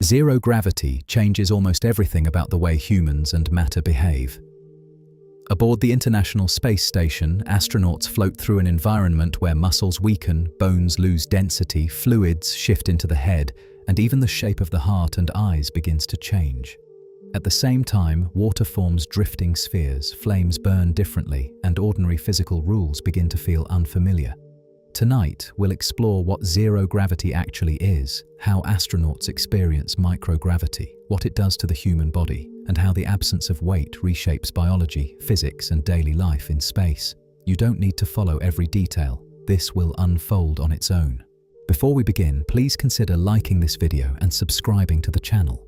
Zero gravity changes almost everything about the way humans and matter behave. Aboard the International Space Station, astronauts float through an environment where muscles weaken, bones lose density, fluids shift into the head, and even the shape of the heart and eyes begins to change. At the same time, water forms drifting spheres, flames burn differently, and ordinary physical rules begin to feel unfamiliar. Tonight, we'll explore what zero gravity actually is, how astronauts experience microgravity, what it does to the human body, and how the absence of weight reshapes biology, physics, and daily life in space. You don't need to follow every detail. This will unfold on its own. Before we begin, please consider liking this video and subscribing to the channel.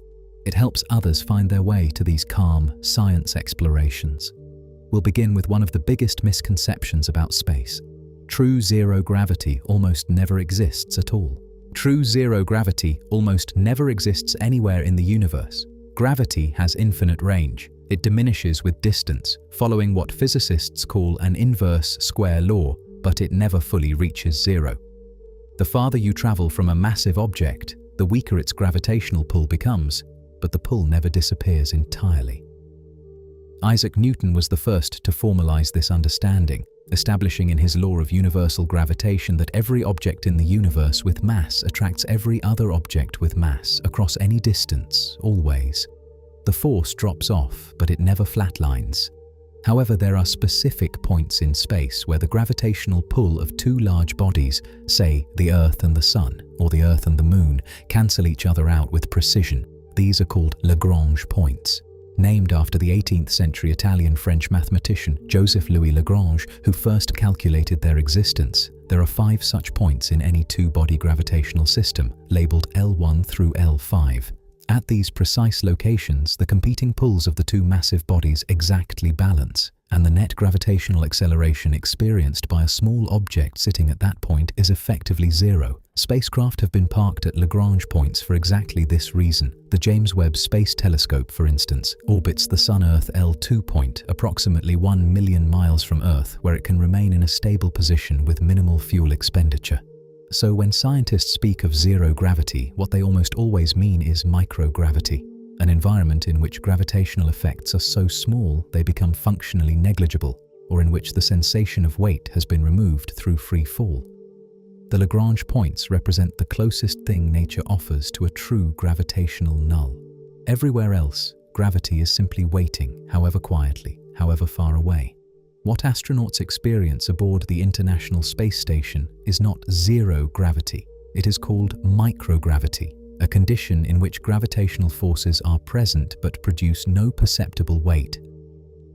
It helps others find their way to these calm science explorations. We'll begin with one of the biggest misconceptions about space. True zero gravity almost never exists at all. True zero gravity almost never exists anywhere in the universe. Gravity has infinite range. It diminishes with distance, following what physicists call an inverse square law, but it never fully reaches zero. The farther you travel from a massive object, the weaker its gravitational pull becomes, but the pull never disappears entirely. Isaac Newton was the first to formalize this understanding, establishing in his law of universal gravitation that every object in the universe with mass attracts every other object with mass across any distance, always. The force drops off, but it never flatlines. However, there are specific points in space where the gravitational pull of two large bodies, say the Earth and the Sun, or the Earth and the Moon, cancel each other out with precision. These are called Lagrange points. Named after the 18th century Italian-French mathematician Joseph Louis Lagrange, who first calculated their existence, there are 5 such points in any two-body gravitational system, labeled L1 through L5. At these precise locations, the competing pulls of the two massive bodies exactly balance, and the net gravitational acceleration experienced by a small object sitting at that point is effectively zero. Spacecraft have been parked at Lagrange points for exactly this reason. The James Webb Space Telescope, for instance, orbits the Sun-Earth L2 point, approximately 1 million miles from Earth, where it can remain in a stable position with minimal fuel expenditure. So when scientists speak of zero gravity, what they almost always mean is microgravity, an environment in which gravitational effects are so small they become functionally negligible, or in which the sensation of weight has been removed through free fall. The Lagrange points represent the closest thing nature offers to a true gravitational null. Everywhere else, gravity is simply waiting, however quietly, however far away. What astronauts experience aboard the International Space Station is not zero gravity. It is called microgravity, a condition in which gravitational forces are present but produce no perceptible weight.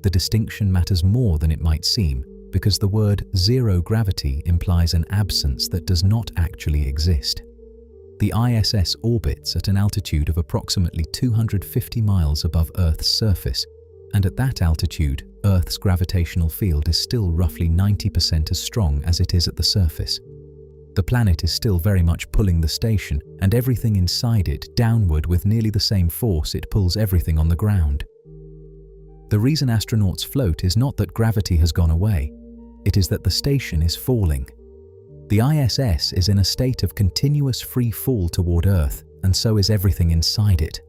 The distinction matters more than it might seem, because the word zero gravity implies an absence that does not actually exist. The ISS orbits at an altitude of approximately 250 miles above Earth's surface, and at that altitude, Earth's gravitational field is still roughly 90% as strong as it is at the surface. The planet is still very much pulling the station, and everything inside it downward with nearly the same force it pulls everything on the ground. The reason astronauts float is not that gravity has gone away. It is that the station is falling. The ISS is in a state of continuous free fall toward Earth, and so is everything inside it.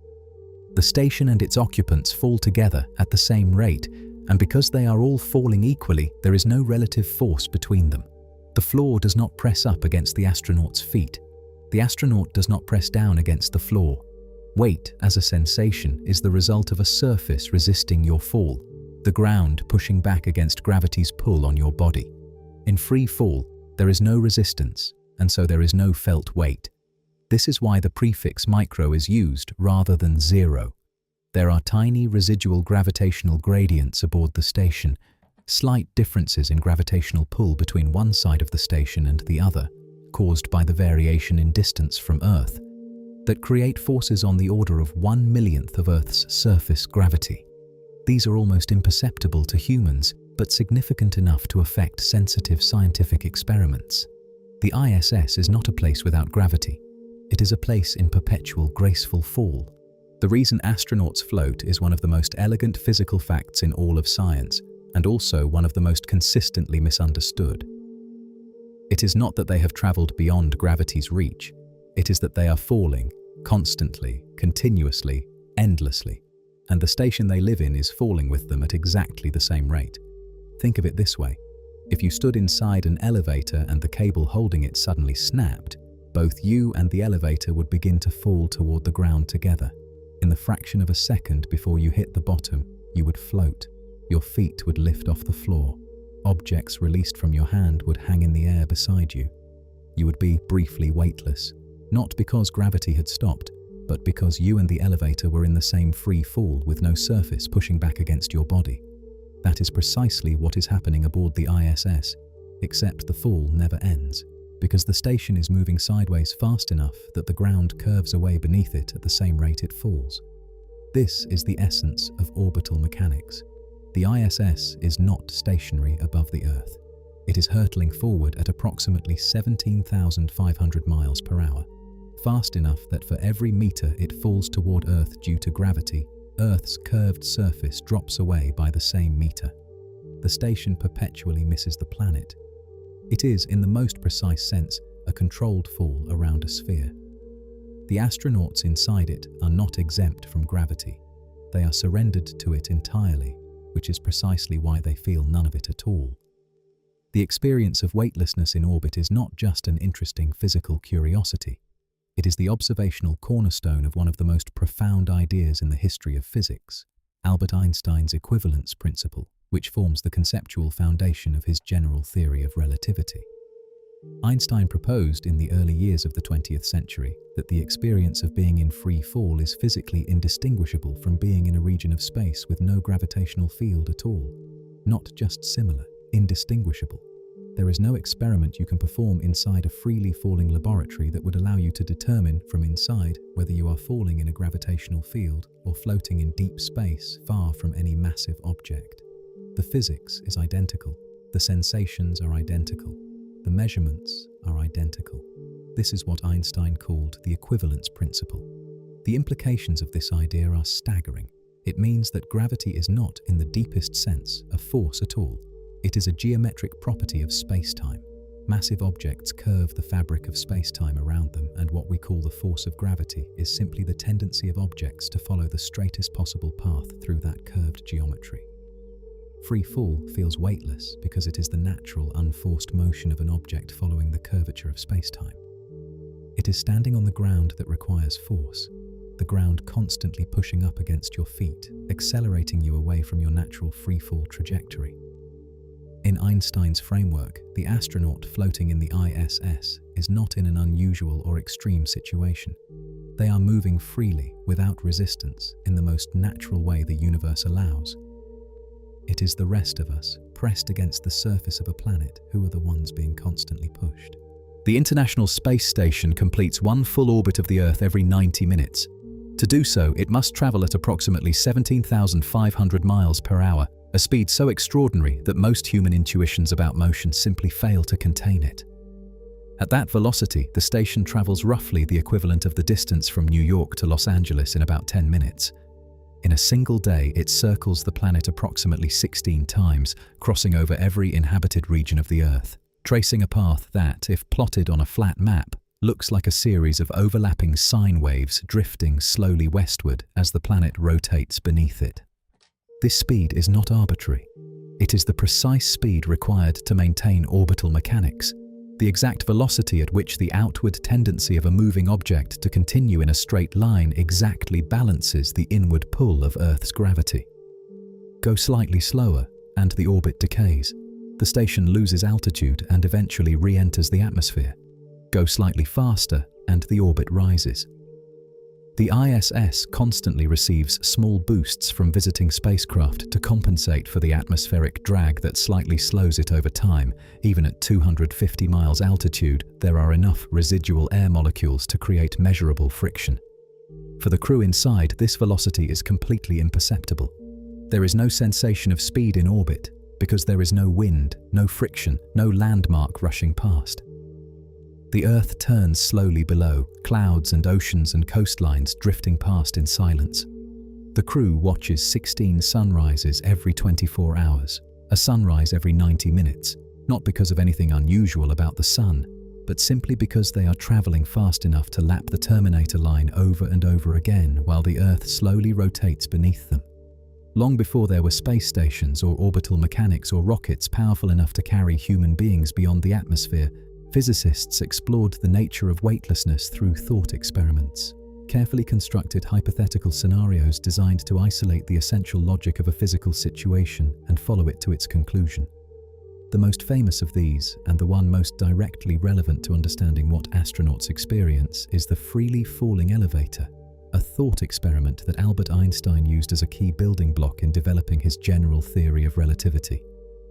The station and its occupants fall together at the same rate, and because they are all falling equally, there is no relative force between them. The floor does not press up against the astronaut's feet. The astronaut does not press down against the floor. Weight, as a sensation, is the result of a surface resisting your fall, the ground pushing back against gravity's pull on your body. In free fall, there is no resistance, and so there is no felt weight. This is why the prefix micro is used rather than zero. There are tiny residual gravitational gradients aboard the station, slight differences in gravitational pull between one side of the station and the other, caused by the variation in distance from Earth, that create forces on the order of 1/1,000,000th of Earth's surface gravity. These are almost imperceptible to humans, but significant enough to affect sensitive scientific experiments. The ISS is not a place without gravity. It is a place in perpetual graceful fall. The reason astronauts float is one of the most elegant physical facts in all of science, and also one of the most consistently misunderstood. It is not that they have traveled beyond gravity's reach. It is that they are falling, constantly, continuously, endlessly, and the station they live in is falling with them at exactly the same rate. Think of it this way. If you stood inside an elevator and the cable holding it suddenly snapped, both you and the elevator would begin to fall toward the ground together. In the fraction of a second before you hit the bottom, you would float. Your feet would lift off the floor. Objects released from your hand would hang in the air beside you. You would be briefly weightless, not because gravity had stopped, but because you and the elevator were in the same free fall with no surface pushing back against your body. That is precisely what is happening aboard the ISS, except the fall never ends, because the station is moving sideways fast enough that the ground curves away beneath it at the same rate it falls. This is the essence of orbital mechanics. The ISS is not stationary above the Earth. It is hurtling forward at approximately 17,500 miles per hour, fast enough that for every meter it falls toward Earth due to gravity, Earth's curved surface drops away by the same meter. The station perpetually misses the planet. It is, in the most precise sense, a controlled fall around a sphere. The astronauts inside it are not exempt from gravity. They are surrendered to it entirely, which is precisely why they feel none of it at all. The experience of weightlessness in orbit is not just an interesting physical curiosity. It is the observational cornerstone of one of the most profound ideas in the history of physics, Albert Einstein's equivalence principle, which forms the conceptual foundation of his general theory of relativity. Einstein proposed in the early years of the 20th century that the experience of being in free fall is physically indistinguishable from being in a region of space with no gravitational field at all. Not just similar, indistinguishable. There is no experiment you can perform inside a freely falling laboratory that would allow you to determine from inside whether you are falling in a gravitational field or floating in deep space far from any massive object. The physics is identical. The sensations are identical. The measurements are identical. This is what Einstein called the equivalence principle. The implications of this idea are staggering. It means that gravity is not, in the deepest sense, a force at all. It is a geometric property of space-time. Massive objects curve the fabric of space-time around them, and what we call the force of gravity is simply the tendency of objects to follow the straightest possible path through that curved geometry. Free fall feels weightless because it is the natural, unforced motion of an object following the curvature of space-time. It is standing on the ground that requires force, the ground constantly pushing up against your feet, accelerating you away from your natural free-fall trajectory. In Einstein's framework, the astronaut floating in the ISS is not in an unusual or extreme situation. They are moving freely, without resistance, in the most natural way the universe allows. It is the rest of us, pressed against the surface of a planet, who are the ones being constantly pushed. The International Space Station completes one full orbit of the Earth every 90 minutes. To do so, it must travel at approximately 17,500 miles per hour, a speed so extraordinary that most human intuitions about motion simply fail to contain it. At that velocity, the station travels roughly the equivalent of the distance from New York to Los Angeles in about 10 minutes. In a single day, it circles the planet approximately 16 times, crossing over every inhabited region of the Earth, tracing a path that, if plotted on a flat map, looks like a series of overlapping sine waves drifting slowly westward as the planet rotates beneath it. This speed is not arbitrary. It is the precise speed required to maintain orbital mechanics, the exact velocity at which the outward tendency of a moving object to continue in a straight line exactly balances the inward pull of Earth's gravity. Go slightly slower, and the orbit decays. The station loses altitude and eventually re-enters the atmosphere. Go slightly faster, and the orbit rises. The ISS constantly receives small boosts from visiting spacecraft to compensate for the atmospheric drag that slightly slows it over time. Even at 250 miles altitude, there are enough residual air molecules to create measurable friction. For the crew inside, this velocity is completely imperceptible. There is no sensation of speed in orbit, because there is no wind, no friction, no landmark rushing past. The Earth turns slowly below, clouds and oceans and coastlines drifting past in silence. The crew watches 16 sunrises every 24 hours, a sunrise every 90 minutes, not because of anything unusual about the sun, but simply because they are traveling fast enough to lap the Terminator line over and over again while the Earth slowly rotates beneath them. Long before there were space stations or orbital mechanics or rockets powerful enough to carry human beings beyond the atmosphere, physicists explored the nature of weightlessness through thought experiments. Carefully constructed hypothetical scenarios designed to isolate the essential logic of a physical situation and follow it to its conclusion. The most famous of these, and the one most directly relevant to understanding what astronauts experience, is the freely falling elevator, a thought experiment that Albert Einstein used as a key building block in developing his general theory of relativity.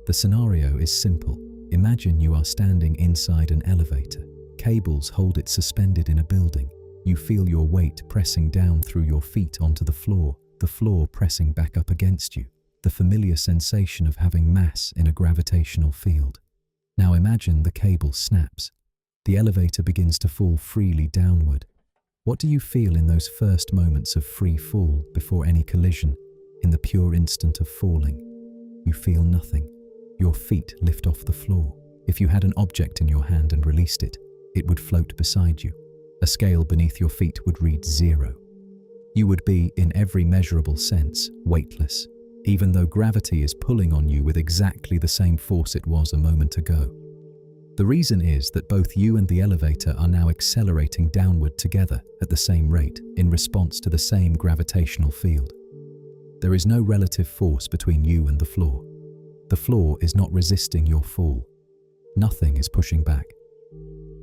The scenario is simple. Imagine you are standing inside an elevator. Cables hold it suspended in a building. You feel your weight pressing down through your feet onto the floor pressing back up against you. The familiar sensation of having mass in a gravitational field. Now imagine the cable snaps. The elevator begins to fall freely downward. What do you feel in those first moments of free fall before any collision, in the pure instant of falling? You feel nothing. Your feet lift off the floor. If you had an object in your hand and released it, it would float beside you. A scale beneath your feet would read 0. You would be, in every measurable sense, weightless, even though gravity is pulling on you with exactly the same force it was a moment ago. The reason is that both you and the elevator are now accelerating downward together at the same rate in response to the same gravitational field. There is no relative force between you and the floor. The floor is not resisting your fall. Nothing is pushing back.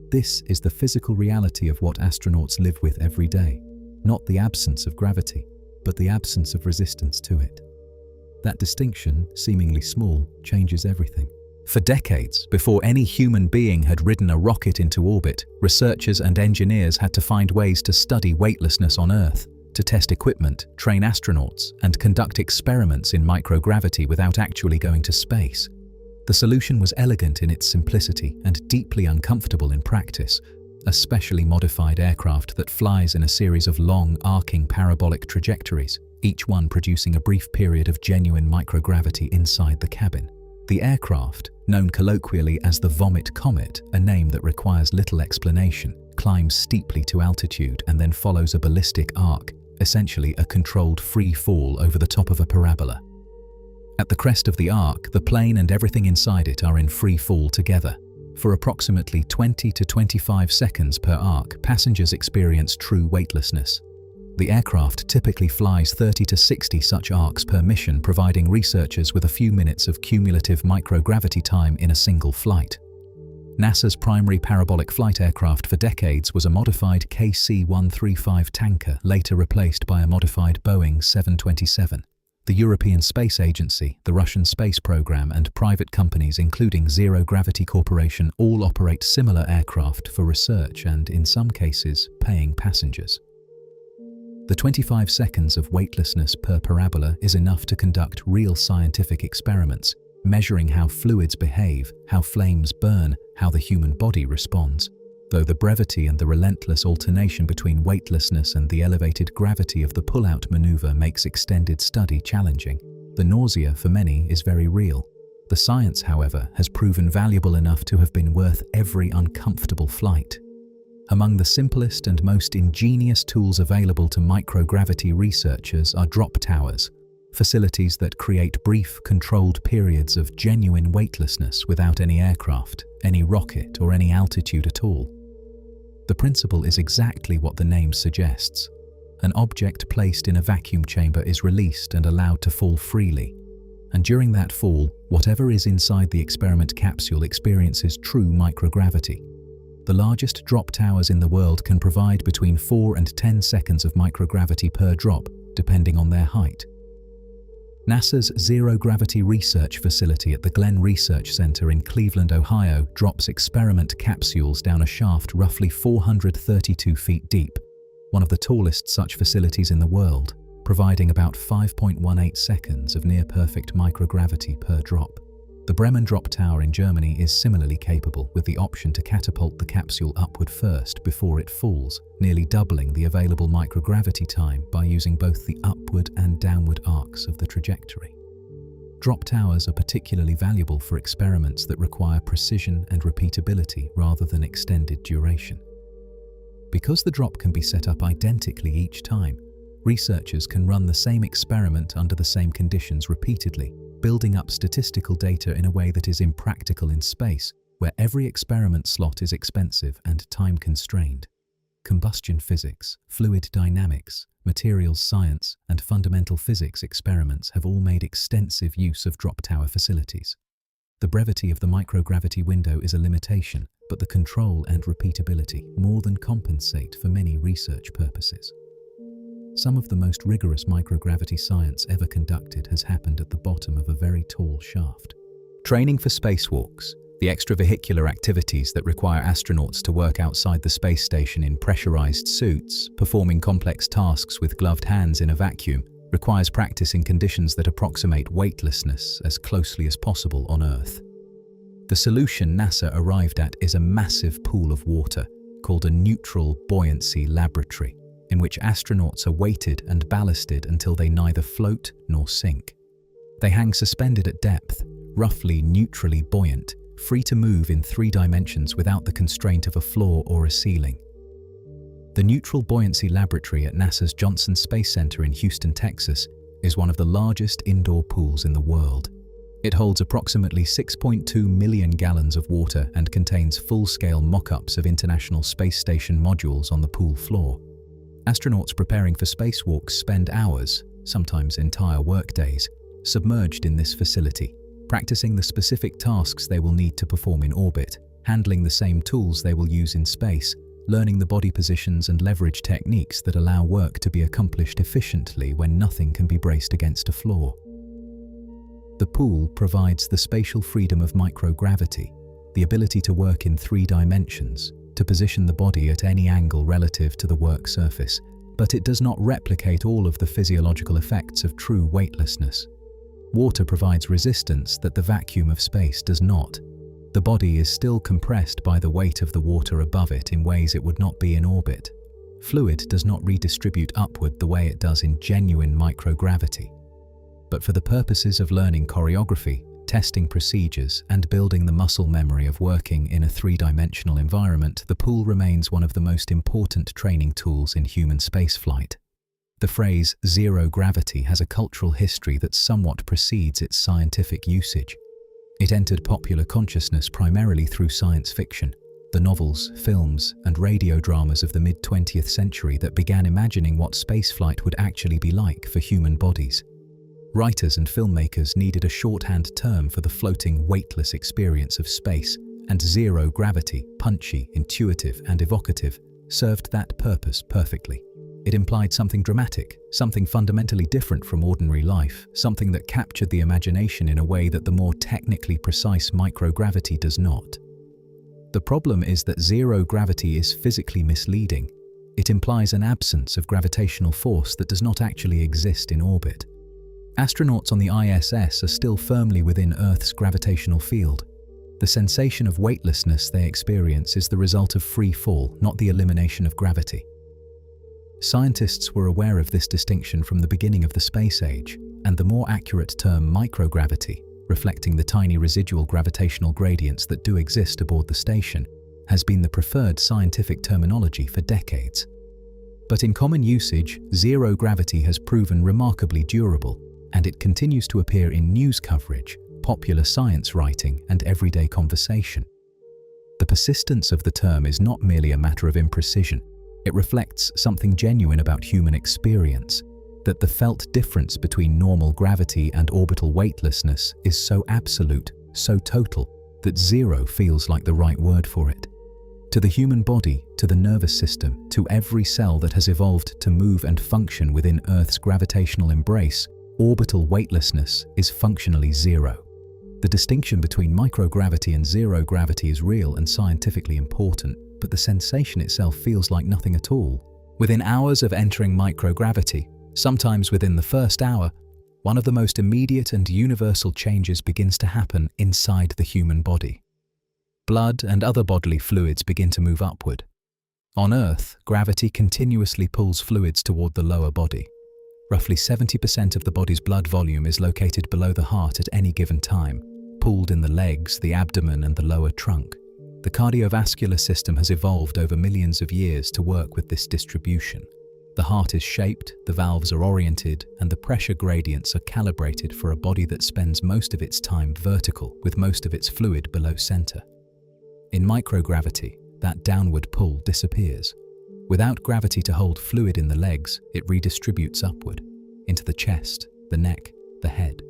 This is the physical reality of what astronauts live with every day, not the absence of gravity, but the absence of resistance to it. That distinction, seemingly small, changes everything. For decades, before any human being had ridden a rocket into orbit, researchers and engineers had to find ways to study weightlessness on Earth, to test equipment, train astronauts, and conduct experiments in microgravity without actually going to space. The solution was elegant in its simplicity and deeply uncomfortable in practice: a specially modified aircraft that flies in a series of long, arcing parabolic trajectories, each one producing a brief period of genuine microgravity inside the cabin. The aircraft, known colloquially as the Vomit Comet, a name that requires little explanation, climbs steeply to altitude and then follows a ballistic arc, essentially a controlled free fall over the top of a parabola. At the crest of the arc, the plane and everything inside it are in free fall together. For approximately 20 to 25 seconds per arc, passengers experience true weightlessness. The aircraft typically flies 30 to 60 such arcs per mission, providing researchers with a few minutes of cumulative microgravity time in a single flight. NASA's primary parabolic flight aircraft for decades was a modified KC-135 tanker, later replaced by a modified Boeing 727. The European Space Agency, the Russian space program, and private companies including Zero Gravity Corporation all operate similar aircraft for research and, in some cases, paying passengers. The 25 seconds of weightlessness per parabola is enough to conduct real scientific experiments, measuring how fluids behave, how flames burn, how the human body responds. Though the brevity and the relentless alternation between weightlessness and the elevated gravity of the pull-out maneuver makes extended study challenging, the nausea for many is very real. The science, however, has proven valuable enough to have been worth every uncomfortable flight. Among the simplest and most ingenious tools available to microgravity researchers are drop towers, facilities that create brief, controlled periods of genuine weightlessness without any aircraft, any rocket, or any altitude at all. The principle is exactly what the name suggests. An object placed in a vacuum chamber is released and allowed to fall freely, and during that fall, whatever is inside the experiment capsule experiences true microgravity. The largest drop towers in the world can provide between 4 and 10 seconds of microgravity per drop, depending on their height. NASA's Zero Gravity Research Facility at the Glenn Research Center in Cleveland, Ohio, drops experiment capsules down a shaft roughly 432 feet deep, one of the tallest such facilities in the world, providing about 5.18 seconds of near-perfect microgravity per drop. The Bremen drop tower in Germany is similarly capable, with the option to catapult the capsule upward first before it falls, nearly doubling the available microgravity time by using both the upward and downward arcs of the trajectory. Drop towers are particularly valuable for experiments that require precision and repeatability rather than extended duration. Because the drop can be set up identically each time, researchers can run the same experiment under the same conditions repeatedly, building up statistical data in a way that is impractical in space, where every experiment slot is expensive and time-constrained. Combustion physics, fluid dynamics, materials science, and fundamental physics experiments have all made extensive use of drop tower facilities. The brevity of the microgravity window is a limitation, but the control and repeatability more than compensate for many research purposes. Some of the most rigorous microgravity science ever conducted has happened at the bottom of a very tall shaft. Training for spacewalks, the extravehicular activities that require astronauts to work outside the space station in pressurized suits, performing complex tasks with gloved hands in a vacuum, requires practice in conditions that approximate weightlessness as closely as possible on Earth. The solution NASA arrived at is a massive pool of water called a neutral buoyancy laboratory, in which astronauts are weighted and ballasted until they neither float nor sink. They hang suspended at depth, roughly neutrally buoyant, free to move in 3 dimensions without the constraint of a floor or a ceiling. The Neutral Buoyancy Laboratory at NASA's Johnson Space Center in Houston, Texas, is one of the largest indoor pools in the world. It holds approximately 6.2 million gallons of water and contains full-scale mock-ups of International Space Station modules on the pool floor. Astronauts preparing for spacewalks spend hours, sometimes entire workdays, submerged in this facility, practicing the specific tasks they will need to perform in orbit, handling the same tools they will use in space, learning the body positions and leverage techniques that allow work to be accomplished efficiently when nothing can be braced against a floor. The pool provides the spatial freedom of microgravity, the ability to work in 3 dimensions, to position the body at any angle relative to the work surface, but it does not replicate all of the physiological effects of true weightlessness. Water provides resistance that the vacuum of space does not. The body is still compressed by the weight of the water above it in ways it would not be in orbit. Fluid does not redistribute upward the way it does in genuine microgravity. But for the purposes of learning choreography, testing procedures, and building the muscle memory of working in a 3-dimensional environment, the pool remains one of the most important training tools in human spaceflight. The phrase zero gravity has a cultural history that somewhat precedes its scientific usage. It entered popular consciousness primarily through science fiction, the novels, films, and radio dramas of the mid-20th century that began imagining what spaceflight would actually be like for human bodies. Writers and filmmakers needed a shorthand term for the floating, weightless experience of space, and zero gravity, punchy, intuitive, and evocative, served that purpose perfectly. It implied something dramatic, something fundamentally different from ordinary life, something that captured the imagination in a way that the more technically precise microgravity does not. The problem is that zero gravity is physically misleading. It implies an absence of gravitational force that does not actually exist in orbit. Astronauts on the ISS are still firmly within Earth's gravitational field. The sensation of weightlessness they experience is the result of free fall, not the elimination of gravity. Scientists were aware of this distinction from the beginning of the space age, and the more accurate term microgravity, reflecting the tiny residual gravitational gradients that do exist aboard the station, has been the preferred scientific terminology for decades. But in common usage, zero gravity has proven remarkably durable, and it continues to appear in news coverage, popular science writing, and everyday conversation. The persistence of the term is not merely a matter of imprecision. It reflects something genuine about human experience, that the felt difference between normal gravity and orbital weightlessness is so absolute, so total, that zero feels like the right word for it. To the human body, to the nervous system, to every cell that has evolved to move and function within Earth's gravitational embrace, orbital weightlessness is functionally zero. The distinction between microgravity and zero gravity is real and scientifically important, but the sensation itself feels like nothing at all. Within hours of entering microgravity, sometimes within the first hour, one of the most immediate and universal changes begins to happen inside the human body. Blood and other bodily fluids begin to move upward. On Earth, gravity continuously pulls fluids toward the lower body. Roughly 70% of the body's blood volume is located below the heart at any given time, pooled in the legs, the abdomen, and the lower trunk. The cardiovascular system has evolved over millions of years to work with this distribution. The heart is shaped, the valves are oriented, and the pressure gradients are calibrated for a body that spends most of its time vertical, with most of its fluid below center. In microgravity, that downward pull disappears. Without gravity to hold fluid in the legs, it redistributes upward, into the chest, the neck, the head.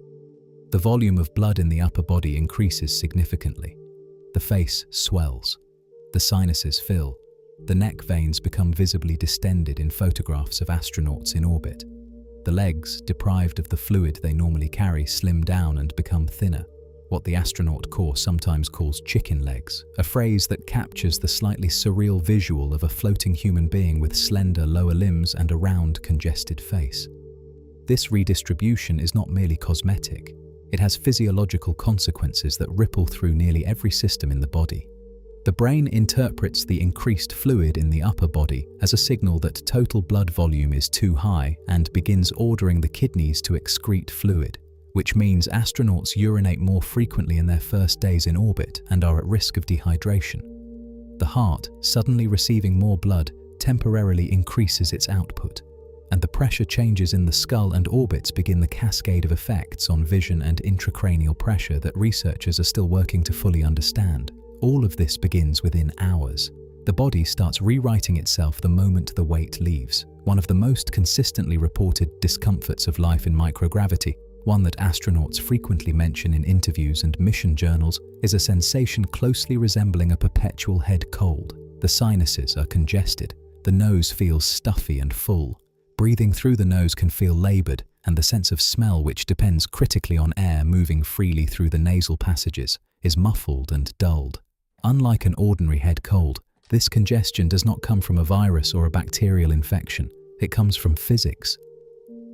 The volume of blood in the upper body increases significantly. The face swells. The sinuses fill. The neck veins become visibly distended in photographs of astronauts in orbit. The legs, deprived of the fluid they normally carry, slim down and become thinner, what the astronaut corps sometimes calls chicken legs, a phrase that captures the slightly surreal visual of a floating human being with slender lower limbs and a round, congested face. This redistribution is not merely cosmetic. It has physiological consequences that ripple through nearly every system in the body. The brain interprets the increased fluid in the upper body as a signal that total blood volume is too high and begins ordering the kidneys to excrete fluid, which means astronauts urinate more frequently in their first days in orbit and are at risk of dehydration. The heart, suddenly receiving more blood, temporarily increases its output, and the pressure changes in the skull and orbits begin the cascade of effects on vision and intracranial pressure that researchers are still working to fully understand. All of this begins within hours. The body starts rewriting itself the moment the weight leaves. One of the most consistently reported discomforts of life in microgravity, one that astronauts frequently mention in interviews and mission journals, is a sensation closely resembling a perpetual head cold. The sinuses are congested. The nose feels stuffy and full. Breathing through the nose can feel labored, and the sense of smell, which depends critically on air moving freely through the nasal passages, is muffled and dulled. Unlike an ordinary head cold, this congestion does not come from a virus or a bacterial infection. It comes from physics.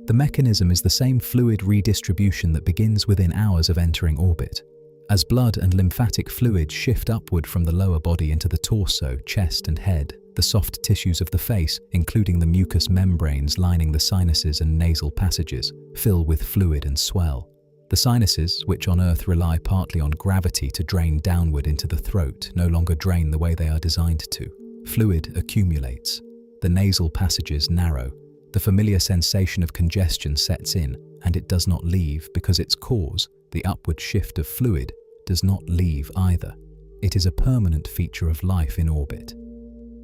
The mechanism is the same fluid redistribution that begins within hours of entering orbit. As blood and lymphatic fluid shift upward from the lower body into the torso, chest, and head, the soft tissues of the face, including the mucous membranes lining the sinuses and nasal passages, fill with fluid and swell. The sinuses, which on Earth rely partly on gravity to drain downward into the throat, no longer drain the way they are designed to. Fluid accumulates. The nasal passages narrow. The familiar sensation of congestion sets in, and it does not leave because its cause, the upward shift of fluid, does not leave either. It is a permanent feature of life in orbit.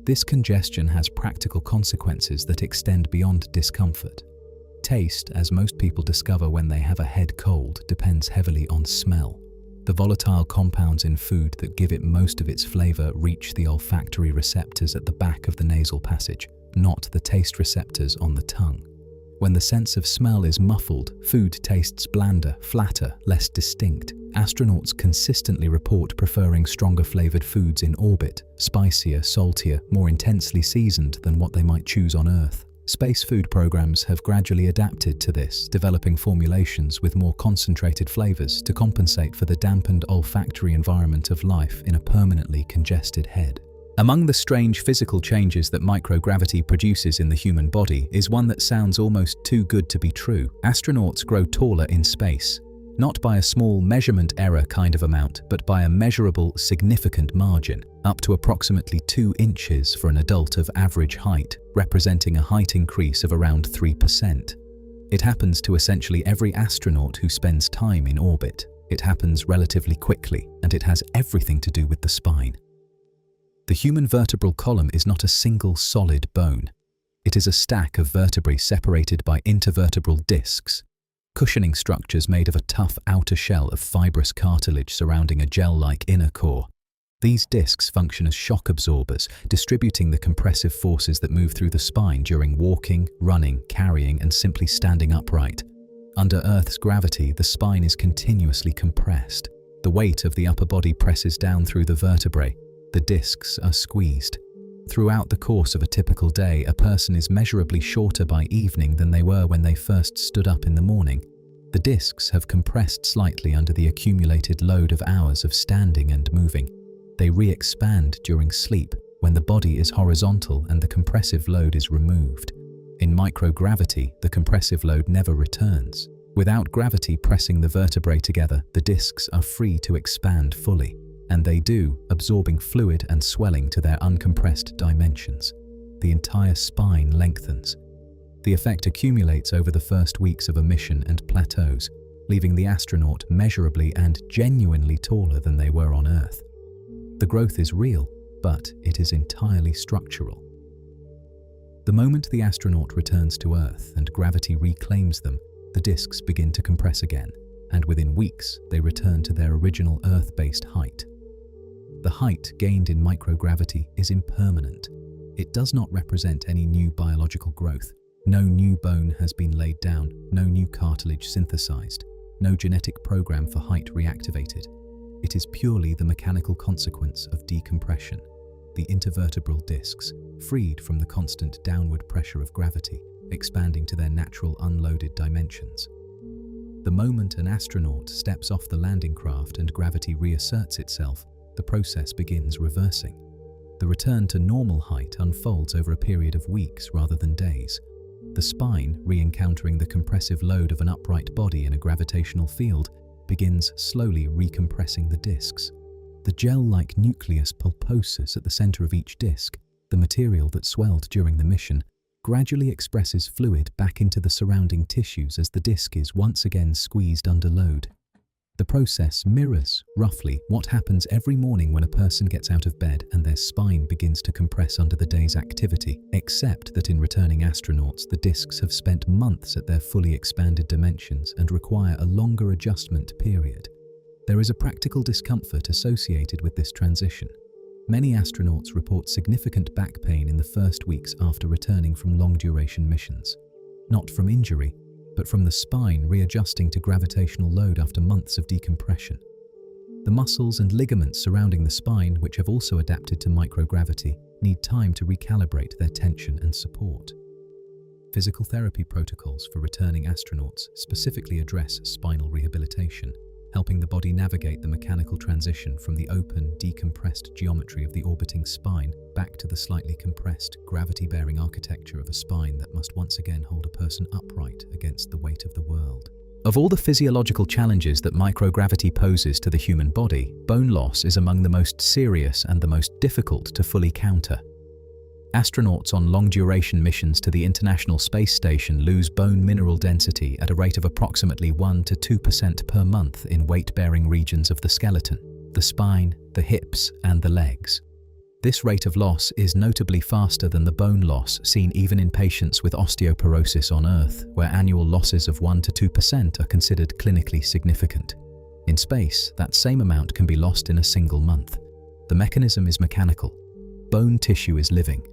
This congestion has practical consequences that extend beyond discomfort. Taste, as most people discover when they have a head cold, depends heavily on smell. The volatile compounds in food that give it most of its flavor reach the olfactory receptors at the back of the nasal passage, not the taste receptors on the tongue. When the sense of smell is muffled, food tastes blander, flatter, less distinct. Astronauts consistently report preferring stronger flavored foods in orbit, spicier, saltier, more intensely seasoned than what they might choose on Earth. Space food programs have gradually adapted to this, developing formulations with more concentrated flavors to compensate for the dampened olfactory environment of life in a permanently congested head. Among the strange physical changes that microgravity produces in the human body is one that sounds almost too good to be true. Astronauts grow taller in space, not by a small measurement error kind of amount, but by a measurable, significant margin, up to approximately 2 inches for an adult of average height, representing a height increase of around 3%. It happens to essentially every astronaut who spends time in orbit. It happens relatively quickly, and it has everything to do with the spine. The human vertebral column is not a single solid bone. It is a stack of vertebrae separated by intervertebral discs, cushioning structures made of a tough outer shell of fibrous cartilage surrounding a gel-like inner core. These discs function as shock absorbers, distributing the compressive forces that move through the spine during walking, running, carrying, and simply standing upright. Under Earth's gravity, the spine is continuously compressed. The weight of the upper body presses down through the vertebrae. The discs are squeezed. Throughout the course of a typical day, a person is measurably shorter by evening than they were when they first stood up in the morning. The discs have compressed slightly under the accumulated load of hours of standing and moving. They re-expand during sleep when the body is horizontal and the compressive load is removed. In microgravity, the compressive load never returns. Without gravity pressing the vertebrae together, the discs are free to expand fully, and they do, absorbing fluid and swelling to their uncompressed dimensions. The entire spine lengthens. The effect accumulates over the first weeks of a mission and plateaus, leaving the astronaut measurably and genuinely taller than they were on Earth. The growth is real, but it is entirely structural. The moment the astronaut returns to Earth and gravity reclaims them, the discs begin to compress again, and within weeks they return to their original Earth-based height. The height gained in microgravity is impermanent. It does not represent any new biological growth. No new bone has been laid down, no new cartilage synthesized, no genetic program for height reactivated. It is purely the mechanical consequence of decompression. The intervertebral discs, freed from the constant downward pressure of gravity, expanding to their natural unloaded dimensions. The moment an astronaut steps off the landing craft and gravity reasserts itself, the process begins reversing. The return to normal height unfolds over a period of weeks rather than days. The spine, re-encountering the compressive load of an upright body in a gravitational field, begins slowly recompressing the discs. The gel-like nucleus pulposus at the center of each disc, the material that swelled during the mission, gradually expresses fluid back into the surrounding tissues as the disc is once again squeezed under load. The process mirrors, roughly, what happens every morning when a person gets out of bed and their spine begins to compress under the day's activity, except that in returning astronauts, the discs have spent months at their fully expanded dimensions and require a longer adjustment period. There is a practical discomfort associated with this transition. Many astronauts report significant back pain in the first weeks after returning from long-duration missions. Not from injury, but from the spine readjusting to gravitational load after months of decompression. The muscles and ligaments surrounding the spine, which have also adapted to microgravity, need time to recalibrate their tension and support. Physical therapy protocols for returning astronauts specifically address spinal rehabilitation, helping the body navigate the mechanical transition from the open, decompressed geometry of the orbiting spine back to the slightly compressed, gravity-bearing architecture of a spine that must once again hold a person upright against the weight of the world. Of all the physiological challenges that microgravity poses to the human body, bone loss is among the most serious and the most difficult to fully counter. Astronauts on long-duration missions to the International Space Station lose bone mineral density at a rate of approximately 1 to 2% per month in weight-bearing regions of the skeleton, the spine, the hips, and the legs. This rate of loss is notably faster than the bone loss seen even in patients with osteoporosis on Earth, where annual losses of 1 to 2% are considered clinically significant. In space, that same amount can be lost in a single month. The mechanism is mechanical. Bone tissue is living.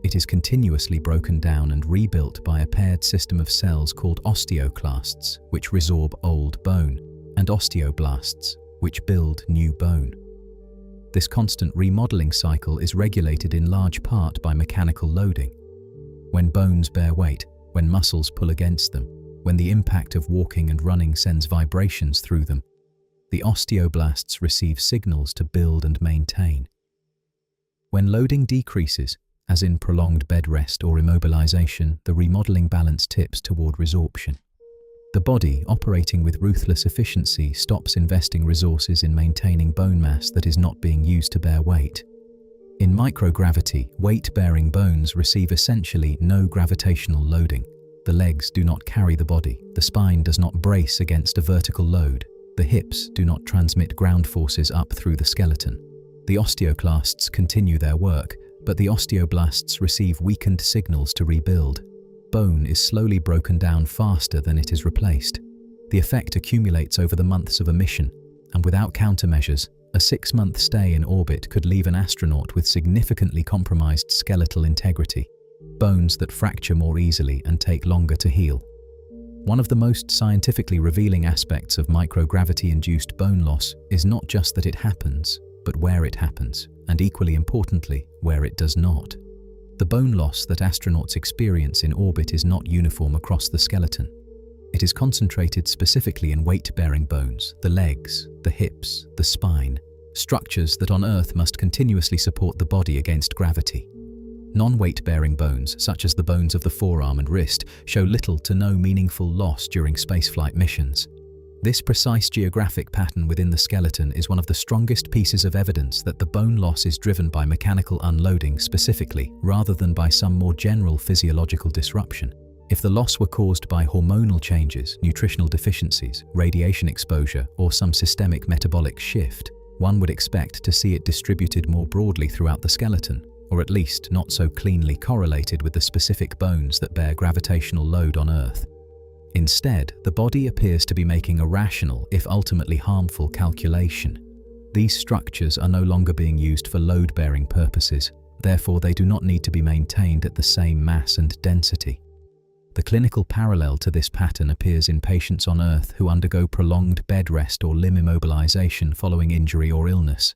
It is continuously broken down and rebuilt by a paired system of cells called osteoclasts, which resorb old bone, and osteoblasts, which build new bone. This constant remodeling cycle is regulated in large part by mechanical loading. When bones bear weight, when muscles pull against them, when the impact of walking and running sends vibrations through them, the osteoblasts receive signals to build and maintain. When loading decreases, as in prolonged bed rest or immobilization, the remodeling balance tips toward resorption. The body, operating with ruthless efficiency, stops investing resources in maintaining bone mass that is not being used to bear weight. In microgravity, weight-bearing bones receive essentially no gravitational loading. The legs do not carry the body, the spine does not brace against a vertical load, the hips do not transmit ground forces up through the skeleton. The osteoclasts continue their work, but the osteoblasts receive weakened signals to rebuild. Bone is slowly broken down faster than it is replaced. The effect accumulates over the months of a mission, and without countermeasures, a 6-month stay in orbit could leave an astronaut with significantly compromised skeletal integrity, bones that fracture more easily and take longer to heal. One of the most scientifically revealing aspects of microgravity-induced bone loss is not just that it happens, but where it happens, and equally importantly, where it does not. The bone loss that astronauts experience in orbit is not uniform across the skeleton. It is concentrated specifically in weight-bearing bones, the legs, the hips, the spine, structures that on Earth must continuously support the body against gravity. Non-weight-bearing bones, such as the bones of the forearm and wrist, show little to no meaningful loss during spaceflight missions. This precise geographic pattern within the skeleton is one of the strongest pieces of evidence that the bone loss is driven by mechanical unloading specifically, rather than by some more general physiological disruption. If the loss were caused by hormonal changes, nutritional deficiencies, radiation exposure, or some systemic metabolic shift, one would expect to see it distributed more broadly throughout the skeleton, or at least not so cleanly correlated with the specific bones that bear gravitational load on Earth. Instead, the body appears to be making a rational, if ultimately harmful, calculation. These structures are no longer being used for load-bearing purposes, therefore they do not need to be maintained at the same mass and density. The clinical parallel to this pattern appears in patients on Earth who undergo prolonged bed rest or limb immobilization following injury or illness.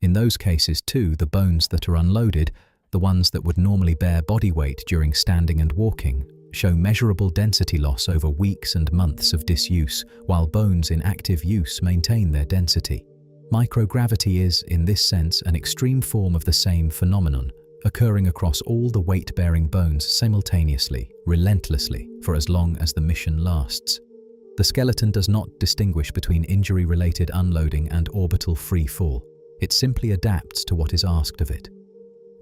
In those cases too, the bones that are unloaded, the ones that would normally bear body weight during standing and walking, show measurable density loss over weeks and months of disuse, while bones in active use maintain their density. Microgravity is, in this sense, an extreme form of the same phenomenon, occurring across all the weight-bearing bones simultaneously, relentlessly, for as long as the mission lasts. The skeleton does not distinguish between injury-related unloading and orbital free fall. It simply adapts to what is asked of it.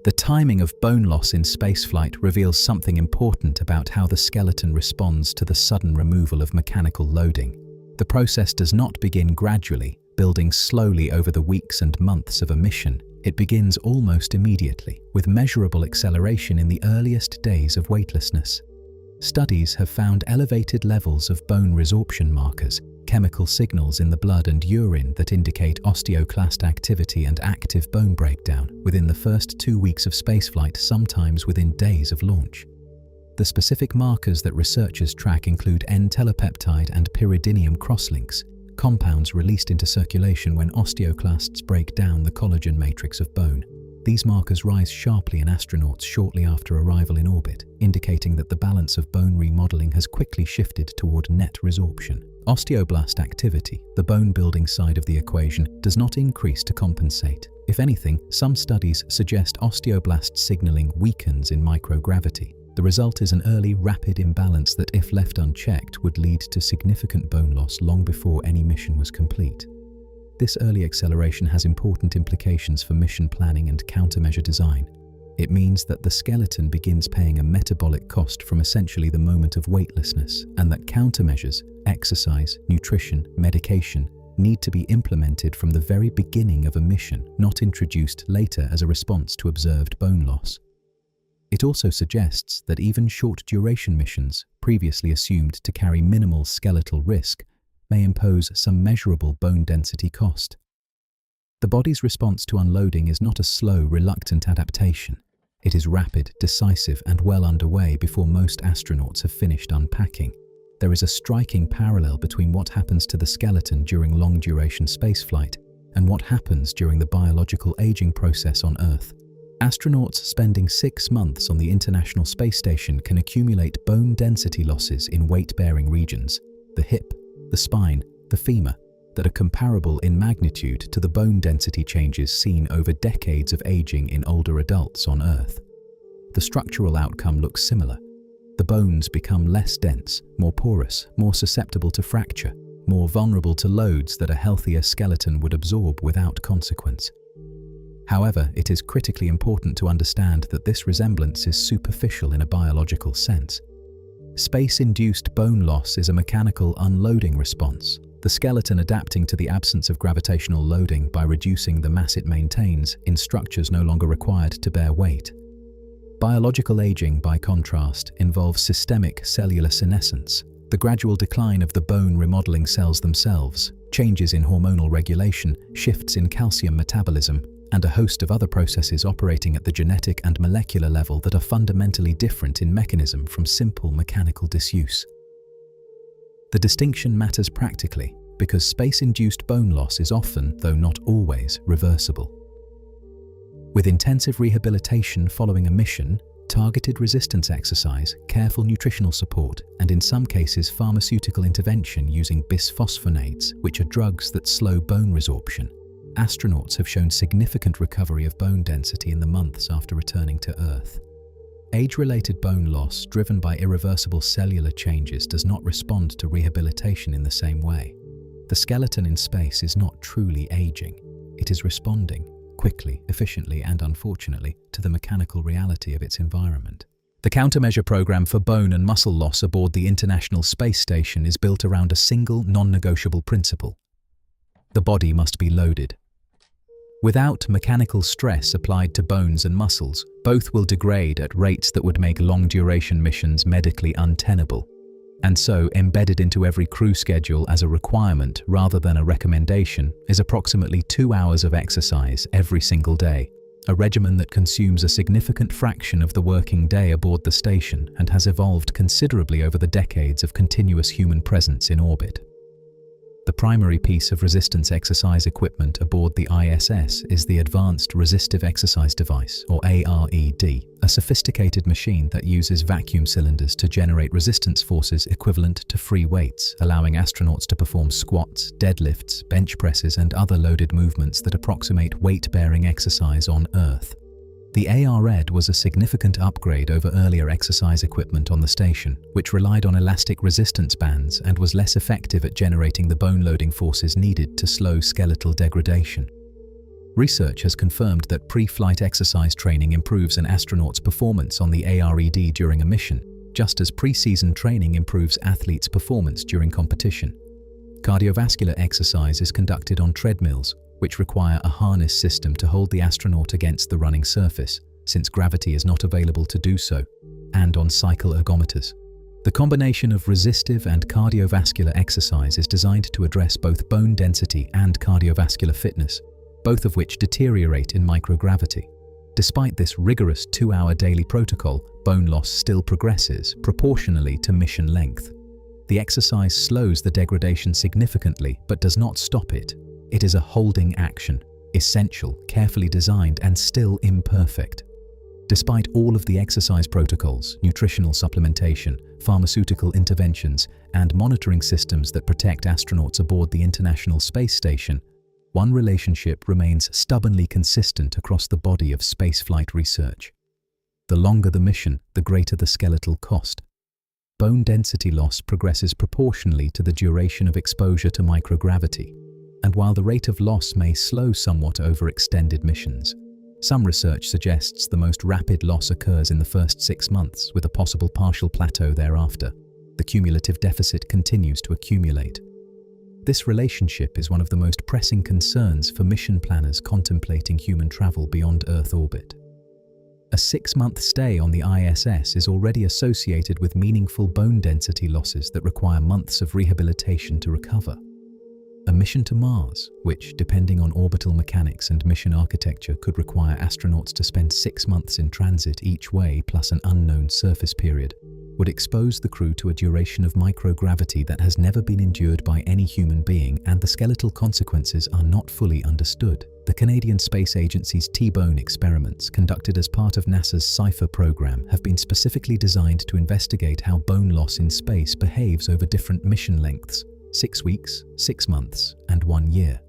The timing of bone loss in spaceflight reveals something important about how the skeleton responds to the sudden removal of mechanical loading. The process does not begin gradually, building slowly over the weeks and months of a mission. It begins almost immediately, with measurable acceleration in the earliest days of weightlessness. Studies have found elevated levels of bone resorption markers, chemical signals in the blood and urine that indicate osteoclast activity and active bone breakdown within the first 2 weeks of spaceflight, sometimes within days of launch. The specific markers that researchers track include N-telepeptide and pyridinium crosslinks, compounds released into circulation when osteoclasts break down the collagen matrix of bone. These markers rise sharply in astronauts shortly after arrival in orbit, indicating that the balance of bone remodeling has quickly shifted toward net resorption. Osteoblast activity, the bone-building side of the equation, does not increase to compensate. If anything, some studies suggest osteoblast signaling weakens in microgravity. The result is an early, rapid imbalance that, if left unchecked, would lead to significant bone loss long before any mission was complete. This early acceleration has important implications for mission planning and countermeasure design. It means that the skeleton begins paying a metabolic cost from essentially the moment of weightlessness, and that countermeasures, exercise, nutrition, medication, need to be implemented from the very beginning of a mission, not introduced later as a response to observed bone loss. It also suggests that even short-duration missions, previously assumed to carry minimal skeletal risk, may impose some measurable bone density cost. The body's response to unloading is not a slow, reluctant adaptation. It is rapid, decisive, and well underway before most astronauts have finished unpacking. There is a striking parallel between what happens to the skeleton during long-duration spaceflight and what happens during the biological aging process on Earth. Astronauts spending 6 months on the International Space Station can accumulate bone density losses in weight-bearing regions, the hip, the spine, the femur, that are comparable in magnitude to the bone density changes seen over decades of aging in older adults on Earth. The structural outcome looks similar. The bones become less dense, more porous, more susceptible to fracture, more vulnerable to loads that a healthier skeleton would absorb without consequence. However, it is critically important to understand that this resemblance is superficial in a biological sense. Space-induced bone loss is a mechanical unloading response, the skeleton adapting to the absence of gravitational loading by reducing the mass it maintains in structures no longer required to bear weight. Biological aging, by contrast, involves systemic cellular senescence, the gradual decline of the bone remodeling cells themselves, changes in hormonal regulation, shifts in calcium metabolism, and a host of other processes operating at the genetic and molecular level that are fundamentally different in mechanism from simple mechanical disuse. The distinction matters practically because space-induced bone loss is often, though not always, reversible. With intensive rehabilitation following a mission, targeted resistance exercise, careful nutritional support, and in some cases pharmaceutical intervention using bisphosphonates, which are drugs that slow bone resorption, astronauts have shown significant recovery of bone density in the months after returning to Earth. Age-related bone loss driven by irreversible cellular changes does not respond to rehabilitation in the same way. The skeleton in space is not truly aging. It is responding, quickly, efficiently, and unfortunately, to the mechanical reality of its environment. The countermeasure program for bone and muscle loss aboard the International Space Station is built around a single, non-negotiable principle. The body must be loaded. Without mechanical stress applied to bones and muscles, both will degrade at rates that would make long-duration missions medically untenable. And so, embedded into every crew schedule as a requirement rather than a recommendation is approximately 2 hours of exercise every single day, a regimen that consumes a significant fraction of the working day aboard the station and has evolved considerably over the decades of continuous human presence in orbit. The primary piece of resistance exercise equipment aboard the ISS is the Advanced Resistive Exercise Device, or ARED, a sophisticated machine that uses vacuum cylinders to generate resistance forces equivalent to free weights, allowing astronauts to perform squats, deadlifts, bench presses, and other loaded movements that approximate weight-bearing exercise on Earth. The ARED was a significant upgrade over earlier exercise equipment on the station, which relied on elastic resistance bands and was less effective at generating the bone-loading forces needed to slow skeletal degradation. Research has confirmed that pre-flight exercise training improves an astronaut's performance on the ARED during a mission, just as pre-season training improves athletes' performance during competition. Cardiovascular exercise is conducted on treadmills, which require a harness system to hold the astronaut against the running surface, since gravity is not available to do so, and on cycle ergometers. The combination of resistive and cardiovascular exercise is designed to address both bone density and cardiovascular fitness, both of which deteriorate in microgravity. Despite this rigorous 2-hour daily protocol, bone loss still progresses proportionally to mission length. The exercise slows the degradation significantly but does not stop it. It is a holding action, essential, carefully designed, and still imperfect. Despite all of the exercise protocols, nutritional supplementation, pharmaceutical interventions, and monitoring systems that protect astronauts aboard the International Space Station, one relationship remains stubbornly consistent across the body of spaceflight research. The longer the mission, the greater the skeletal cost. Bone density loss progresses proportionally to the duration of exposure to microgravity. And while the rate of loss may slow somewhat over extended missions, some research suggests the most rapid loss occurs in the first 6 months, with a possible partial plateau thereafter. The cumulative deficit continues to accumulate. This relationship is one of the most pressing concerns for mission planners contemplating human travel beyond Earth orbit. A 6-month stay on the ISS is already associated with meaningful bone density losses that require months of rehabilitation to recover. A mission to Mars, which, depending on orbital mechanics and mission architecture, could require astronauts to spend 6 months in transit each way plus an unknown surface period, would expose the crew to a duration of microgravity that has never been endured by any human being, and the skeletal consequences are not fully understood. The Canadian Space Agency's T-bone experiments, conducted as part of NASA's CIPHER program, have been specifically designed to investigate how bone loss in space behaves over different mission lengths, 6 weeks, 6 months, and 1 year,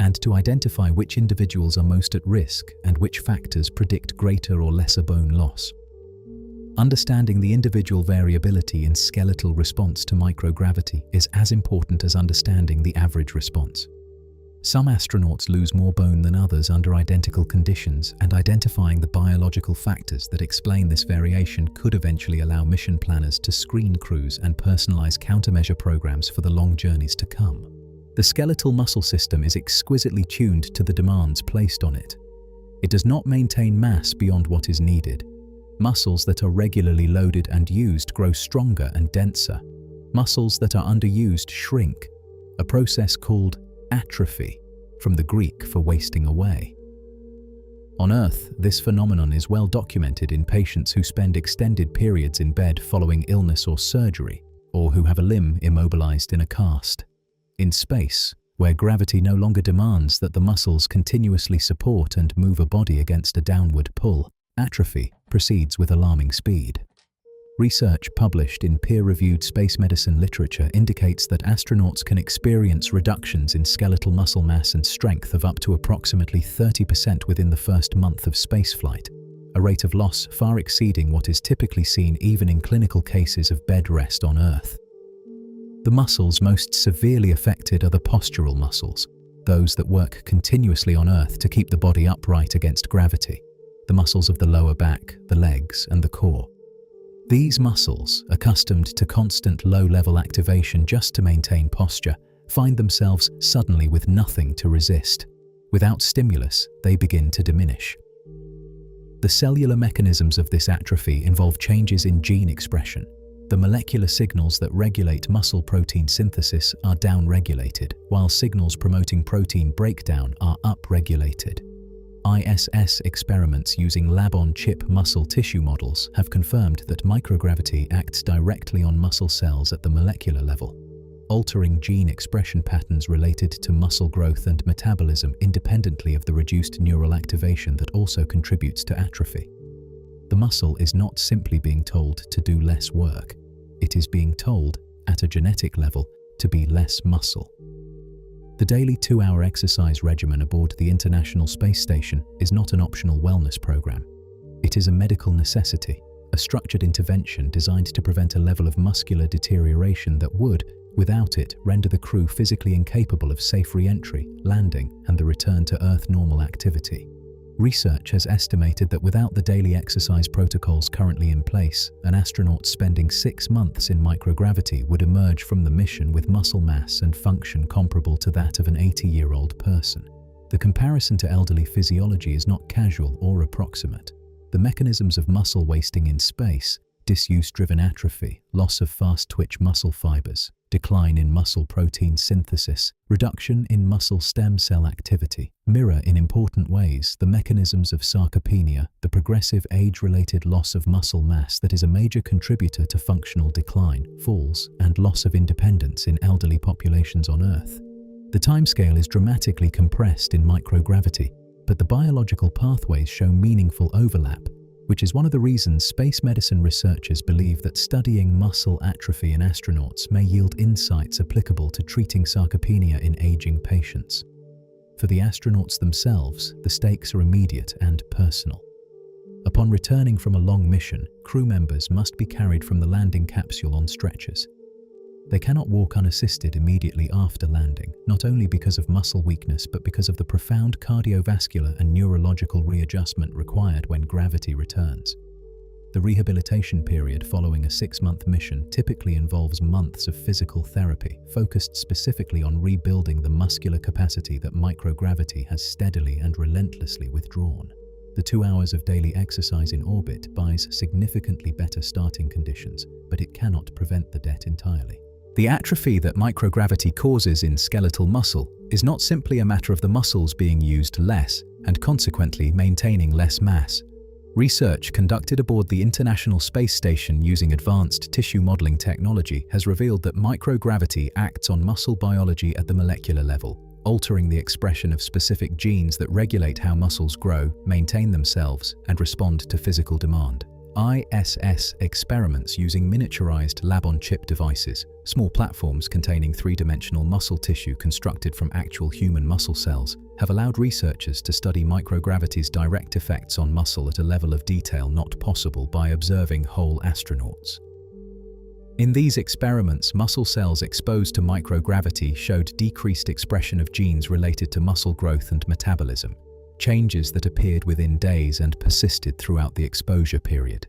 and to identify which individuals are most at risk and which factors predict greater or lesser bone loss. Understanding the individual variability in skeletal response to microgravity is as important as understanding the average response. Some astronauts lose more bone than others under identical conditions, and identifying the biological factors that explain this variation could eventually allow mission planners to screen crews and personalize countermeasure programs for the long journeys to come. The skeletal muscle system is exquisitely tuned to the demands placed on it. It does not maintain mass beyond what is needed. Muscles that are regularly loaded and used grow stronger and denser. Muscles that are underused shrink, a process called atrophy, from the Greek for wasting away. On Earth, this phenomenon is well documented in patients who spend extended periods in bed following illness or surgery, or who have a limb immobilized in a cast. In space, where gravity no longer demands that the muscles continuously support and move a body against a downward pull, atrophy proceeds with alarming speed. Research published in peer-reviewed space medicine literature indicates that astronauts can experience reductions in skeletal muscle mass and strength of up to approximately 30% within the first month of spaceflight, a rate of loss far exceeding what is typically seen even in clinical cases of bed rest on Earth. The muscles most severely affected are the postural muscles, those that work continuously on Earth to keep the body upright against gravity, the muscles of the lower back, the legs, and the core. These muscles, accustomed to constant low-level activation just to maintain posture, find themselves suddenly with nothing to resist. Without stimulus, they begin to diminish. The cellular mechanisms of this atrophy involve changes in gene expression. The molecular signals that regulate muscle protein synthesis are down-regulated, while signals promoting protein breakdown are up-regulated. ISS experiments using lab-on-chip muscle tissue models have confirmed that microgravity acts directly on muscle cells at the molecular level, altering gene expression patterns related to muscle growth and metabolism independently of the reduced neural activation that also contributes to atrophy. The muscle is not simply being told to do less work. It is being told, at a genetic level, to be less muscle. The daily 2-hour exercise regimen aboard the International Space Station is not an optional wellness program. It is a medical necessity, a structured intervention designed to prevent a level of muscular deterioration that would, without it, render the crew physically incapable of safe re-entry, landing, and the return to Earth normal activity. Research has estimated that without the daily exercise protocols currently in place, an astronaut spending 6 months in microgravity would emerge from the mission with muscle mass and function comparable to that of an 80-year-old person. The comparison to elderly physiology is not casual or approximate. The mechanisms of muscle wasting in space, disuse-driven atrophy, loss of fast-twitch muscle fibers, decline in muscle protein synthesis, reduction in muscle stem cell activity, mirror in important ways the mechanisms of sarcopenia, the progressive age-related loss of muscle mass that is a major contributor to functional decline, falls, and loss of independence in elderly populations on Earth. The timescale is dramatically compressed in microgravity, but the biological pathways show meaningful overlap, which is one of the reasons space medicine researchers believe that studying muscle atrophy in astronauts may yield insights applicable to treating sarcopenia in aging patients. For the astronauts themselves, the stakes are immediate and personal. Upon returning from a long mission, crew members must be carried from the landing capsule on stretchers. They cannot walk unassisted immediately after landing, not only because of muscle weakness but because of the profound cardiovascular and neurological readjustment required when gravity returns. The rehabilitation period following a 6-month mission typically involves months of physical therapy, focused specifically on rebuilding the muscular capacity that microgravity has steadily and relentlessly withdrawn. The 2 hours of daily exercise in orbit buys significantly better starting conditions, but it cannot prevent the debt entirely. The atrophy that microgravity causes in skeletal muscle is not simply a matter of the muscles being used less and consequently maintaining less mass. Research conducted aboard the International Space Station using advanced tissue modeling technology has revealed that microgravity acts on muscle biology at the molecular level, altering the expression of specific genes that regulate how muscles grow, maintain themselves, and respond to physical demand. ISS experiments using miniaturized lab-on-chip devices, small platforms containing 3-dimensional muscle tissue constructed from actual human muscle cells, have allowed researchers to study microgravity's direct effects on muscle at a level of detail not possible by observing whole astronauts. In these experiments, muscle cells exposed to microgravity showed decreased expression of genes related to muscle growth and metabolism, changes that appeared within days and persisted throughout the exposure period.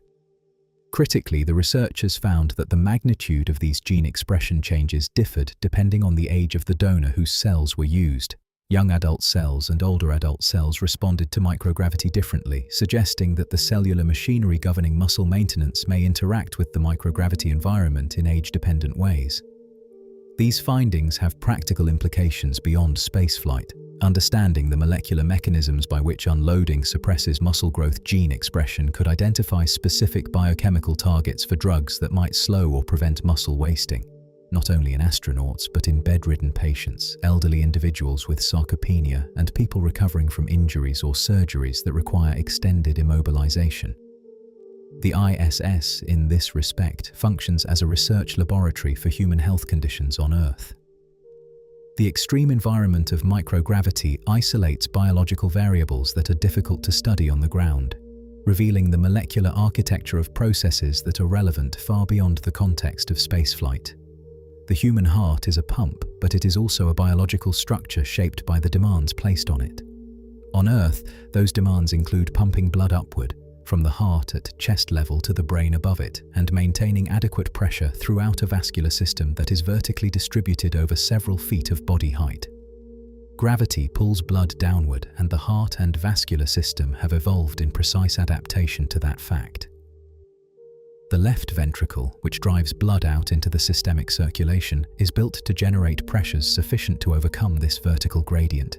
Critically, the researchers found that the magnitude of these gene expression changes differed depending on the age of the donor whose cells were used. Young adult cells and older adult cells responded to microgravity differently, suggesting that the cellular machinery governing muscle maintenance may interact with the microgravity environment in age-dependent ways. These findings have practical implications beyond spaceflight. Understanding the molecular mechanisms by which unloading suppresses muscle growth gene expression could identify specific biochemical targets for drugs that might slow or prevent muscle wasting, not only in astronauts but in bedridden patients, elderly individuals with sarcopenia, and people recovering from injuries or surgeries that require extended immobilization. The ISS, in this respect, functions as a research laboratory for human health conditions on Earth. The extreme environment of microgravity isolates biological variables that are difficult to study on the ground, revealing the molecular architecture of processes that are relevant far beyond the context of spaceflight. The human heart is a pump, but it is also a biological structure shaped by the demands placed on it. On Earth, those demands include pumping blood upward, from the heart at chest level to the brain above it, and maintaining adequate pressure throughout a vascular system that is vertically distributed over several feet of body height. Gravity pulls blood downward, and the heart and vascular system have evolved in precise adaptation to that fact. The left ventricle, which drives blood out into the systemic circulation, is built to generate pressures sufficient to overcome this vertical gradient.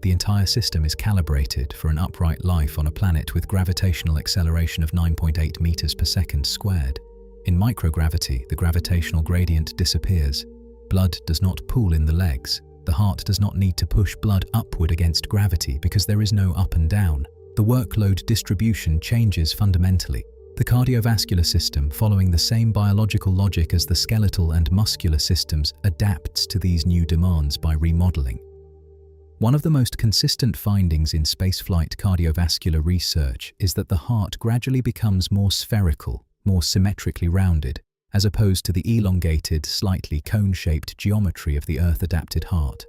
The entire system is calibrated for an upright life on a planet with gravitational acceleration of 9.8 meters per second squared. In microgravity, the gravitational gradient disappears. Blood does not pool in the legs. The heart does not need to push blood upward against gravity because there is no up and down. The workload distribution changes fundamentally. The cardiovascular system, following the same biological logic as the skeletal and muscular systems, adapts to these new demands by remodeling. One of the most consistent findings in spaceflight cardiovascular research is that the heart gradually becomes more spherical, more symmetrically rounded, as opposed to the elongated, slightly cone-shaped geometry of the Earth-adapted heart.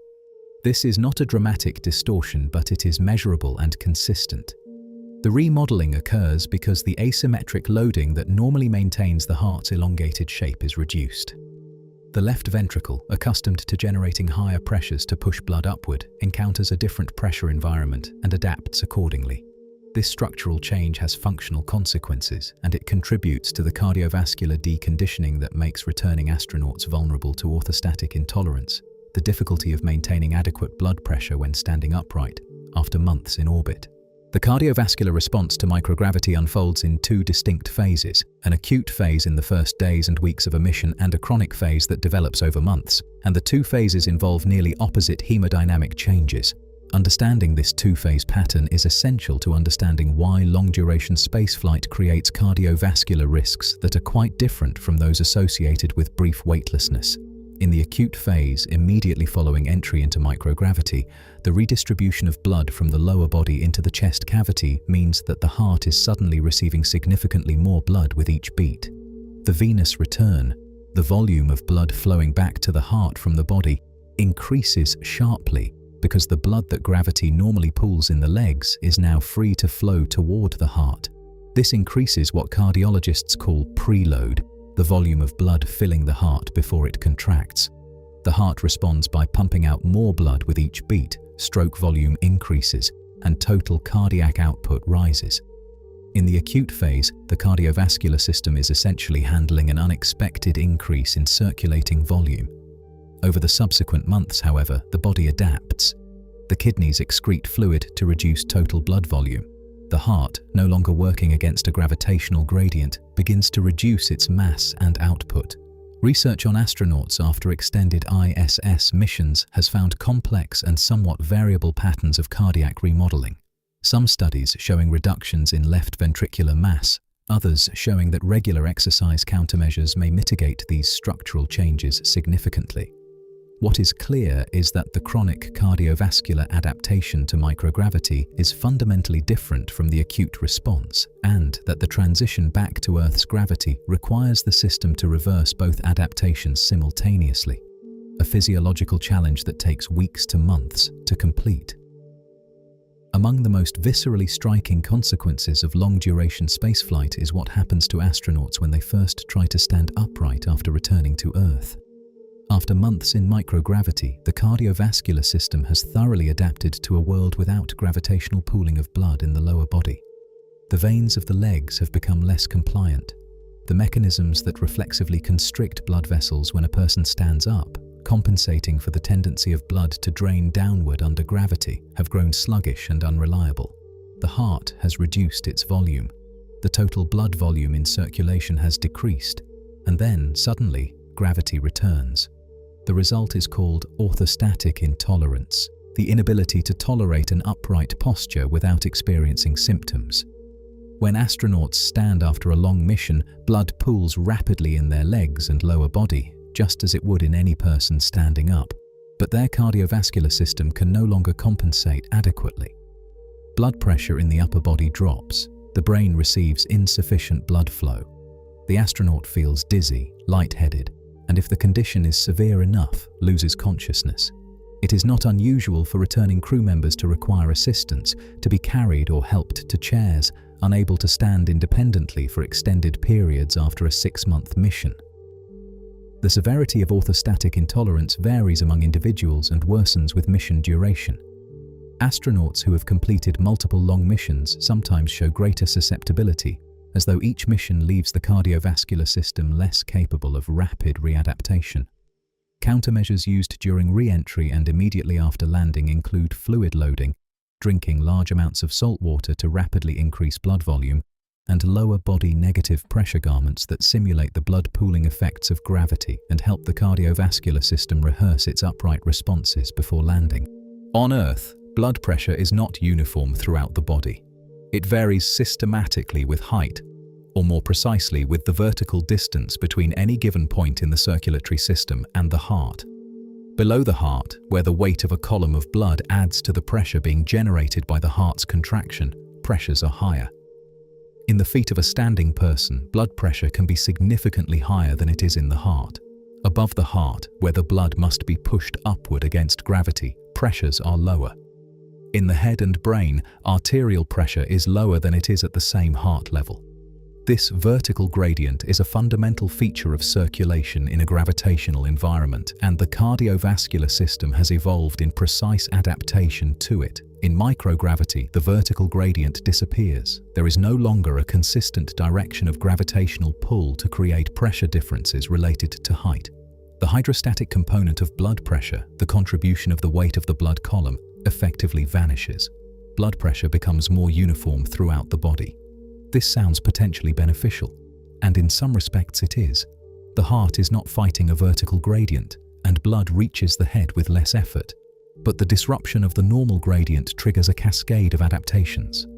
This is not a dramatic distortion, but it is measurable and consistent. The remodeling occurs because the asymmetric loading that normally maintains the heart's elongated shape is reduced. The left ventricle, accustomed to generating higher pressures to push blood upward, encounters a different pressure environment and adapts accordingly. This structural change has functional consequences, and it contributes to the cardiovascular deconditioning that makes returning astronauts vulnerable to orthostatic intolerance, the difficulty of maintaining adequate blood pressure when standing upright, after months in orbit. The cardiovascular response to microgravity unfolds in two distinct phases: an acute phase in the first days and weeks of a mission and a chronic phase that develops over months, and the two phases involve nearly opposite hemodynamic changes. Understanding this two-phase pattern is essential to understanding why long-duration spaceflight creates cardiovascular risks that are quite different from those associated with brief weightlessness. In the acute phase, immediately following entry into microgravity, the redistribution of blood from the lower body into the chest cavity means that the heart is suddenly receiving significantly more blood with each beat. The venous return, the volume of blood flowing back to the heart from the body, increases sharply because the blood that gravity normally pulls in the legs is now free to flow toward the heart. This increases what cardiologists call preload, the volume of blood filling the heart before it contracts. The heart responds by pumping out more blood with each beat, stroke volume increases, and total cardiac output rises. In the acute phase, the cardiovascular system is essentially handling an unexpected increase in circulating volume. Over the subsequent months, however, the body adapts. The kidneys excrete fluid to reduce total blood volume. The heart, no longer working against a gravitational gradient, begins to reduce its mass and output. Research on astronauts after extended ISS missions has found complex and somewhat variable patterns of cardiac remodeling. Some studies showing reductions in left ventricular mass, others showing that regular exercise countermeasures may mitigate these structural changes significantly. What is clear is that the chronic cardiovascular adaptation to microgravity is fundamentally different from the acute response, and that the transition back to Earth's gravity requires the system to reverse both adaptations simultaneously, a physiological challenge that takes weeks to months to complete. Among the most viscerally striking consequences of long-duration spaceflight is what happens to astronauts when they first try to stand upright after returning to Earth. After months in microgravity, the cardiovascular system has thoroughly adapted to a world without gravitational pooling of blood in the lower body. The veins of the legs have become less compliant. The mechanisms that reflexively constrict blood vessels when a person stands up, compensating for the tendency of blood to drain downward under gravity, have grown sluggish and unreliable. The heart has reduced its volume. The total blood volume in circulation has decreased, and then, suddenly, gravity returns. The result is called orthostatic intolerance, the inability to tolerate an upright posture without experiencing symptoms. When astronauts stand after a long mission, blood pools rapidly in their legs and lower body, just as it would in any person standing up. But their cardiovascular system can no longer compensate adequately. Blood pressure in the upper body drops. The brain receives insufficient blood flow. The astronaut feels dizzy, lightheaded, and if the condition is severe enough, loses consciousness. It is not unusual for returning crew members to require assistance, to be carried or helped to chairs, unable to stand independently for extended periods after a 6-month mission. The severity of orthostatic intolerance varies among individuals and worsens with mission duration. Astronauts who have completed multiple long missions sometimes show greater susceptibility, as though each mission leaves the cardiovascular system less capable of rapid readaptation. Countermeasures used during re-entry and immediately after landing include fluid loading, drinking large amounts of salt water to rapidly increase blood volume, and lower body negative pressure garments that simulate the blood pooling effects of gravity and help the cardiovascular system rehearse its upright responses before landing. On Earth, blood pressure is not uniform throughout the body. It varies systematically with height, or more precisely with the vertical distance between any given point in the circulatory system and the heart. Below the heart, where the weight of a column of blood adds to the pressure being generated by the heart's contraction, pressures are higher. In the feet of a standing person, blood pressure can be significantly higher than it is in the heart. Above the heart, where the blood must be pushed upward against gravity, pressures are lower. In the head and brain, arterial pressure is lower than it is at the same heart level. This vertical gradient is a fundamental feature of circulation in a gravitational environment, and the cardiovascular system has evolved in precise adaptation to it. In microgravity, the vertical gradient disappears. There is no longer a consistent direction of gravitational pull to create pressure differences related to height. The hydrostatic component of blood pressure, the contribution of the weight of the blood column, effectively vanishes. Blood pressure becomes more uniform throughout the body. This sounds potentially beneficial, and in some respects it is. The heart is not fighting a vertical gradient, and blood reaches the head with less effort. But the disruption of the normal gradient triggers a cascade of adaptations.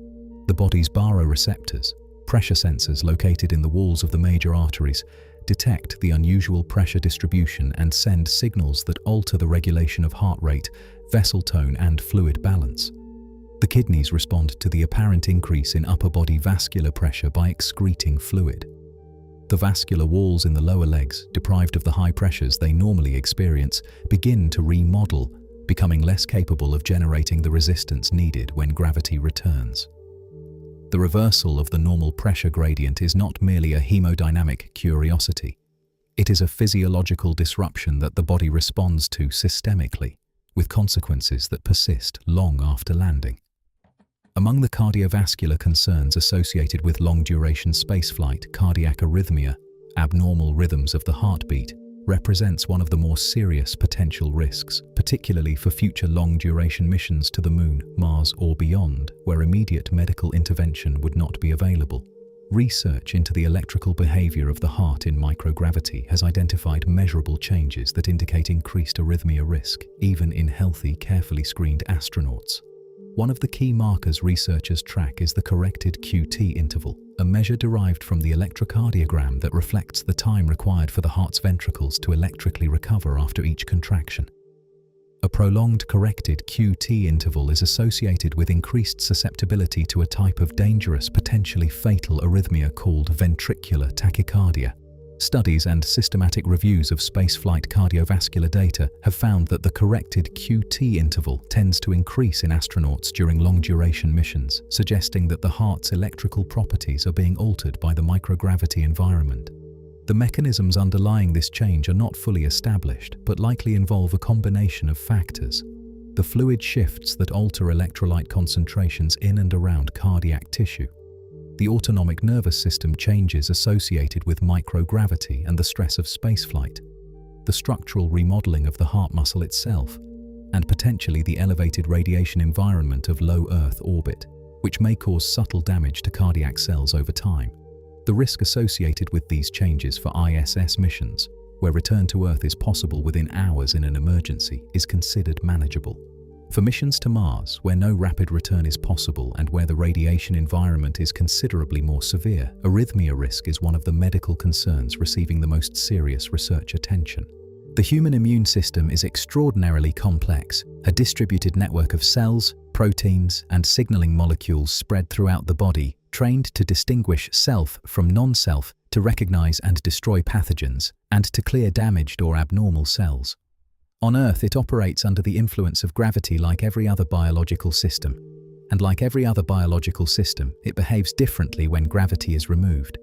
The body's baroreceptors, pressure sensors located in the walls of the major arteries, detect the unusual pressure distribution and send signals that alter the regulation of heart rate, vessel tone, and fluid balance. The kidneys respond to the apparent increase in upper body vascular pressure by excreting fluid. The vascular walls in the lower legs, deprived of the high pressures they normally experience, begin to remodel, becoming less capable of generating the resistance needed when gravity returns. The reversal of the normal pressure gradient is not merely a hemodynamic curiosity. It is a physiological disruption that the body responds to systemically, with consequences that persist long after landing. Among the cardiovascular concerns associated with long-duration spaceflight, cardiac arrhythmia, abnormal rhythms of the heartbeat, represents one of the more serious potential risks, particularly for future long-duration missions to the Moon, Mars, or beyond, where immediate medical intervention would not be available. Research into the electrical behavior of the heart in microgravity has identified measurable changes that indicate increased arrhythmia risk, even in healthy, carefully screened astronauts. One of the key markers researchers track is the corrected QT interval, a measure derived from the electrocardiogram that reflects the time required for the heart's ventricles to electrically recover after each contraction. A prolonged corrected QT interval is associated with increased susceptibility to a type of dangerous, potentially fatal arrhythmia called ventricular tachycardia. Studies and systematic reviews of spaceflight cardiovascular data have found that the corrected QT interval tends to increase in astronauts during long-duration missions, suggesting that the heart's electrical properties are being altered by the microgravity environment. The mechanisms underlying this change are not fully established, but likely involve a combination of factors. The fluid shifts that alter electrolyte concentrations in and around cardiac tissue. The autonomic nervous system changes associated with microgravity and the stress of spaceflight. The structural remodeling of the heart muscle itself, and potentially the elevated radiation environment of low Earth orbit, which may cause subtle damage to cardiac cells over time. The risk associated with these changes for ISS missions, where return to Earth is possible within hours in an emergency, is considered manageable. For missions to Mars, where no rapid return is possible and where the radiation environment is considerably more severe, arrhythmia risk is one of the medical concerns receiving the most serious research attention. The human immune system is extraordinarily complex, a distributed network of cells, proteins, and signaling molecules spread throughout the body, trained to distinguish self from non-self, to recognize and destroy pathogens, and to clear damaged or abnormal cells. On Earth, it operates under the influence of gravity like every other biological system. And like every other biological system, it behaves differently when gravity is removed.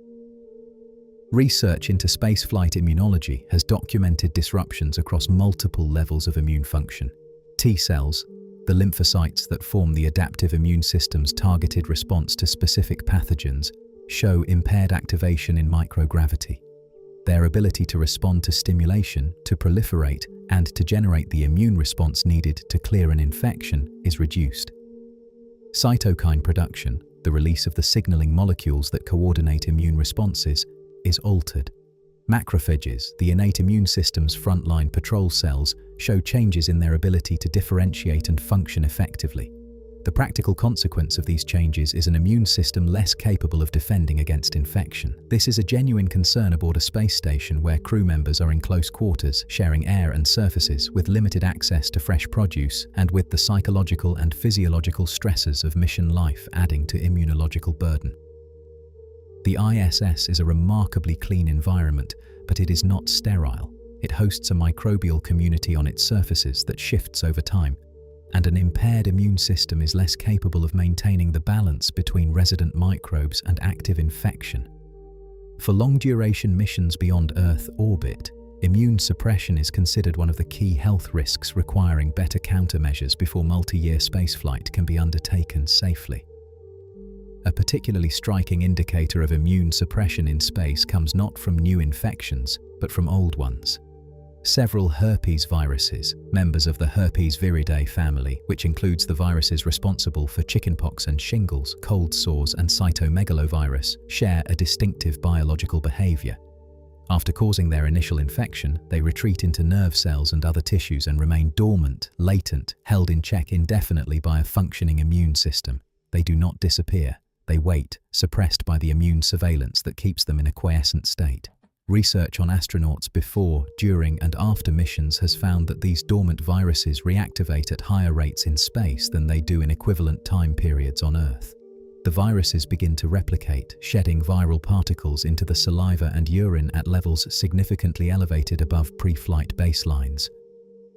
Research into spaceflight immunology has documented disruptions across multiple levels of immune function. T cells, the lymphocytes that form the adaptive immune system's targeted response to specific pathogens, show impaired activation in microgravity. Their ability to respond to stimulation, to proliferate, and to generate the immune response needed to clear an infection is reduced. Cytokine production, the release of the signaling molecules that coordinate immune responses, is altered. Macrophages, the innate immune system's frontline patrol cells, show changes in their ability to differentiate and function effectively. The practical consequence of these changes is an immune system less capable of defending against infection. This is a genuine concern aboard a space station where crew members are in close quarters, sharing air and surfaces, with limited access to fresh produce, and with the psychological and physiological stresses of mission life adding to immunological burden. The ISS is a remarkably clean environment, but it is not sterile. It hosts a microbial community on its surfaces that shifts over time, and an impaired immune system is less capable of maintaining the balance between resident microbes and active infection. For long-duration missions beyond Earth orbit, immune suppression is considered one of the key health risks requiring better countermeasures before multi-year spaceflight can be undertaken safely. A particularly striking indicator of immune suppression in space comes not from new infections, but from old ones. Several herpes viruses, members of the herpes viridae family, which includes the viruses responsible for chickenpox and shingles, cold sores and cytomegalovirus, share a distinctive biological behavior. After causing their initial infection, they retreat into nerve cells and other tissues and remain dormant, latent, held in check indefinitely by a functioning immune system. They do not disappear. They wait, suppressed by the immune surveillance that keeps them in a quiescent state. Research on astronauts before, during, and after missions has found that these dormant viruses reactivate at higher rates in space than they do in equivalent time periods on Earth. The viruses begin to replicate, shedding viral particles into the saliva and urine at levels significantly elevated above pre-flight baselines.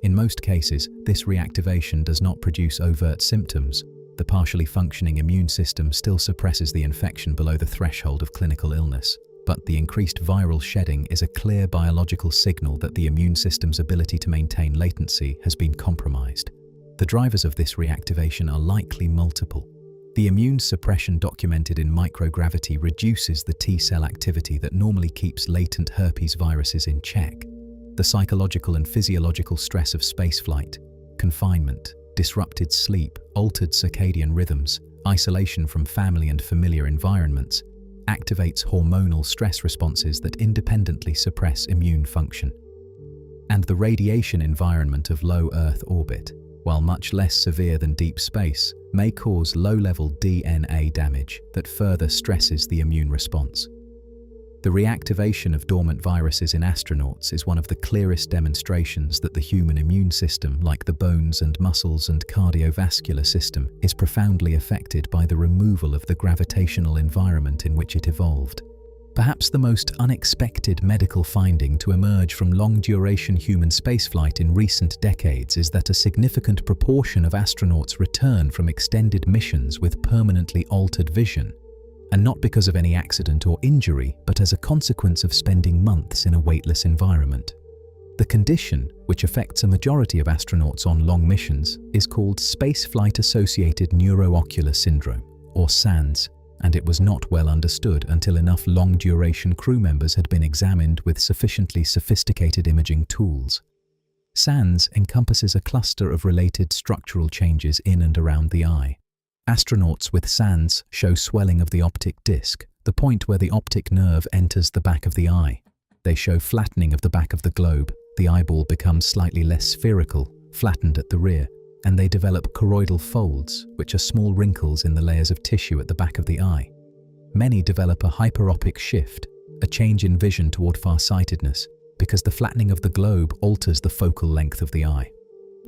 In most cases, this reactivation does not produce overt symptoms. The partially functioning immune system still suppresses the infection below the threshold of clinical illness. But the increased viral shedding is a clear biological signal that the immune system's ability to maintain latency has been compromised. The drivers of this reactivation are likely multiple. The immune suppression documented in microgravity reduces the T-cell activity that normally keeps latent herpes viruses in check. The psychological and physiological stress of spaceflight, confinement, disrupted sleep, altered circadian rhythms, isolation from family and familiar environments, activates hormonal stress responses that independently suppress immune function. And the radiation environment of low Earth orbit, while much less severe than deep space, may cause low-level DNA damage that further stresses the immune response. The reactivation of dormant viruses in astronauts is one of the clearest demonstrations that the human immune system, like the bones and muscles and cardiovascular system, is profoundly affected by the removal of the gravitational environment in which it evolved. Perhaps the most unexpected medical finding to emerge from long-duration human spaceflight in recent decades is that a significant proportion of astronauts return from extended missions with permanently altered vision. And not because of any accident or injury, but as a consequence of spending months in a weightless environment. The condition, which affects a majority of astronauts on long missions, is called spaceflight-associated neuroocular syndrome, or SANS, and it was not well understood until enough long-duration crew members had been examined with sufficiently sophisticated imaging tools. SANS encompasses a cluster of related structural changes in and around the eye. Astronauts with SANS show swelling of the optic disc, the point where the optic nerve enters the back of the eye. They show flattening of the back of the globe. The eyeball becomes slightly less spherical, flattened at the rear, and they develop choroidal folds, which are small wrinkles in the layers of tissue at the back of the eye. Many develop a hyperopic shift, a change in vision toward farsightedness, because the flattening of the globe alters the focal length of the eye.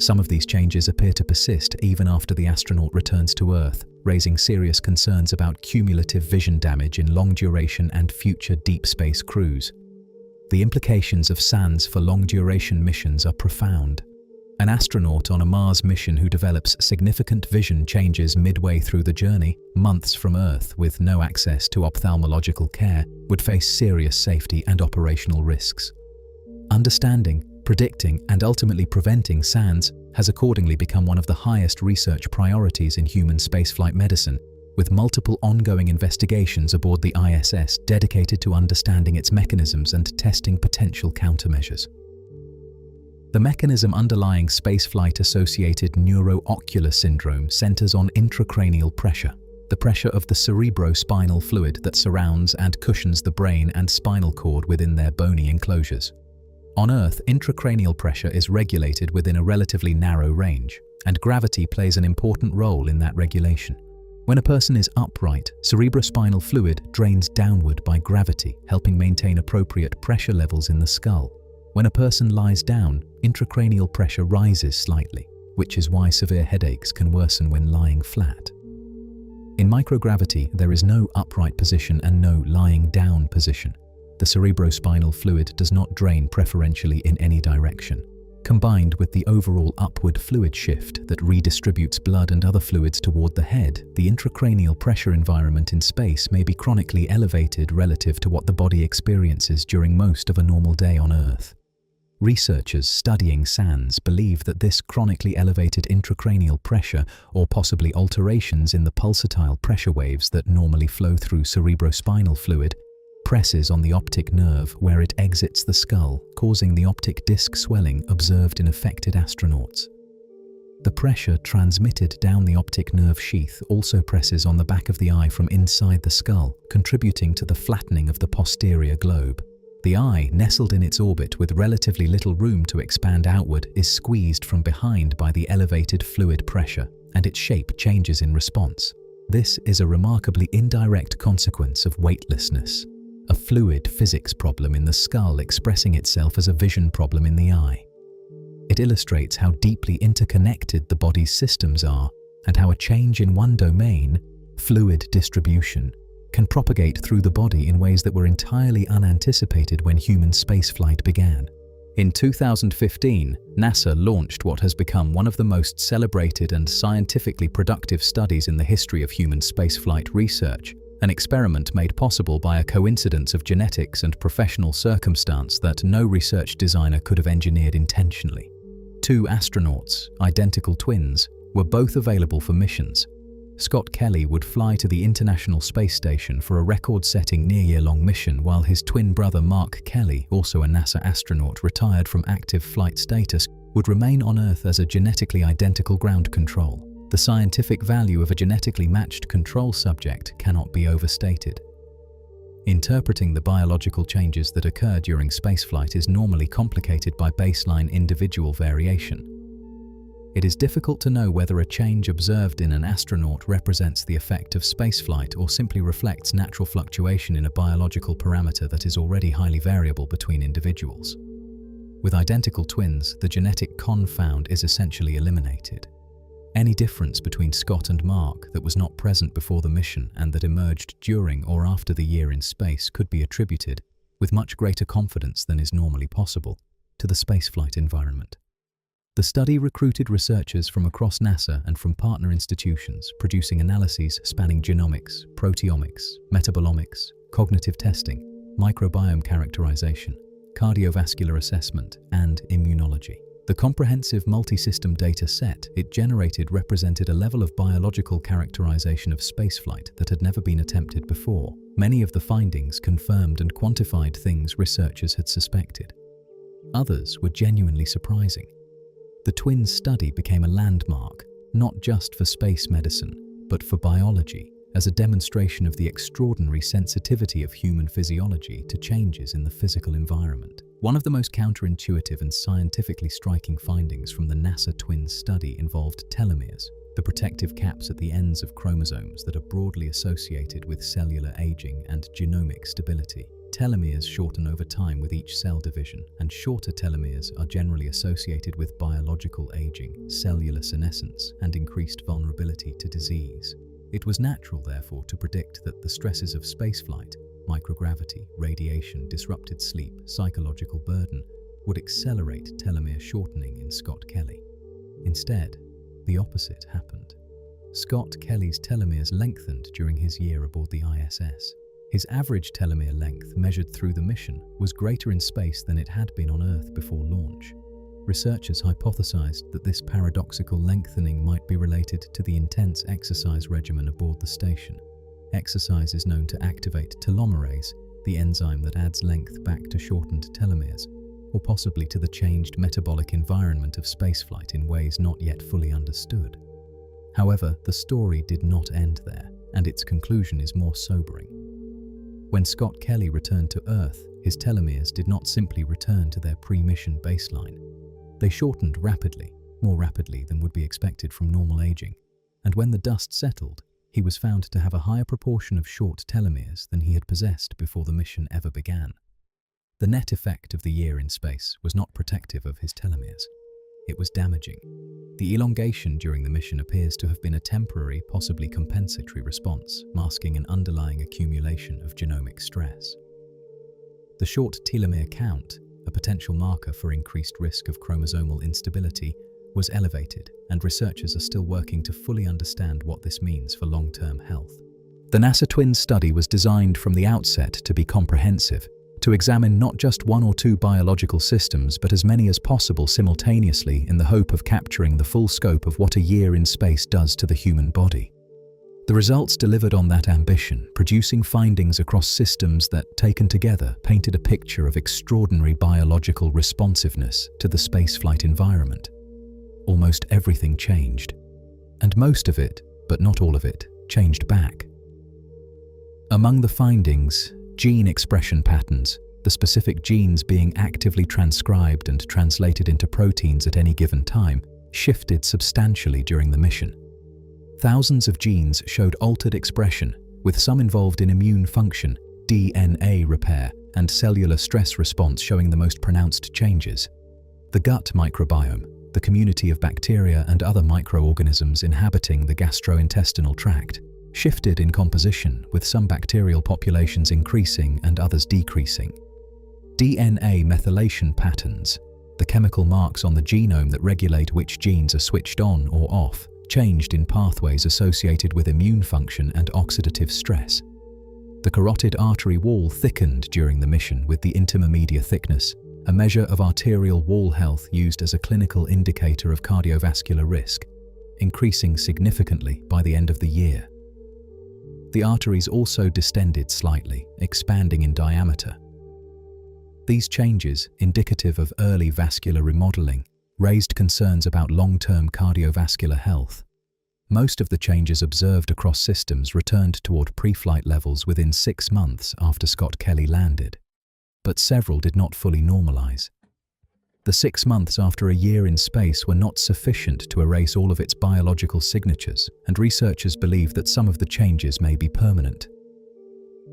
Some of these changes appear to persist even after the astronaut returns to Earth, raising serious concerns about cumulative vision damage in long-duration and future deep space crews. The implications of SANS for long-duration missions are profound. An astronaut on a Mars mission who develops significant vision changes midway through the journey, months from Earth with no access to ophthalmological care, would face serious safety and operational risks. Understanding, predicting, and ultimately preventing SANS has accordingly become one of the highest research priorities in human spaceflight medicine, with multiple ongoing investigations aboard the ISS dedicated to understanding its mechanisms and testing potential countermeasures. The mechanism underlying spaceflight-associated neuroocular syndrome centers on intracranial pressure, the pressure of the cerebrospinal fluid that surrounds and cushions the brain and spinal cord within their bony enclosures. On Earth, intracranial pressure is regulated within a relatively narrow range, and gravity plays an important role in that regulation. When a person is upright, cerebrospinal fluid drains downward by gravity, helping maintain appropriate pressure levels in the skull. When a person lies down, intracranial pressure rises slightly, which is why severe headaches can worsen when lying flat. In microgravity, there is no upright position and no lying down position. The cerebrospinal fluid does not drain preferentially in any direction. Combined with the overall upward fluid shift that redistributes blood and other fluids toward the head, the intracranial pressure environment in space may be chronically elevated relative to what the body experiences during most of a normal day on Earth. Researchers studying SANS believe that this chronically elevated intracranial pressure, or possibly alterations in the pulsatile pressure waves that normally flow through cerebrospinal fluid, presses on the optic nerve where it exits the skull, causing the optic disc swelling observed in affected astronauts. The pressure transmitted down the optic nerve sheath also presses on the back of the eye from inside the skull, contributing to the flattening of the posterior globe. The eye, nestled in its orbit with relatively little room to expand outward, is squeezed from behind by the elevated fluid pressure, and its shape changes in response. This is a remarkably indirect consequence of weightlessness, a fluid physics problem in the skull expressing itself as a vision problem in the eye. It illustrates how deeply interconnected the body's systems are and how a change in one domain, fluid distribution, can propagate through the body in ways that were entirely unanticipated when human spaceflight began. In 2015, NASA launched what has become one of the most celebrated and scientifically productive studies in the history of human spaceflight research, an experiment made possible by a coincidence of genetics and professional circumstance that no research designer could have engineered intentionally. Two astronauts, identical twins, were both available for missions. Scott Kelly would fly to the International Space Station for a record-setting near-year-long mission, while his twin brother Mark Kelly, also a NASA astronaut retired from active flight status, would remain on Earth as a genetically identical ground control. The scientific value of a genetically matched control subject cannot be overstated. Interpreting the biological changes that occur during spaceflight is normally complicated by baseline individual variation. It is difficult to know whether a change observed in an astronaut represents the effect of spaceflight or simply reflects natural fluctuation in a biological parameter that is already highly variable between individuals. With identical twins, the genetic confound is essentially eliminated. Any difference between Scott and Mark that was not present before the mission and that emerged during or after the year in space could be attributed, with much greater confidence than is normally possible, to the spaceflight environment. The study recruited researchers from across NASA and from partner institutions, producing analyses spanning genomics, proteomics, metabolomics, cognitive testing, microbiome characterization, cardiovascular assessment, and immunology. The comprehensive multi-system data set it generated represented a level of biological characterization of spaceflight that had never been attempted before. Many of the findings confirmed and quantified things researchers had suspected. Others were genuinely surprising. The twins' study became a landmark, not just for space medicine, but for biology, as a demonstration of the extraordinary sensitivity of human physiology to changes in the physical environment. One of the most counterintuitive and scientifically striking findings from the NASA twins study involved telomeres, the protective caps at the ends of chromosomes that are broadly associated with cellular aging and genomic stability. Telomeres shorten over time with each cell division, and shorter telomeres are generally associated with biological aging, cellular senescence, and increased vulnerability to disease. It was natural, therefore, to predict that the stresses of spaceflight, microgravity, radiation, disrupted sleep, psychological burden, would accelerate telomere shortening in Scott Kelly. Instead, the opposite happened. Scott Kelly's telomeres lengthened during his year aboard the ISS. His average telomere length measured through the mission was greater in space than it had been on Earth before launch. Researchers hypothesized that this paradoxical lengthening might be related to the intense exercise regimen aboard the station. Exercise is known to activate telomerase, the enzyme that adds length back to shortened telomeres, or possibly to the changed metabolic environment of spaceflight in ways not yet fully understood. However, the story did not end there, and its conclusion is more sobering. When Scott Kelly returned to Earth, his telomeres did not simply return to their pre-mission baseline. They shortened rapidly, more rapidly than would be expected from normal aging, and when the dust settled, he was found to have a higher proportion of short telomeres than he had possessed before the mission ever began. The net effect of the year in space was not protective of his telomeres. It was damaging. The elongation during the mission appears to have been a temporary, possibly compensatory response, masking an underlying accumulation of genomic stress. The short telomere count, a potential marker for increased risk of chromosomal instability, was elevated, and researchers are still working to fully understand what this means for long-term health. The NASA twins study was designed from the outset to be comprehensive, to examine not just one or two biological systems, but as many as possible simultaneously in the hope of capturing the full scope of what a year in space does to the human body. The results delivered on that ambition, producing findings across systems that, taken together, painted a picture of extraordinary biological responsiveness to the spaceflight environment. Almost everything changed, and most of it, but not all of it, changed back. Among the findings, gene expression patterns, the specific genes being actively transcribed and translated into proteins at any given time, shifted substantially during the mission. Thousands of genes showed altered expression, with some involved in immune function, DNA repair, and cellular stress response showing the most pronounced changes. The gut microbiome, the community of bacteria and other microorganisms inhabiting the gastrointestinal tract, shifted in composition, with some bacterial populations increasing and others decreasing. DNA methylation patterns, the chemical marks on the genome that regulate which genes are switched on or off, changed in pathways associated with immune function and oxidative stress. The carotid artery wall thickened during the mission with the intima media thickness, a measure of arterial wall health used as a clinical indicator of cardiovascular risk, increasing significantly by the end of the year. The arteries also distended slightly, expanding in diameter. These changes, indicative of early vascular remodeling, raised concerns about long-term cardiovascular health. Most of the changes observed across systems returned toward pre-flight levels within 6 months after Scott Kelly landed, but several did not fully normalize. The 6 months after a year in space were not sufficient to erase all of its biological signatures, and researchers believe that some of the changes may be permanent.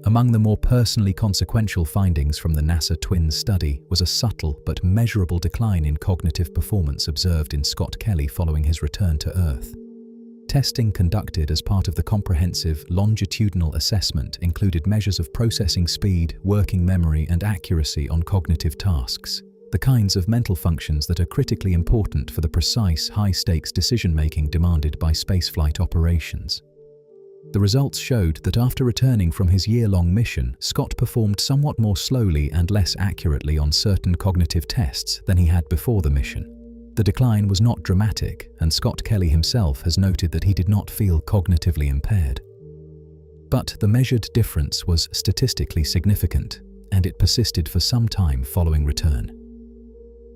Among the more personally consequential findings from the NASA twins study was a subtle but measurable decline in cognitive performance observed in Scott Kelly following his return to Earth. Testing conducted as part of the comprehensive longitudinal assessment included measures of processing speed, working memory, and accuracy on cognitive tasks, the kinds of mental functions that are critically important for the precise, high-stakes decision-making demanded by spaceflight operations. The results showed that after returning from his year-long mission, Scott performed somewhat more slowly and less accurately on certain cognitive tests than he had before the mission. The decline was not dramatic, and Scott Kelly himself has noted that he did not feel cognitively impaired. But the measured difference was statistically significant, and it persisted for some time following return.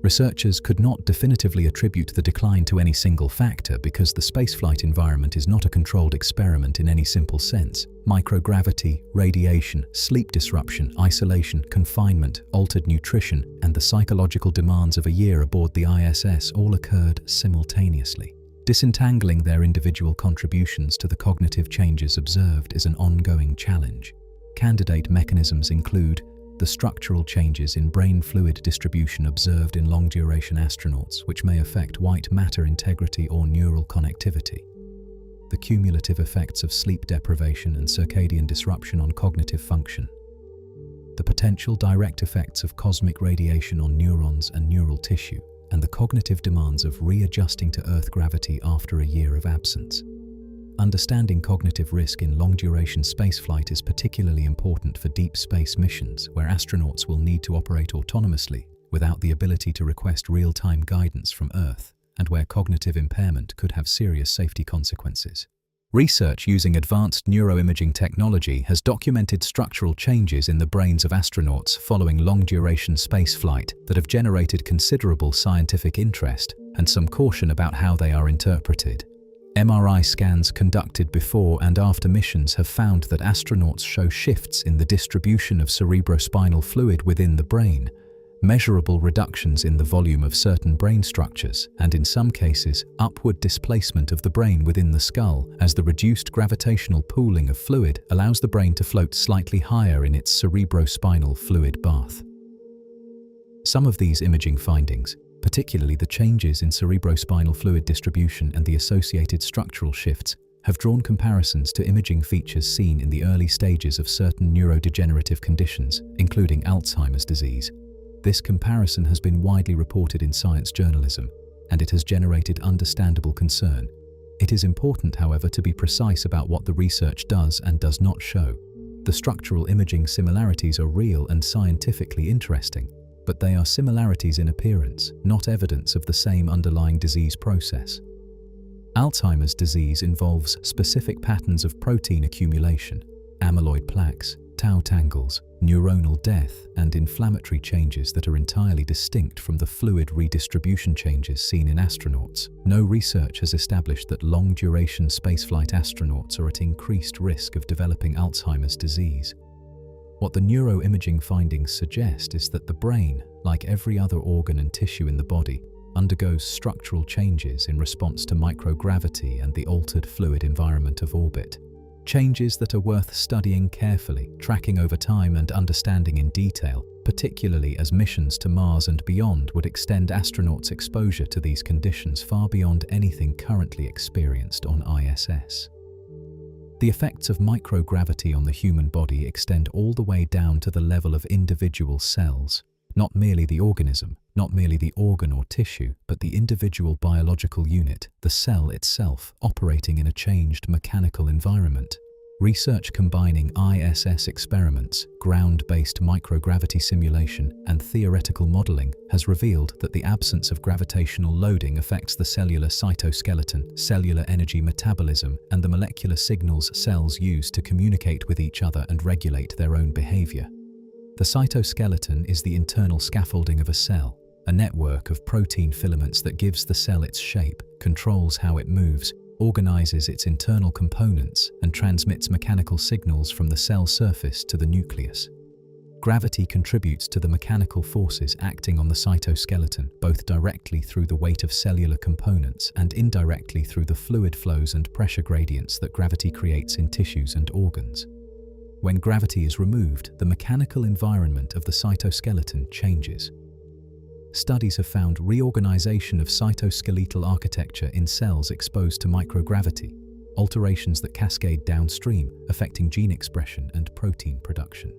Researchers could not definitively attribute the decline to any single factor because the spaceflight environment is not a controlled experiment in any simple sense. Microgravity, radiation, sleep disruption, isolation, confinement, altered nutrition, and the psychological demands of a year aboard the ISS all occurred simultaneously. Disentangling their individual contributions to the cognitive changes observed is an ongoing challenge. Candidate mechanisms include the structural changes in brain fluid distribution observed in long-duration astronauts, which may affect white matter integrity or neural connectivity. The cumulative effects of sleep deprivation and circadian disruption on cognitive function. The potential direct effects of cosmic radiation on neurons and neural tissue, and the cognitive demands of readjusting to Earth gravity after a year of absence. Understanding cognitive risk in long-duration spaceflight is particularly important for deep space missions, where astronauts will need to operate autonomously without the ability to request real-time guidance from Earth, and where cognitive impairment could have serious safety consequences. Research using advanced neuroimaging technology has documented structural changes in the brains of astronauts following long-duration spaceflight that have generated considerable scientific interest and some caution about how they are interpreted. MRI scans conducted before and after missions have found that astronauts show shifts in the distribution of cerebrospinal fluid within the brain, measurable reductions in the volume of certain brain structures, and in some cases, upward displacement of the brain within the skull as the reduced gravitational pooling of fluid allows the brain to float slightly higher in its cerebrospinal fluid bath. Some of these imaging findings, particularly the changes in cerebrospinal fluid distribution and the associated structural shifts, have drawn comparisons to imaging features seen in the early stages of certain neurodegenerative conditions, including Alzheimer's disease. This comparison has been widely reported in science journalism, and it has generated understandable concern. It is important, however, to be precise about what the research does and does not show. The structural imaging similarities are real and scientifically interesting, but they are similarities in appearance, not evidence of the same underlying disease process. Alzheimer's disease involves specific patterns of protein accumulation, amyloid plaques, tau tangles, neuronal death, and inflammatory changes that are entirely distinct from the fluid redistribution changes seen in astronauts. No research has established that long-duration spaceflight astronauts are at increased risk of developing Alzheimer's disease. What the neuroimaging findings suggest is that the brain, like every other organ and tissue in the body, undergoes structural changes in response to microgravity and the altered fluid environment of orbit. Changes that are worth studying carefully, tracking over time and understanding in detail, particularly as missions to Mars and beyond would extend astronauts' exposure to these conditions far beyond anything currently experienced on ISS. The effects of microgravity on the human body extend all the way down to the level of individual cells, not merely the organism, not merely the organ or tissue, but the individual biological unit, the cell itself, operating in a changed mechanical environment. Research combining ISS experiments, ground-based microgravity simulation, and theoretical modeling has revealed that the absence of gravitational loading affects the cellular cytoskeleton, cellular energy metabolism, and the molecular signals cells use to communicate with each other and regulate their own behavior. The cytoskeleton is the internal scaffolding of a cell, a network of protein filaments that gives the cell its shape, controls how it moves, organizes its internal components, and transmits mechanical signals from the cell surface to the nucleus. Gravity contributes to the mechanical forces acting on the cytoskeleton, both directly through the weight of cellular components and indirectly through the fluid flows and pressure gradients that gravity creates in tissues and organs. When gravity is removed, the mechanical environment of the cytoskeleton changes. Studies have found reorganization of cytoskeletal architecture in cells exposed to microgravity, alterations that cascade downstream, affecting gene expression and protein production.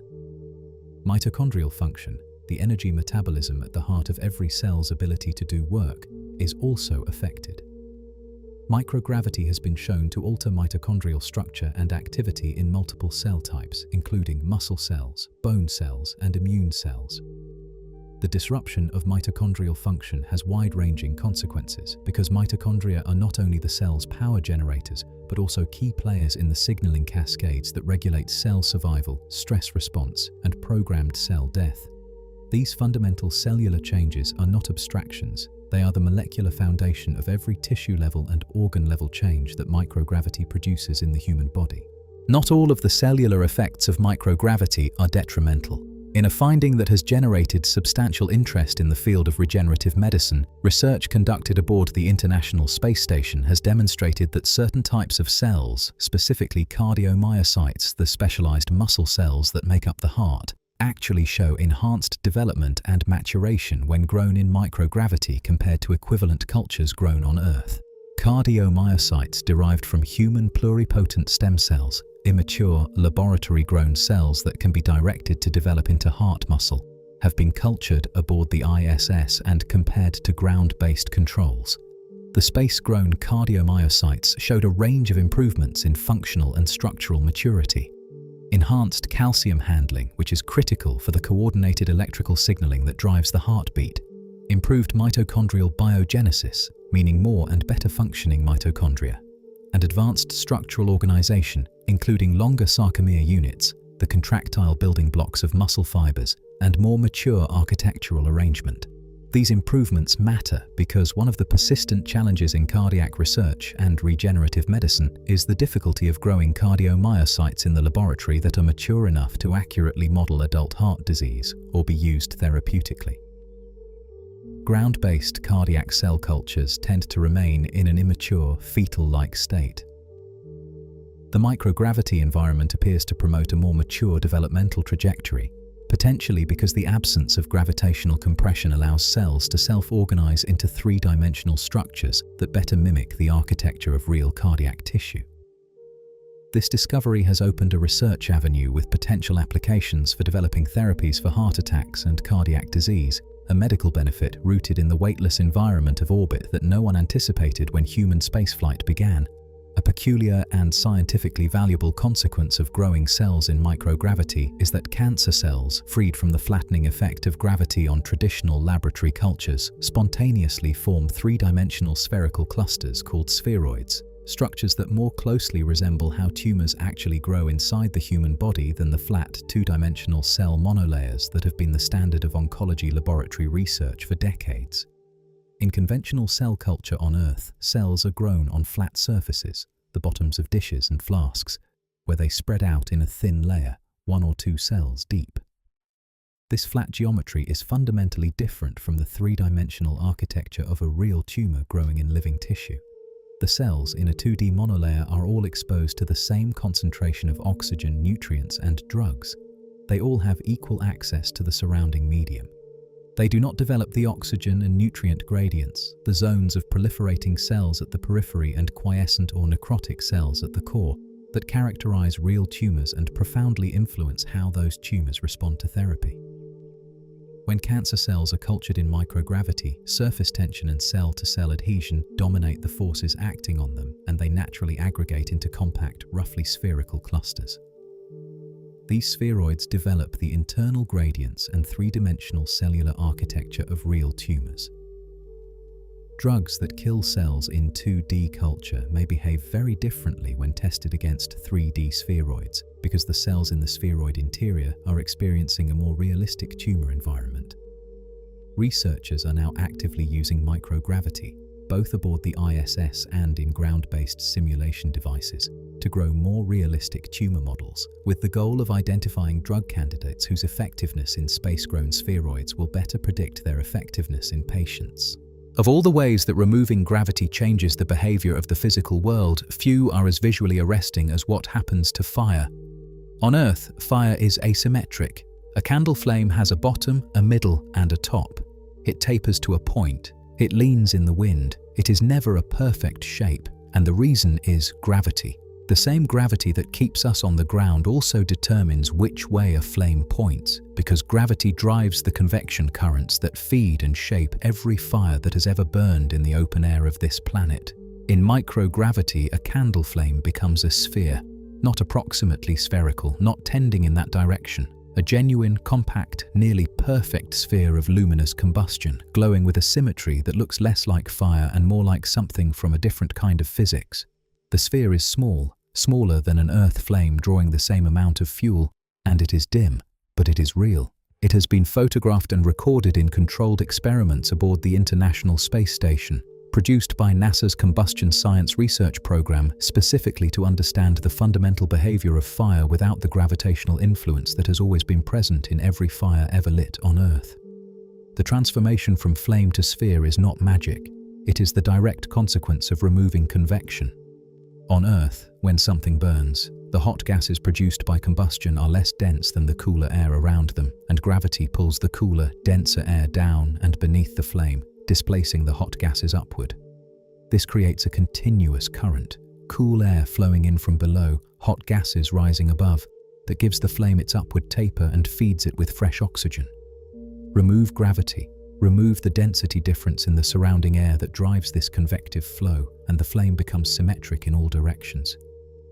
Mitochondrial function, the energy metabolism at the heart of every cell's ability to do work, is also affected. Microgravity has been shown to alter mitochondrial structure and activity in multiple cell types, including muscle cells, bone cells, and immune cells. The disruption of mitochondrial function has wide-ranging consequences because mitochondria are not only the cell's power generators, but also key players in the signaling cascades that regulate cell survival, stress response, and programmed cell death. These fundamental cellular changes are not abstractions. They are the molecular foundation of every tissue-level and organ-level change that microgravity produces in the human body. Not all of the cellular effects of microgravity are detrimental. In a finding that has generated substantial interest in the field of regenerative medicine, research conducted aboard the International Space Station has demonstrated that certain types of cells, specifically cardiomyocytes, the specialized muscle cells that make up the heart, actually show enhanced development and maturation when grown in microgravity compared to equivalent cultures grown on Earth. Cardiomyocytes derived from human pluripotent stem cells, immature, laboratory-grown cells that can be directed to develop into heart muscle, have been cultured aboard the ISS and compared to ground-based controls. The space-grown cardiomyocytes showed a range of improvements in functional and structural maturity. Enhanced calcium handling, which is critical for the coordinated electrical signaling that drives the heartbeat. Improved mitochondrial biogenesis, meaning more and better functioning mitochondria. And advanced structural organization, including longer sarcomere units, the contractile building blocks of muscle fibers, and more mature architectural arrangement. These improvements matter because one of the persistent challenges in cardiac research and regenerative medicine is the difficulty of growing cardiomyocytes in the laboratory that are mature enough to accurately model adult heart disease or be used therapeutically. Ground-based cardiac cell cultures tend to remain in an immature, fetal-like state. The microgravity environment appears to promote a more mature developmental trajectory, potentially because the absence of gravitational compression allows cells to self-organize into three-dimensional structures that better mimic the architecture of real cardiac tissue. This discovery has opened a research avenue with potential applications for developing therapies for heart attacks and cardiac disease, a medical benefit rooted in the weightless environment of orbit that no one anticipated when human spaceflight began. A peculiar and scientifically valuable consequence of growing cells in microgravity is that cancer cells, freed from the flattening effect of gravity on traditional laboratory cultures, spontaneously form three-dimensional spherical clusters called spheroids, structures that more closely resemble how tumors actually grow inside the human body than the flat, two-dimensional cell monolayers that have been the standard of oncology laboratory research for decades. In conventional cell culture on Earth, cells are grown on flat surfaces, the bottoms of dishes and flasks, where they spread out in a thin layer, 1 or 2 cells deep. This flat geometry is fundamentally different from the three-dimensional architecture of a real tumor growing in living tissue. The cells in a 2D monolayer are all exposed to the same concentration of oxygen, nutrients, and drugs. They all have equal access to the surrounding medium. They do not develop the oxygen and nutrient gradients, the zones of proliferating cells at the periphery and quiescent or necrotic cells at the core, that characterize real tumors and profoundly influence how those tumors respond to therapy. When cancer cells are cultured in microgravity, surface tension and cell-to-cell adhesion dominate the forces acting on them, and they naturally aggregate into compact, roughly spherical clusters. These spheroids develop the internal gradients and three-dimensional cellular architecture of real tumors. Drugs that kill cells in 2D culture may behave very differently when tested against 3D spheroids, because the cells in the spheroid interior are experiencing a more realistic tumor environment. Researchers are now actively using microgravity, both aboard the ISS and in ground-based simulation devices, to grow more realistic tumor models, with the goal of identifying drug candidates whose effectiveness in space-grown spheroids will better predict their effectiveness in patients. Of all the ways that removing gravity changes the behavior of the physical world, few are as visually arresting as what happens to fire. On Earth, fire is asymmetric. A candle flame has a bottom, a middle, and a top. It tapers to a point. It leans in the wind. It is never a perfect shape, and the reason is gravity. The same gravity that keeps us on the ground also determines which way a flame points, because gravity drives the convection currents that feed and shape every fire that has ever burned in the open air of this planet. In microgravity, a candle flame becomes a sphere, not approximately spherical, not tending in that direction. A genuine, compact, nearly perfect sphere of luminous combustion, glowing with a symmetry that looks less like fire and more like something from a different kind of physics. The sphere is small, smaller than an Earth flame drawing the same amount of fuel, and it is dim, but it is real. It has been photographed and recorded in controlled experiments aboard the International Space Station, produced by NASA's Combustion Science Research Program specifically to understand the fundamental behavior of fire without the gravitational influence that has always been present in every fire ever lit on Earth. The transformation from flame to sphere is not magic. It is the direct consequence of removing convection. On Earth, when something burns, the hot gases produced by combustion are less dense than the cooler air around them, and gravity pulls the cooler, denser air down and beneath the flame, displacing the hot gases upward. This creates a continuous current, cool air flowing in from below, hot gases rising above, that gives the flame its upward taper and feeds it with fresh oxygen. Remove gravity, remove the density difference in the surrounding air that drives this convective flow, and the flame becomes symmetric in all directions.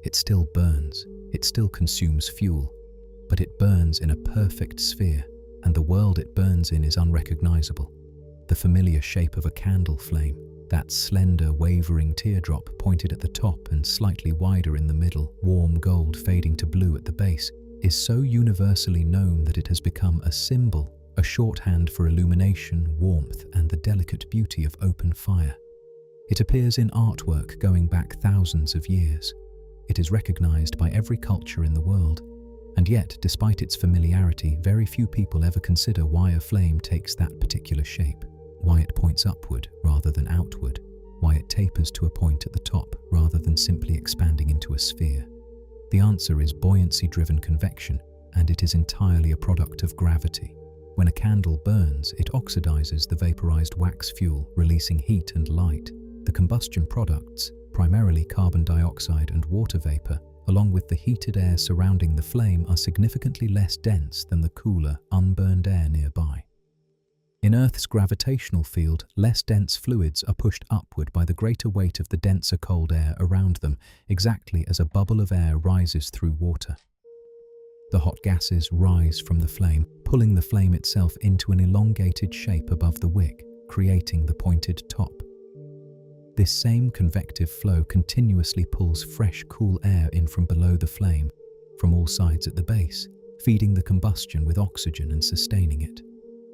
It still burns, it still consumes fuel, but it burns in a perfect sphere, and the world it burns in is unrecognizable. The familiar shape of a candle flame, that slender, wavering teardrop pointed at the top and slightly wider in the middle, warm gold fading to blue at the base, is so universally known that it has become a symbol, a shorthand for illumination, warmth, and the delicate beauty of open fire. It appears in artwork going back thousands of years. It is recognized by every culture in the world, and yet, despite its familiarity, very few people ever consider why a flame takes that particular shape, why it points upward rather than outward, why it tapers to a point at the top rather than simply expanding into a sphere. The answer is buoyancy-driven convection, and it is entirely a product of gravity. When a candle burns, it oxidizes the vaporized wax fuel, releasing heat and light. The combustion products, primarily carbon dioxide and water vapor, along with the heated air surrounding the flame, are significantly less dense than the cooler, unburned air nearby. In Earth's gravitational field, less dense fluids are pushed upward by the greater weight of the denser cold air around them, exactly as a bubble of air rises through water. The hot gases rise from the flame, pulling the flame itself into an elongated shape above the wick, creating the pointed top. This same convective flow continuously pulls fresh, cool air in from below the flame, from all sides at the base, feeding the combustion with oxygen and sustaining it.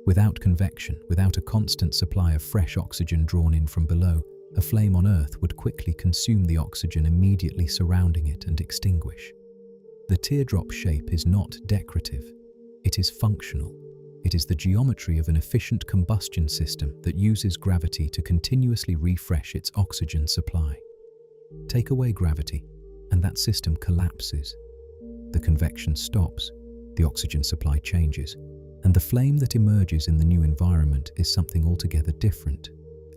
Without convection, without a constant supply of fresh oxygen drawn in from below, a flame on Earth would quickly consume the oxygen immediately surrounding it and extinguish. The teardrop shape is not decorative, it is functional. It is the geometry of an efficient combustion system that uses gravity to continuously refresh its oxygen supply. Take away gravity, and that system collapses. The convection stops, the oxygen supply changes, and the flame that emerges in the new environment is something altogether different.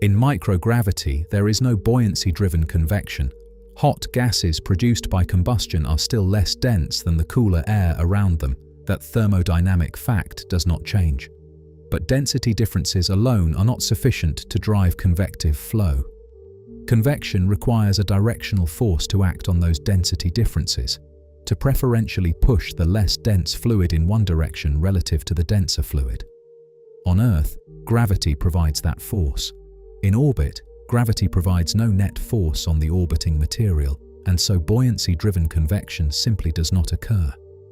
In microgravity, there is no buoyancy-driven convection. Hot gases produced by combustion are still less dense than the cooler air around them. That thermodynamic fact does not change. But density differences alone are not sufficient to drive convective flow. Convection requires a directional force to act on those density differences, to preferentially push the less dense fluid in one direction relative to the denser fluid. On Earth, gravity provides that force. In orbit, gravity provides no net force on the orbiting material, and so buoyancy-driven convection simply does not occur.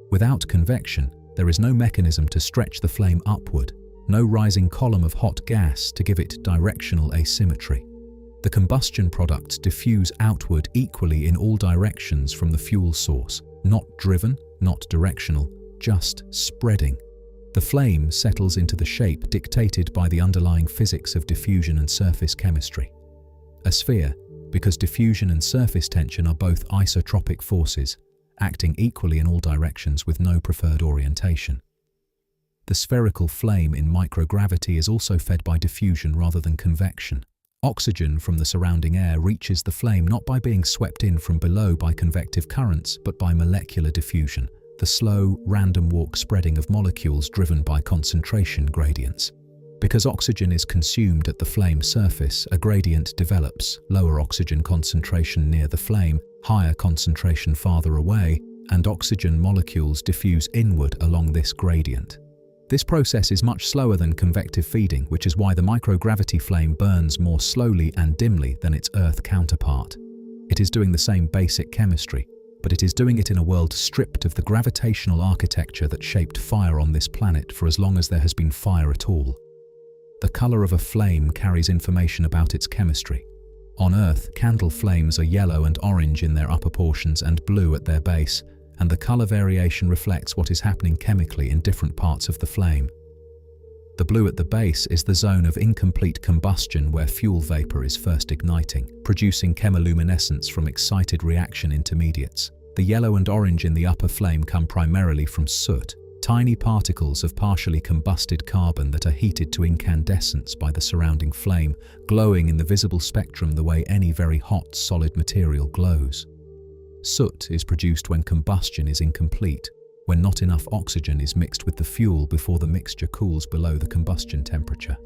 Without convection, there is no mechanism to stretch the flame upward, no rising column of hot gas to give it directional asymmetry. The combustion products diffuse outward equally in all directions from the fuel source, not driven, not directional, just spreading. The flame settles into the shape dictated by the underlying physics of diffusion and surface chemistry. A sphere, because diffusion and surface tension are both isotropic forces, acting equally in all directions with no preferred orientation. The spherical flame in microgravity is also fed by diffusion rather than convection. Oxygen from the surrounding air reaches the flame not by being swept in from below by convective currents, but by molecular diffusion, the slow, random walk spreading of molecules driven by concentration gradients. Because oxygen is consumed at the flame surface, a gradient develops, lower oxygen concentration near the flame, higher concentration farther away, and oxygen molecules diffuse inward along this gradient. This process is much slower than convective feeding, which is why the microgravity flame burns more slowly and dimly than its Earth counterpart. It is doing the same basic chemistry, but it is doing it in a world stripped of the gravitational architecture that shaped fire on this planet for as long as there has been fire at all. The color of a flame carries information about its chemistry. On Earth, candle flames are yellow and orange in their upper portions and blue at their base, and the color variation reflects what is happening chemically in different parts of the flame. The blue at the base is the zone of incomplete combustion where fuel vapor is first igniting, producing chemiluminescence from excited reaction intermediates. The yellow and orange in the upper flame come primarily from soot, tiny particles of partially combusted carbon that are heated to incandescence by the surrounding flame, glowing in the visible spectrum the way any very hot solid material glows. Soot is produced when combustion is incomplete, when not enough oxygen is mixed with the fuel before the mixture cools below the combustion temperature.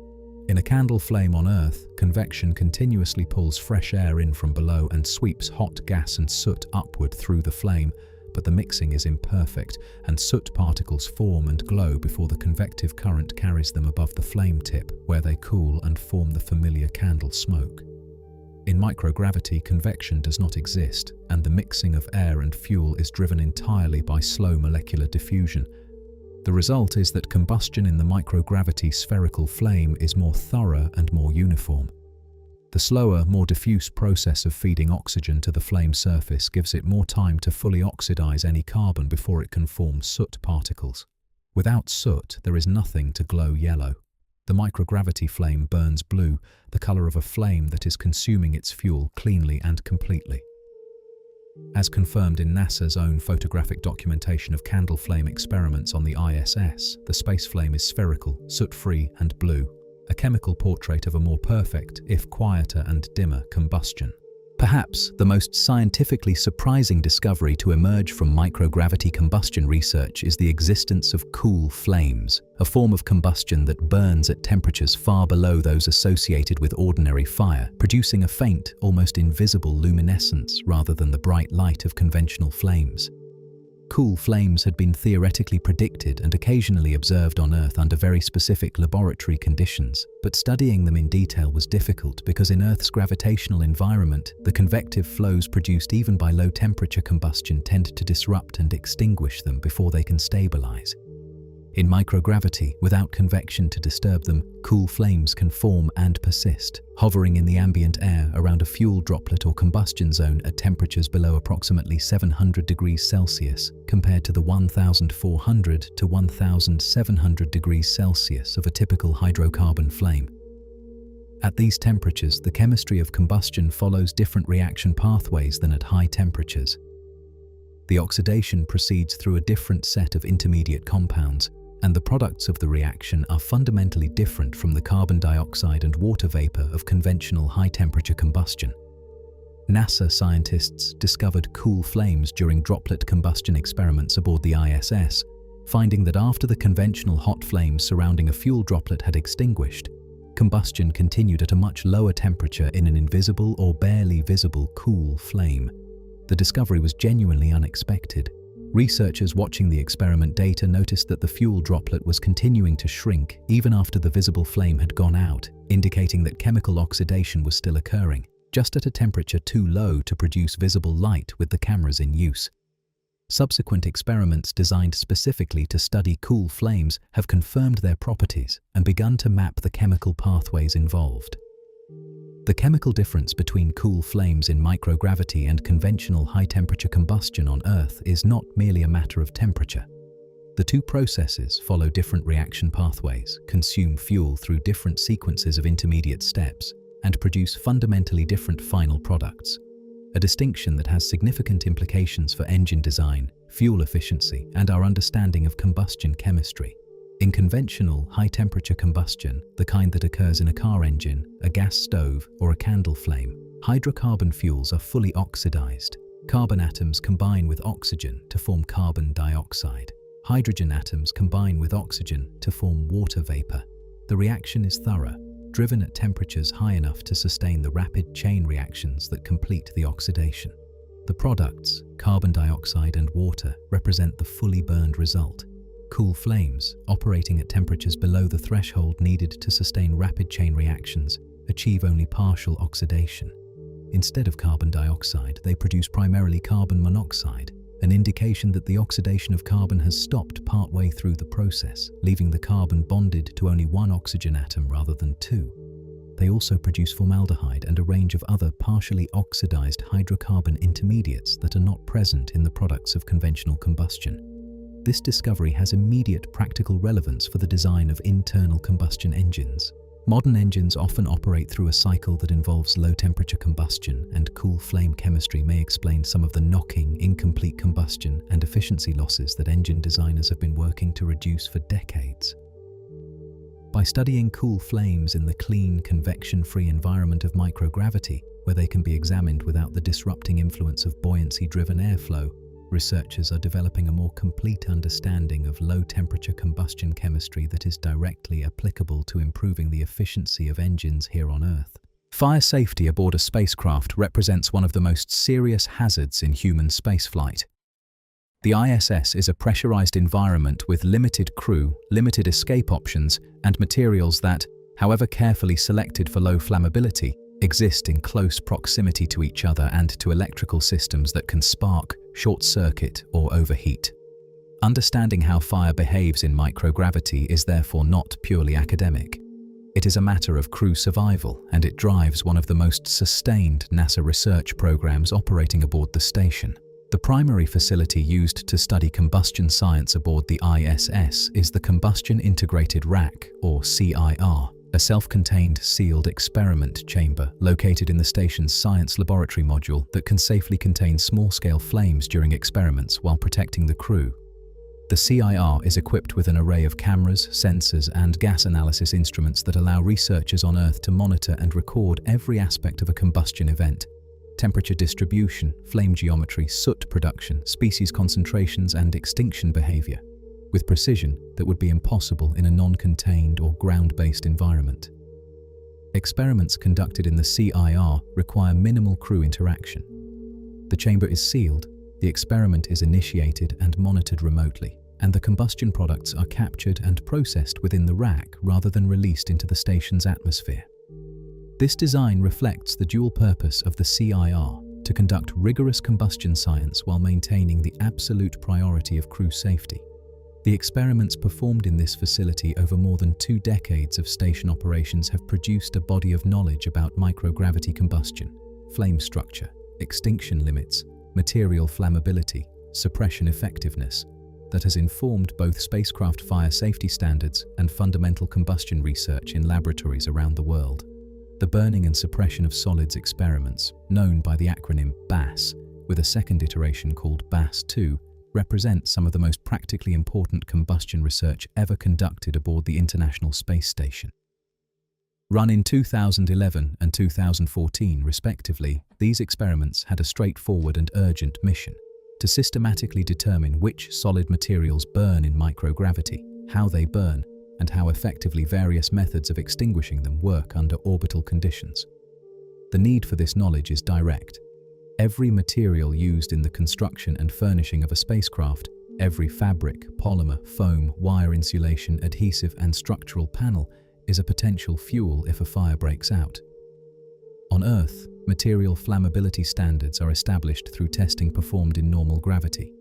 In a candle flame on Earth, convection continuously pulls fresh air in from below and sweeps hot gas and soot upward through the flame, but the mixing is imperfect, and soot particles form and glow before the convective current carries them above the flame tip, where they cool and form the familiar candle smoke. In microgravity, convection does not exist, and the mixing of air and fuel is driven entirely by slow molecular diffusion. The result is that combustion in the microgravity spherical flame is more thorough and more uniform. The slower, more diffuse process of feeding oxygen to the flame surface gives it more time to fully oxidize any carbon before it can form soot particles. Without soot, there is nothing to glow yellow. The microgravity flame burns blue, the color of a flame that is consuming its fuel cleanly and completely. As confirmed in NASA's own photographic documentation of candle flame experiments on the ISS, the space flame is spherical, soot-free and blue, a chemical portrait of a more perfect, if quieter and dimmer, combustion. Perhaps the most scientifically surprising discovery to emerge from microgravity combustion research is the existence of cool flames, a form of combustion that burns at temperatures far below those associated with ordinary fire, producing a faint, almost invisible luminescence rather than the bright light of conventional flames. Cool flames had been theoretically predicted and occasionally observed on Earth under very specific laboratory conditions, but studying them in detail was difficult because in Earth's gravitational environment, the convective flows produced even by low-temperature combustion tend to disrupt and extinguish them before they can stabilize. In microgravity, without convection to disturb them, cool flames can form and persist, hovering in the ambient air around a fuel droplet or combustion zone at temperatures below approximately 700 degrees Celsius, compared to the 1,400 to 1,700 degrees Celsius of a typical hydrocarbon flame. At these temperatures, the chemistry of combustion follows different reaction pathways than at high temperatures. The oxidation proceeds through a different set of intermediate compounds, and the products of the reaction are fundamentally different from the carbon dioxide and water vapor of conventional high-temperature combustion. NASA scientists discovered cool flames during droplet combustion experiments aboard the ISS, finding that after the conventional hot flames surrounding a fuel droplet had extinguished, combustion continued at a much lower temperature in an invisible or barely visible cool flame. The discovery was genuinely unexpected. Researchers watching the experiment data noticed that the fuel droplet was continuing to shrink even after the visible flame had gone out, indicating that chemical oxidation was still occurring, just at a temperature too low to produce visible light with the cameras in use. Subsequent experiments designed specifically to study cool flames have confirmed their properties and begun to map the chemical pathways involved. The chemical difference between cool flames in microgravity and conventional high-temperature combustion on Earth is not merely a matter of temperature. The two processes follow different reaction pathways, consume fuel through different sequences of intermediate steps, and produce fundamentally different final products, a distinction that has significant implications for engine design, fuel efficiency, and our understanding of combustion chemistry. In conventional, high-temperature combustion, the kind that occurs in a car engine, a gas stove, or a candle flame, hydrocarbon fuels are fully oxidized. Carbon atoms combine with oxygen to form carbon dioxide. Hydrogen atoms combine with oxygen to form water vapor. The reaction is thorough, driven at temperatures high enough to sustain the rapid chain reactions that complete the oxidation. The products, carbon dioxide and water, represent the fully burned result. Cool flames, operating at temperatures below the threshold needed to sustain rapid chain reactions, achieve only partial oxidation. Instead of carbon dioxide, they produce primarily carbon monoxide, an indication that the oxidation of carbon has stopped partway through the process, leaving the carbon bonded to only one oxygen atom rather than two. They also produce formaldehyde and a range of other partially oxidized hydrocarbon intermediates that are not present in the products of conventional combustion. This discovery has immediate practical relevance for the design of internal combustion engines. Modern engines often operate through a cycle that involves low-temperature combustion, and cool flame chemistry may explain some of the knocking, incomplete combustion, and efficiency losses that engine designers have been working to reduce for decades. By studying cool flames in the clean, convection-free environment of microgravity, where they can be examined without the disrupting influence of buoyancy-driven airflow, researchers are developing a more complete understanding of low-temperature combustion chemistry that is directly applicable to improving the efficiency of engines here on Earth. Fire safety aboard a spacecraft represents one of the most serious hazards in human spaceflight. The ISS is a pressurized environment with limited crew, limited escape options, and materials that, however carefully selected for low flammability, exist in close proximity to each other and to electrical systems that can spark, short-circuit, or overheat. Understanding how fire behaves in microgravity is therefore not purely academic. It is a matter of crew survival, and it drives one of the most sustained NASA research programs operating aboard the station. The primary facility used to study combustion science aboard the ISS is the Combustion Integrated Rack, or CIR, a self-contained sealed experiment chamber located in the station's science laboratory module that can safely contain small-scale flames during experiments while protecting the crew. The CIR is equipped with an array of cameras, sensors, and gas analysis instruments that allow researchers on Earth to monitor and record every aspect of a combustion event: temperature distribution, flame geometry, soot production, species concentrations, and extinction behavior, with precision that would be impossible in a non-contained or ground-based environment. Experiments conducted in the CIR require minimal crew interaction. The chamber is sealed, the experiment is initiated and monitored remotely, and the combustion products are captured and processed within the rack rather than released into the station's atmosphere. This design reflects the dual purpose of the CIR to conduct rigorous combustion science while maintaining the absolute priority of crew safety. The experiments performed in this facility over more than 2 decades of station operations have produced a body of knowledge about microgravity combustion, flame structure, extinction limits, material flammability, suppression effectiveness, that has informed both spacecraft fire safety standards and fundamental combustion research in laboratories around the world. The burning and suppression of solids experiments, known by the acronym BASS, with a second iteration called BASS-2, represent some of the most practically important combustion research ever conducted aboard the International Space Station. Run in 2011 and 2014 respectively, these experiments had a straightforward and urgent mission: to systematically determine which solid materials burn in microgravity, how they burn, and how effectively various methods of extinguishing them work under orbital conditions. The need for this knowledge is direct. Every material used in the construction and furnishing of a spacecraft, every fabric, polymer, foam, wire insulation, adhesive, and structural panel is a potential fuel if a fire breaks out. On Earth, material flammability standards are established through testing performed in normal gravity.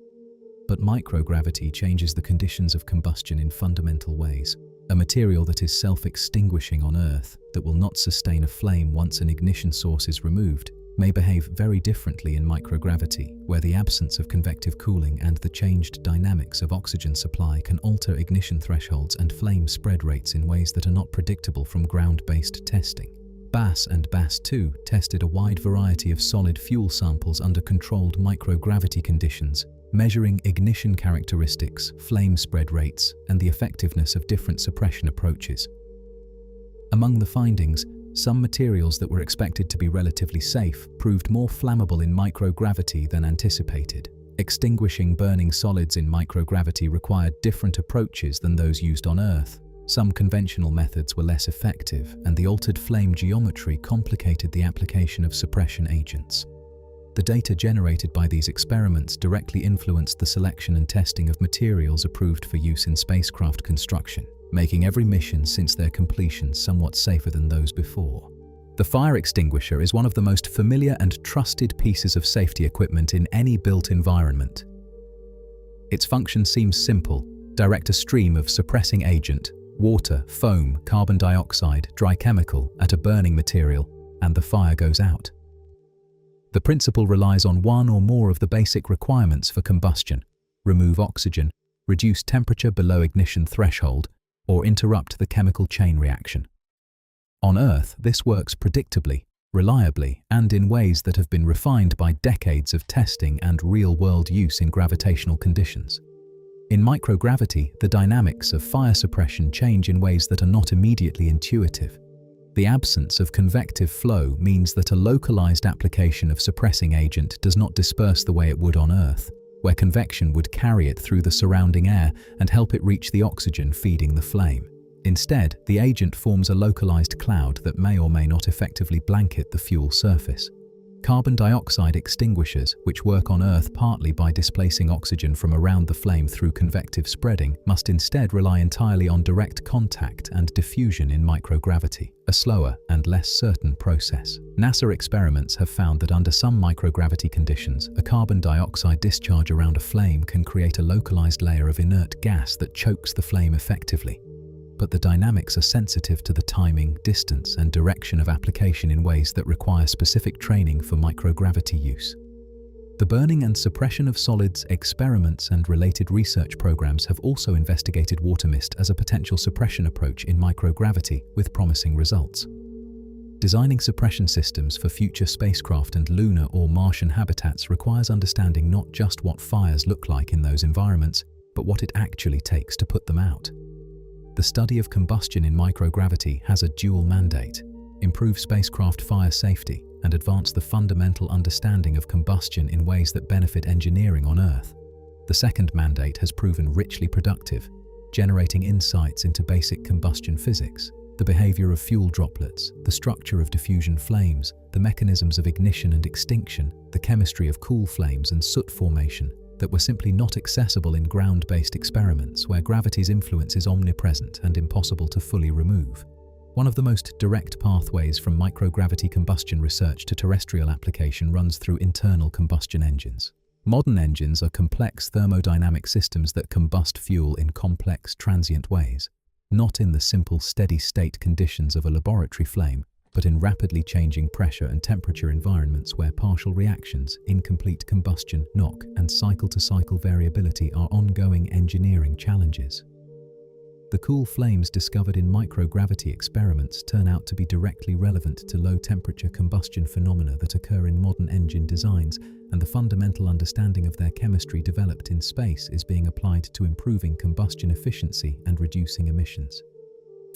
But microgravity changes the conditions of combustion in fundamental ways. A material that is self-extinguishing on Earth, that will not sustain a flame once an ignition source is removed, may behave very differently in microgravity, where the absence of convective cooling and the changed dynamics of oxygen supply can alter ignition thresholds and flame spread rates in ways that are not predictable from ground-based testing. BASS and BASS-2 tested a wide variety of solid fuel samples under controlled microgravity conditions, measuring ignition characteristics, flame spread rates, and the effectiveness of different suppression approaches. Among the findings, some materials that were expected to be relatively safe proved more flammable in microgravity than anticipated. Extinguishing burning solids in microgravity required different approaches than those used on Earth. Some conventional methods were less effective, and the altered flame geometry complicated the application of suppression agents. The data generated by these experiments directly influenced the selection and testing of materials approved for use in spacecraft construction, making every mission since their completion somewhat safer than those before. The fire extinguisher is one of the most familiar and trusted pieces of safety equipment in any built environment. Its function seems simple: direct a stream of suppressing agent, water, foam, carbon dioxide, dry chemical at a burning material, and the fire goes out. The principle relies on one or more of the basic requirements for combustion: remove oxygen, reduce temperature below ignition threshold, or interrupt the chemical chain reaction. On Earth, this works predictably, reliably, and in ways that have been refined by decades of testing and real-world use in gravitational conditions. In microgravity, the dynamics of fire suppression change in ways that are not immediately intuitive. The absence of convective flow means that a localized application of suppressing agent does not disperse the way it would on Earth, where convection would carry it through the surrounding air and help it reach the oxygen feeding the flame. Instead, the agent forms a localized cloud that may or may not effectively blanket the fuel surface. Carbon dioxide extinguishers, which work on Earth partly by displacing oxygen from around the flame through convective spreading, must instead rely entirely on direct contact and diffusion in microgravity, a slower and less certain process. NASA experiments have found that under some microgravity conditions, a carbon dioxide discharge around a flame can create a localized layer of inert gas that chokes the flame effectively. But the dynamics are sensitive to the timing, distance, and direction of application in ways that require specific training for microgravity use. The burning and suppression of solids experiments and related research programs have also investigated water mist as a potential suppression approach in microgravity, with promising results. Designing suppression systems for future spacecraft and lunar or Martian habitats requires understanding not just what fires look like in those environments, but what it actually takes to put them out. The study of combustion in microgravity has a dual mandate: improve spacecraft fire safety and advance the fundamental understanding of combustion in ways that benefit engineering on Earth. The second mandate has proven richly productive, generating insights into basic combustion physics, the behavior of fuel droplets, the structure of diffusion flames, the mechanisms of ignition and extinction, the chemistry of cool flames and soot formation, that were simply not accessible in ground-based experiments where gravity's influence is omnipresent and impossible to fully remove. One of the most direct pathways from microgravity combustion research to terrestrial application runs through internal combustion engines. Modern engines are complex thermodynamic systems that combust fuel in complex, transient ways, not in the simple, steady-state conditions of a laboratory flame, but in rapidly changing pressure and temperature environments where partial reactions, incomplete combustion, knock, and cycle-to-cycle variability are ongoing engineering challenges. The cool flames discovered in microgravity experiments turn out to be directly relevant to low-temperature combustion phenomena that occur in modern engine designs, and the fundamental understanding of their chemistry developed in space is being applied to improving combustion efficiency and reducing emissions.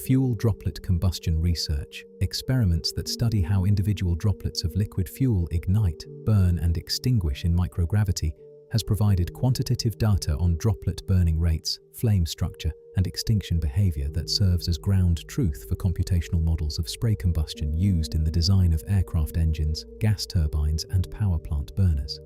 Fuel droplet combustion research, experiments that study how individual droplets of liquid fuel ignite, burn, and extinguish in microgravity, has provided quantitative data on droplet burning rates, flame structure, and extinction behavior that serves as ground truth for computational models of spray combustion used in the design of aircraft engines, gas turbines, and power plant burners.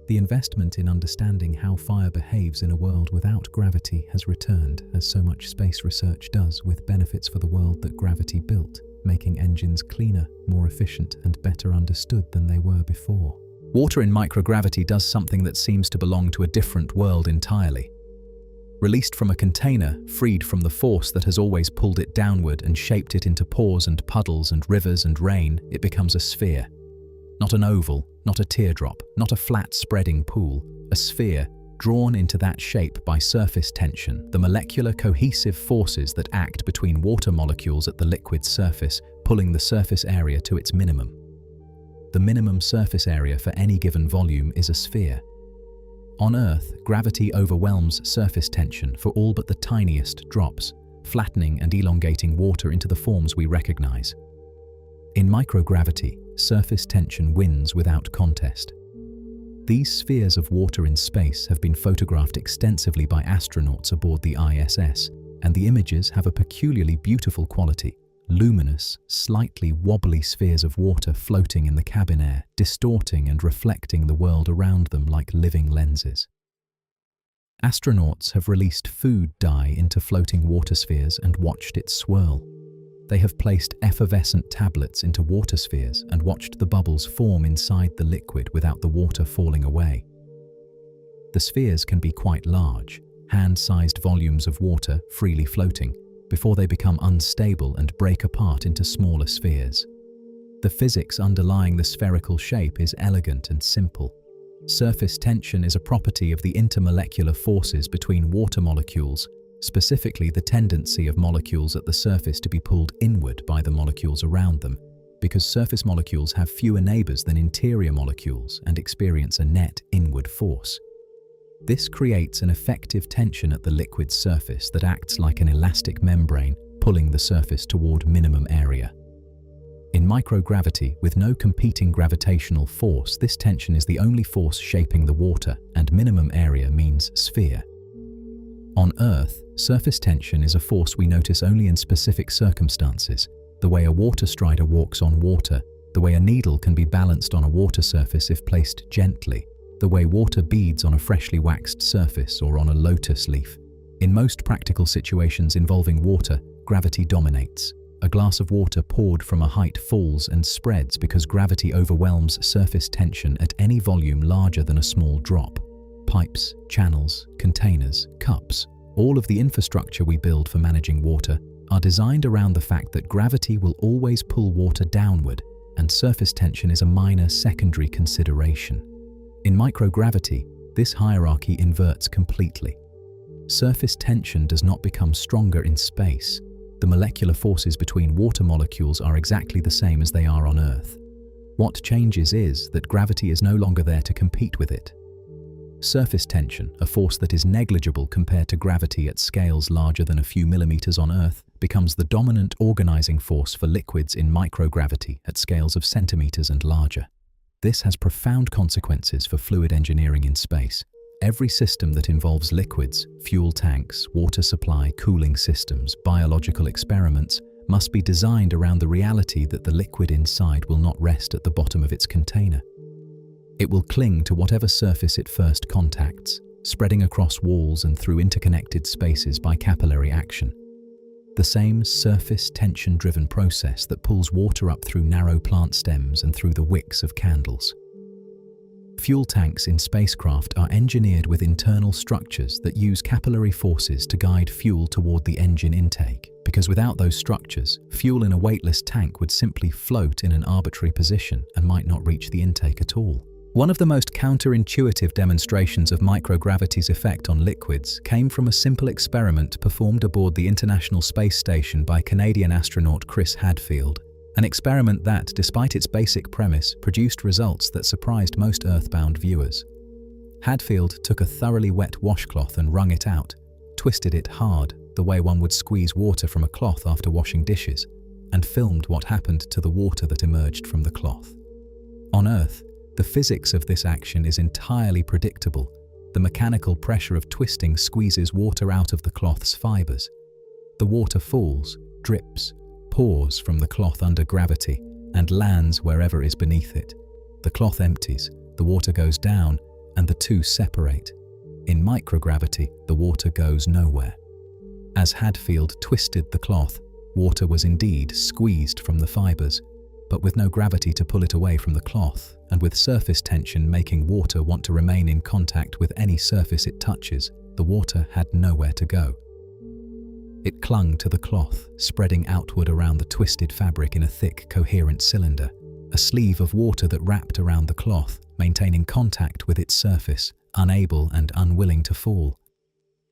The investment in understanding how fire behaves in a world without gravity has returned, as so much space research does, with benefits for the world that gravity built, making engines cleaner, more efficient, and better understood than they were before. Water in microgravity does something that seems to belong to a different world entirely. Released from a container, freed from the force that has always pulled it downward and shaped it into pores and puddles and rivers and rain, it becomes a sphere. Not an oval, not a teardrop, not a flat spreading pool, a sphere drawn into that shape by surface tension, the molecular cohesive forces that act between water molecules at the liquid's surface, pulling the surface area to its minimum. The minimum surface area for any given volume is a sphere. On Earth, gravity overwhelms surface tension for all but the tiniest drops, flattening and elongating water into the forms we recognize. In microgravity, surface tension wins without contest. These spheres of water in space have been photographed extensively by astronauts aboard the ISS, and the images have a peculiarly beautiful quality: luminous, slightly wobbly spheres of water floating in the cabin air, distorting and reflecting the world around them like living lenses. Astronauts have released food dye into floating water spheres and watched it swirl. They have placed effervescent tablets into water spheres and watched the bubbles form inside the liquid without the water falling away. The spheres can be quite large, hand-sized volumes of water freely floating, before they become unstable and break apart into smaller spheres. The physics underlying the spherical shape is elegant and simple. Surface tension is a property of the intermolecular forces between water molecules, specifically the tendency of molecules at the surface to be pulled inward by the molecules around them, because surface molecules have fewer neighbors than interior molecules and experience a net inward force. This creates an effective tension at the liquid's surface that acts like an elastic membrane, pulling the surface toward minimum area. In microgravity, with no competing gravitational force, this tension is the only force shaping the water, and minimum area means sphere. On Earth, surface tension is a force we notice only in specific circumstances, the way a water strider walks on water, the way a needle can be balanced on a water surface if placed gently, the way water beads on a freshly waxed surface or on a lotus leaf. In most practical situations involving water, gravity dominates. A glass of water poured from a height falls and spreads because gravity overwhelms surface tension at any volume larger than a small drop. Pipes, channels, containers, cups, all of the infrastructure we build for managing water are designed around the fact that gravity will always pull water downward, and surface tension is a minor secondary consideration. In microgravity, this hierarchy inverts completely. Surface tension does not become stronger in space. The molecular forces between water molecules are exactly the same as they are on Earth. What changes is that gravity is no longer there to compete with it. Surface tension, a force that is negligible compared to gravity at scales larger than a few millimeters on Earth, becomes the dominant organizing force for liquids in microgravity at scales of centimeters and larger. This has profound consequences for fluid engineering in space. Every system that involves liquids, fuel tanks, water supply, cooling systems, biological experiments, must be designed around the reality that the liquid inside will not rest at the bottom of its container. It will cling to whatever surface it first contacts, spreading across walls and through interconnected spaces by capillary action. The same surface tension-driven process that pulls water up through narrow plant stems and through the wicks of candles. Fuel tanks in spacecraft are engineered with internal structures that use capillary forces to guide fuel toward the engine intake, because without those structures, fuel in a weightless tank would simply float in an arbitrary position and might not reach the intake at all. One of the most counterintuitive demonstrations of microgravity's effect on liquids came from a simple experiment performed aboard the International Space Station by Canadian astronaut Chris Hadfield. An experiment that, despite its basic premise, produced results that surprised most Earthbound viewers. Hadfield took a thoroughly wet washcloth and wrung it out, twisted it hard, the way one would squeeze water from a cloth after washing dishes, and filmed what happened to the water that emerged from the cloth. On Earth, the physics of this action is entirely predictable. The mechanical pressure of twisting squeezes water out of the cloth's fibers. The water falls, drips, pours from the cloth under gravity and lands wherever is beneath it. The cloth empties, the water goes down, and the two separate. In microgravity, the water goes nowhere. As Hadfield twisted the cloth, water was indeed squeezed from the fibers, but with no gravity to pull it away from the cloth, and with surface tension making water want to remain in contact with any surface it touches, the water had nowhere to go. It clung to the cloth, spreading outward around the twisted fabric in a thick, coherent cylinder, a sleeve of water that wrapped around the cloth, maintaining contact with its surface, unable and unwilling to fall.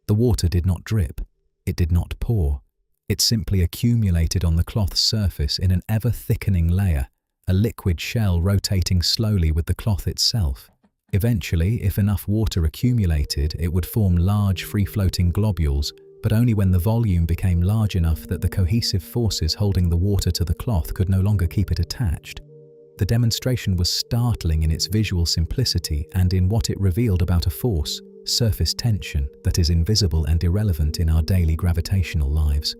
The water did not drip, it did not pour. It simply accumulated on the cloth's surface in an ever-thickening layer, a liquid shell rotating slowly with the cloth itself. Eventually, if enough water accumulated, it would form large free-floating globules, but only when the volume became large enough that the cohesive forces holding the water to the cloth could no longer keep it attached. The demonstration was startling in its visual simplicity and in what it revealed about a force, surface tension, that is invisible and irrelevant in our daily gravitational lives.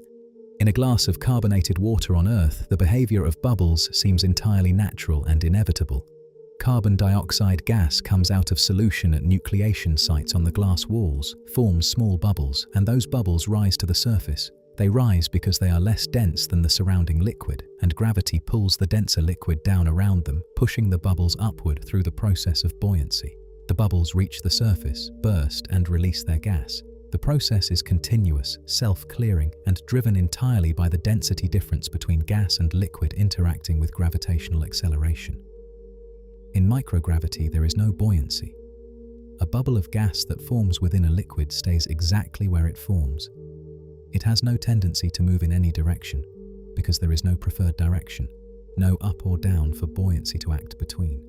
In a glass of carbonated water on Earth, the behavior of bubbles seems entirely natural and inevitable. Carbon dioxide gas comes out of solution at nucleation sites on the glass walls, forms small bubbles, and those bubbles rise to the surface. They rise because they are less dense than the surrounding liquid, and gravity pulls the denser liquid down around them, pushing the bubbles upward through the process of buoyancy. The bubbles reach the surface, burst, and release their gas. The process is continuous, self-clearing, and driven entirely by the density difference between gas and liquid interacting with gravitational acceleration. In microgravity, there is no buoyancy. A bubble of gas that forms within a liquid stays exactly where it forms. It has no tendency to move in any direction, because there is no preferred direction, no up or down for buoyancy to act between.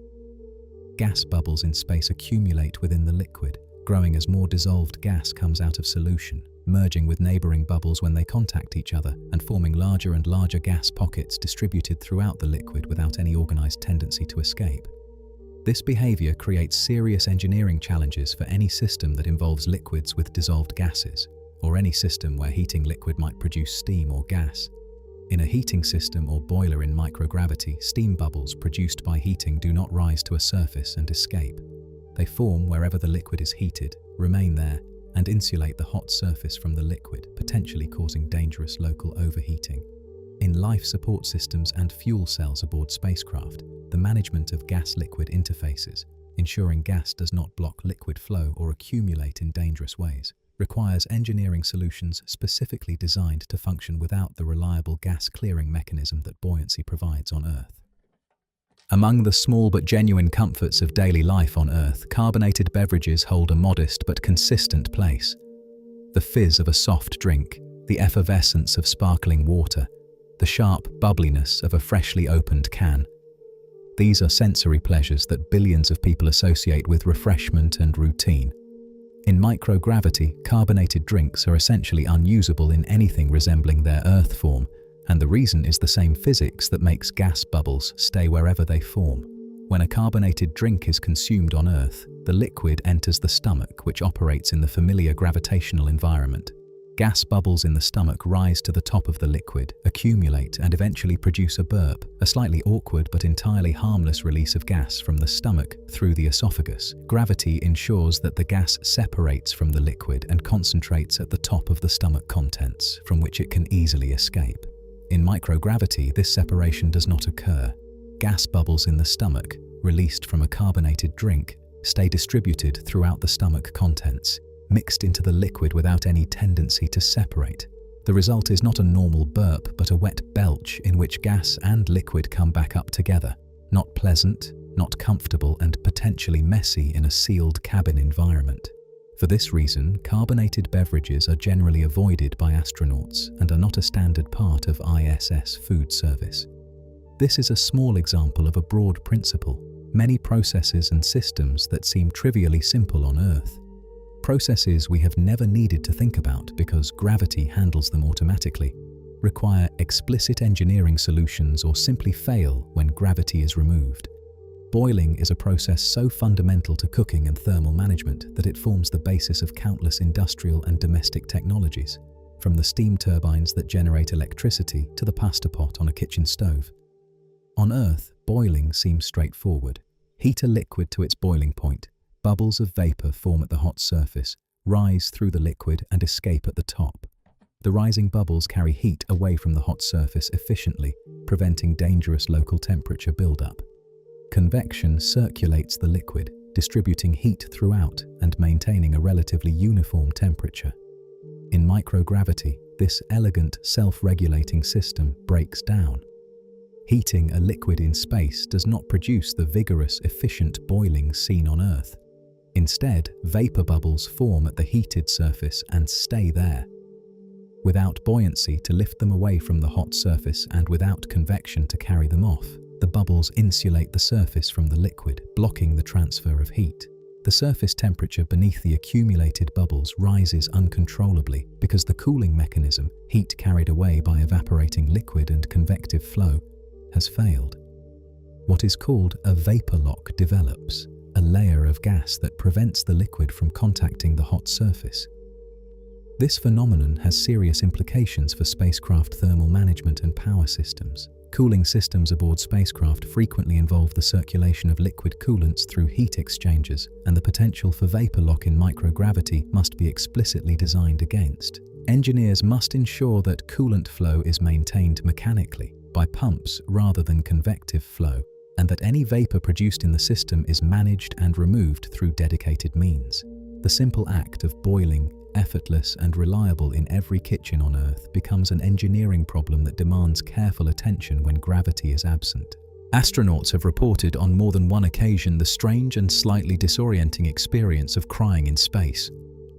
Gas bubbles in space accumulate within the liquid, growing as more dissolved gas comes out of solution, merging with neighboring bubbles when they contact each other, and forming larger and larger gas pockets distributed throughout the liquid without any organized tendency to escape. This behavior creates serious engineering challenges for any system that involves liquids with dissolved gases, or any system where heating liquid might produce steam or gas. In a heating system or boiler in microgravity, steam bubbles produced by heating do not rise to a surface and escape. They form wherever the liquid is heated, remain there, and insulate the hot surface from the liquid, potentially causing dangerous local overheating. In life support systems and fuel cells aboard spacecraft, the management of gas-liquid interfaces, ensuring gas does not block liquid flow or accumulate in dangerous ways, requires engineering solutions specifically designed to function without the reliable gas clearing mechanism that buoyancy provides on Earth. Among the small but genuine comforts of daily life on Earth, carbonated beverages hold a modest but consistent place. The fizz of a soft drink, the effervescence of sparkling water, the sharp bubbliness of a freshly opened can. These are sensory pleasures that billions of people associate with refreshment and routine. In microgravity, carbonated drinks are essentially unusable in anything resembling their Earth form, and the reason is the same physics that makes gas bubbles stay wherever they form. When a carbonated drink is consumed on Earth, the liquid enters the stomach, which operates in the familiar gravitational environment. Gas bubbles in the stomach rise to the top of the liquid, accumulate, and eventually produce a burp, a slightly awkward but entirely harmless release of gas from the stomach through the esophagus. Gravity ensures that the gas separates from the liquid and concentrates at the top of the stomach contents, from which it can easily escape. In microgravity, this separation does not occur. Gas bubbles in the stomach, released from a carbonated drink, stay distributed throughout the stomach contents, mixed into the liquid without any tendency to separate. The result is not a normal burp, but a wet belch in which gas and liquid come back up together. Not pleasant, not comfortable, and potentially messy in a sealed cabin environment. For this reason, carbonated beverages are generally avoided by astronauts and are not a standard part of ISS food service. This is a small example of a broad principle. Many processes and systems that seem trivially simple on Earth, processes we have never needed to think about because gravity handles them automatically, require explicit engineering solutions or simply fail when gravity is removed. Boiling is a process so fundamental to cooking and thermal management that it forms the basis of countless industrial and domestic technologies, from the steam turbines that generate electricity to the pasta pot on a kitchen stove. On Earth, boiling seems straightforward. Heat a liquid to its boiling point. Bubbles of vapor form at the hot surface, rise through the liquid, and escape at the top. The rising bubbles carry heat away from the hot surface efficiently, preventing dangerous local temperature buildup. Convection circulates the liquid, distributing heat throughout and maintaining a relatively uniform temperature. In microgravity, this elegant, self-regulating system breaks down. Heating a liquid in space does not produce the vigorous, efficient boiling seen on Earth. Instead, vapor bubbles form at the heated surface and stay there. Without buoyancy to lift them away from the hot surface and without convection to carry them off, the bubbles insulate the surface from the liquid, blocking the transfer of heat. The surface temperature beneath the accumulated bubbles rises uncontrollably because the cooling mechanism, heat carried away by evaporating liquid and convective flow, has failed. What is called a vapor lock develops, a layer of gas that prevents the liquid from contacting the hot surface. This phenomenon has serious implications for spacecraft thermal management and power systems. Cooling systems aboard spacecraft frequently involve the circulation of liquid coolants through heat exchangers, and the potential for vapor lock in microgravity must be explicitly designed against. Engineers must ensure that coolant flow is maintained mechanically by pumps rather than convective flow, and that any vapor produced in the system is managed and removed through dedicated means. The simple act of boiling, effortless and reliable in every kitchen on Earth, becomes an engineering problem that demands careful attention when gravity is absent. Astronauts have reported on more than one occasion the strange and slightly disorienting experience of crying in space.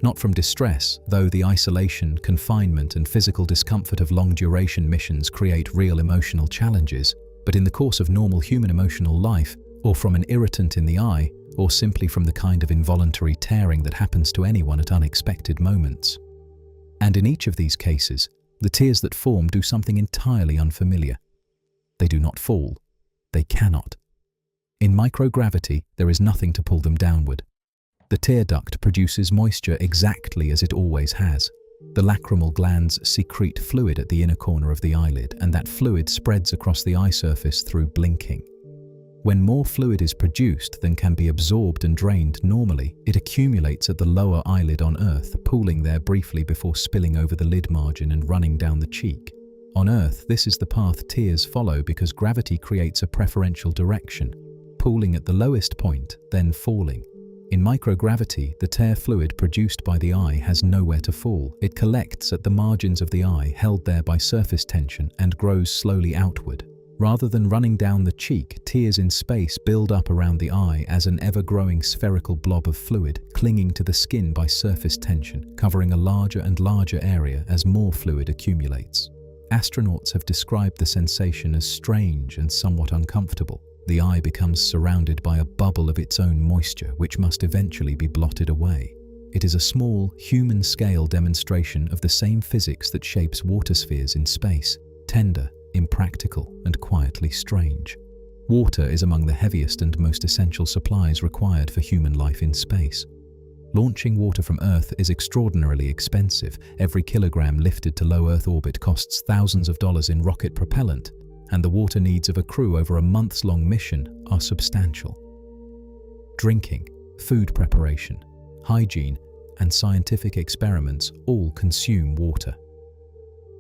Not from distress, though the isolation, confinement and physical discomfort of long-duration missions create real emotional challenges, but in the course of normal human emotional life, or from an irritant in the eye, or simply from the kind of involuntary tearing that happens to anyone at unexpected moments. And in each of these cases, the tears that form do something entirely unfamiliar. They do not fall. They cannot. In microgravity, there is nothing to pull them downward. The tear duct produces moisture exactly as it always has. The lacrimal glands secrete fluid at the inner corner of the eyelid, and that fluid spreads across the eye surface through blinking. When more fluid is produced than can be absorbed and drained normally, it accumulates at the lower eyelid on Earth, pooling there briefly before spilling over the lid margin and running down the cheek. On Earth, this is the path tears follow because gravity creates a preferential direction, pooling at the lowest point, then falling. In microgravity, the tear fluid produced by the eye has nowhere to fall. It collects at the margins of the eye, held there by surface tension, and grows slowly outward. Rather than running down the cheek, tears in space build up around the eye as an ever-growing spherical blob of fluid, clinging to the skin by surface tension, covering a larger and larger area as more fluid accumulates. Astronauts have described the sensation as strange and somewhat uncomfortable. The eye becomes surrounded by a bubble of its own moisture, which must eventually be blotted away. It is a small, human-scale demonstration of the same physics that shapes water spheres in space: tender, impractical, and quietly strange. Water is among the heaviest and most essential supplies required for human life in space. Launching water from Earth is extraordinarily expensive. Every kilogram lifted to low Earth orbit costs thousands of dollars in rocket propellant, and the water needs of a crew over a months-long mission are substantial. Drinking, food preparation, hygiene, and scientific experiments all consume water.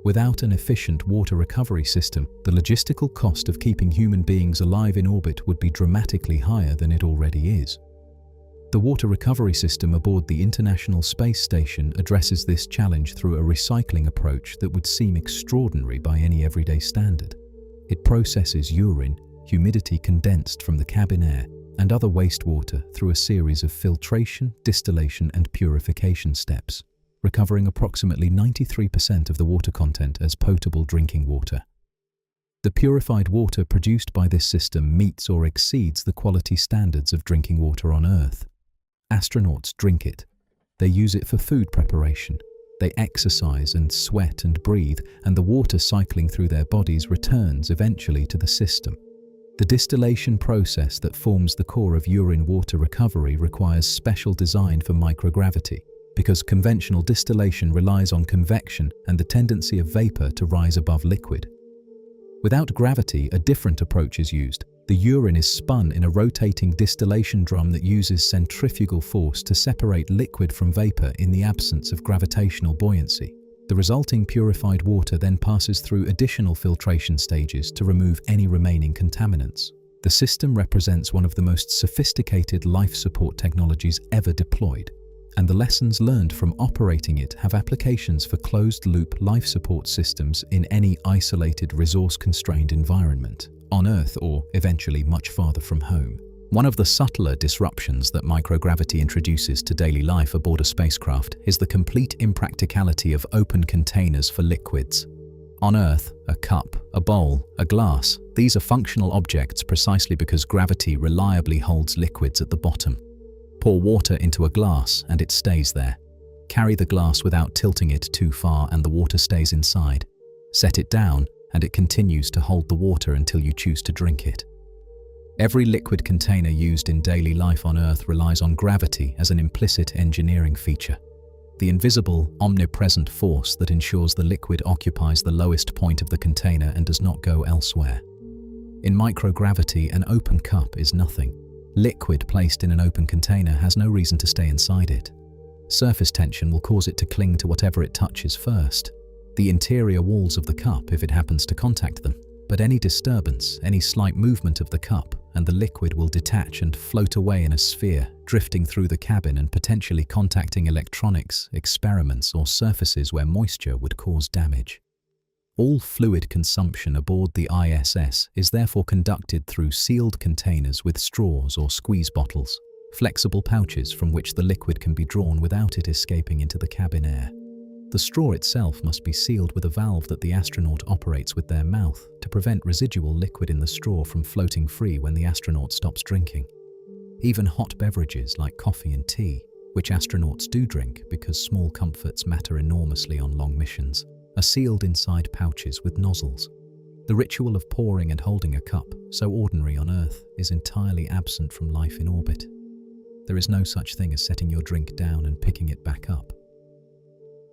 Without an efficient water recovery system, the logistical cost of keeping human beings alive in orbit would be dramatically higher than it already is. The water recovery system aboard the International Space Station addresses this challenge through a recycling approach that would seem extraordinary by any everyday standard. It processes urine, humidity condensed from the cabin air, and other wastewater through a series of filtration, distillation, and purification steps, recovering approximately 93% of the water content as potable drinking water. The purified water produced by this system meets or exceeds the quality standards of drinking water on Earth. Astronauts drink it. They use it for food preparation. They exercise and sweat and breathe, and the water cycling through their bodies returns eventually to the system. The distillation process that forms the core of urine water recovery requires special design for microgravity, because conventional distillation relies on convection and the tendency of vapor to rise above liquid. Without gravity, a different approach is used. The urine is spun in a rotating distillation drum that uses centrifugal force to separate liquid from vapor in the absence of gravitational buoyancy. The resulting purified water then passes through additional filtration stages to remove any remaining contaminants. The system represents one of the most sophisticated life support technologies ever deployed, and the lessons learned from operating it have applications for closed-loop life support systems in any isolated, resource-constrained environment, on Earth or eventually much farther from home. One of the subtler disruptions that microgravity introduces to daily life aboard a spacecraft is the complete impracticality of open containers for liquids. On Earth, a cup, a bowl, a glass, these are functional objects precisely because gravity reliably holds liquids at the bottom. Pour water into a glass and it stays there. Carry the glass without tilting it too far and the water stays inside. Set it down and it continues to hold the water until you choose to drink it. Every liquid container used in daily life on Earth relies on gravity as an implicit engineering feature, the invisible, omnipresent force that ensures the liquid occupies the lowest point of the container and does not go elsewhere. In microgravity, an open cup is nothing. Liquid placed in an open container has no reason to stay inside it. Surface tension will cause it to cling to whatever it touches first, the interior walls of the cup if it happens to contact them. But any disturbance, any slight movement of the cup, and the liquid will detach and float away in a sphere, drifting through the cabin and potentially contacting electronics, experiments, or surfaces where moisture would cause damage. All fluid consumption aboard the ISS is therefore conducted through sealed containers with straws or squeeze bottles, flexible pouches from which the liquid can be drawn without it escaping into the cabin air. The straw itself must be sealed with a valve that the astronaut operates with their mouth to prevent residual liquid in the straw from floating free when the astronaut stops drinking. Even hot beverages like coffee and tea, which astronauts do drink because small comforts matter enormously on long missions, are sealed inside pouches with nozzles. The ritual of pouring and holding a cup, so ordinary on Earth, is entirely absent from life in orbit. There is no such thing as setting your drink down and picking it back up.